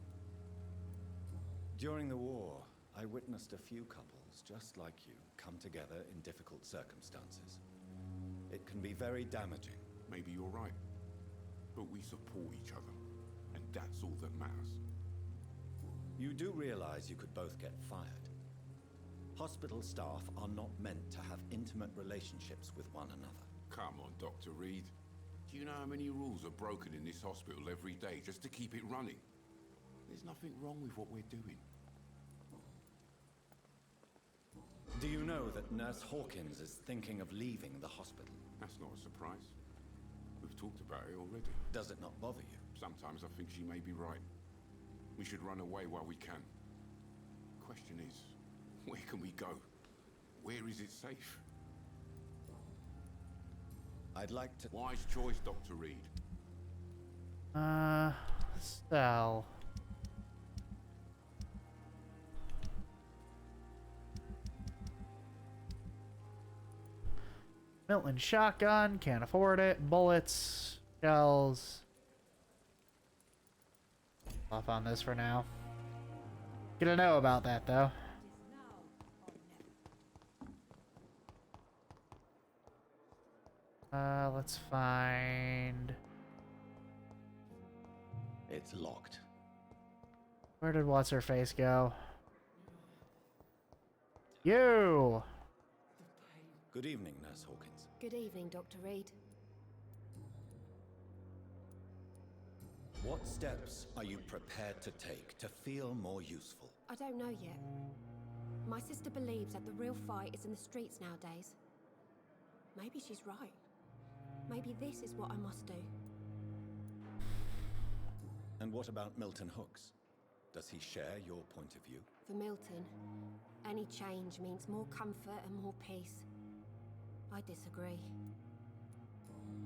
During the war, I witnessed a few couples just like you come together in difficult circumstances. It can be very damaging. Maybe you're right. But we support each other. And that's all that matters. You do realize you could both get fired. Hospital staff are not meant to have intimate relationships with one another. Come on, Dr. Reed. Do you know how many rules are broken in this hospital every day just to keep it running? There's nothing wrong with what we're doing. Do you know that Nurse Hawkins is thinking of leaving the hospital? That's not a surprise. We've talked about it already. Does it not bother you? Sometimes I think she may be right. We should run away while we can. Question is, where can we go? Where is it safe? I'd like to... Wise choice, Dr. Reed. Sell. Milton shotgun, can't afford it. Bullets, shells. Off on this for now. Gonna know about that though. Let's find... It's locked. Where did what's-her-face go? You! Good evening, Nurse Hawkins. Good evening, Dr. Reed. What steps are you prepared to take to feel more useful? I don't know yet. My sister believes that the real fight is in the streets nowadays. Maybe she's right. Maybe this is what I must do. And what about Milton Hooks? Does he share your point of view? For Milton, any change means more comfort and more peace. I disagree.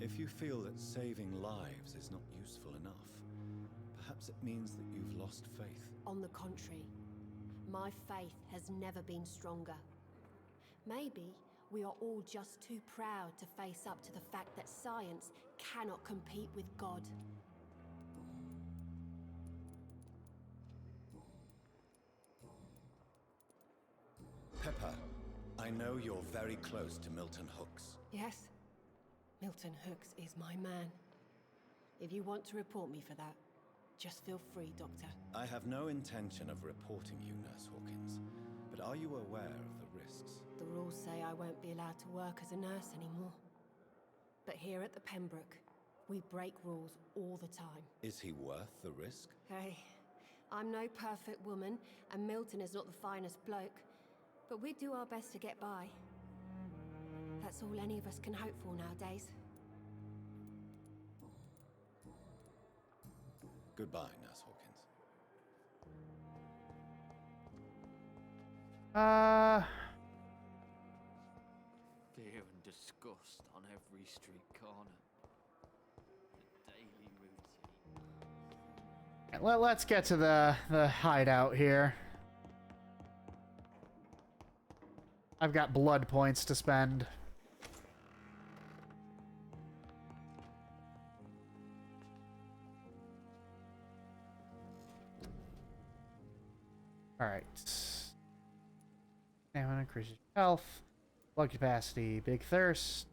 If you feel that saving lives is not useful enough, perhaps it means that you've lost faith. On the contrary, my faith has never been stronger. Maybe we are all just too proud to face up to the fact that science cannot compete with God. Pepper, I know you're very close to Milton Hooks. Yes, Milton Hooks is my man. If you want to report me for that, just feel free, Doctor. I have no intention of reporting you, Nurse Hawkins, but are you aware of the risks? The rules say I won't be allowed to work as a nurse anymore. But here at the Pembroke, we break rules all the time. Is he worth the risk? Hey, I'm no perfect woman, and Milton is not the finest bloke, but we do our best to get by. That's all any of us can hope for nowadays. Goodbye, Nurse Hawkins. Fear and disgust on every street corner. The daily routine. Let's get to the hideout here. I've got blood points to spend. Alright. Stamina increases health. Blood capacity. Big thirst.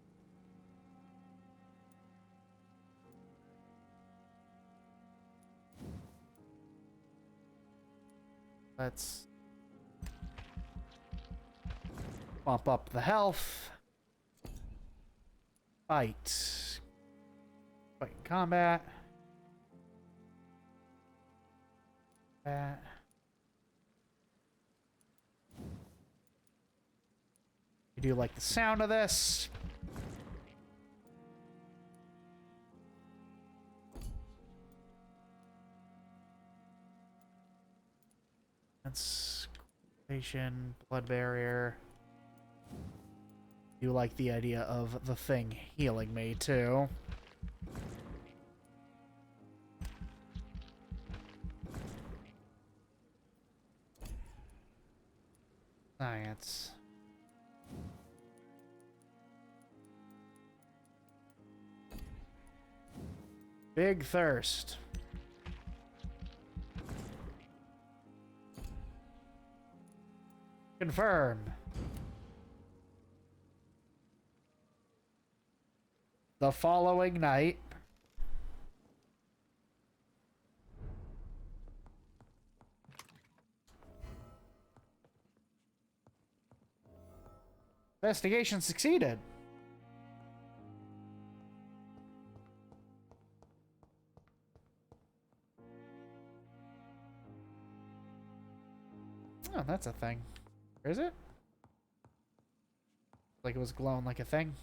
Let's bump up the health. Fight. Fight in combat. You do like the sound of this. That's patient, blood barrier. You like the idea of the thing healing me too. Science. Big thirst. Confirm. The following night. Investigation succeeded. Oh, that's a thing. Is it? Like it was glowing like a thing.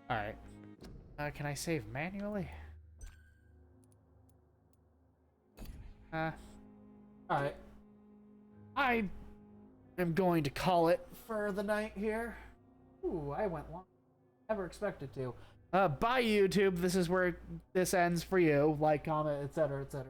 Alright. Can I save manually? Alright. I am going to call it for the night here. Ooh, I went long. Never expected to. Bye, YouTube. This is where this ends for you. Like, comment, etc., etc.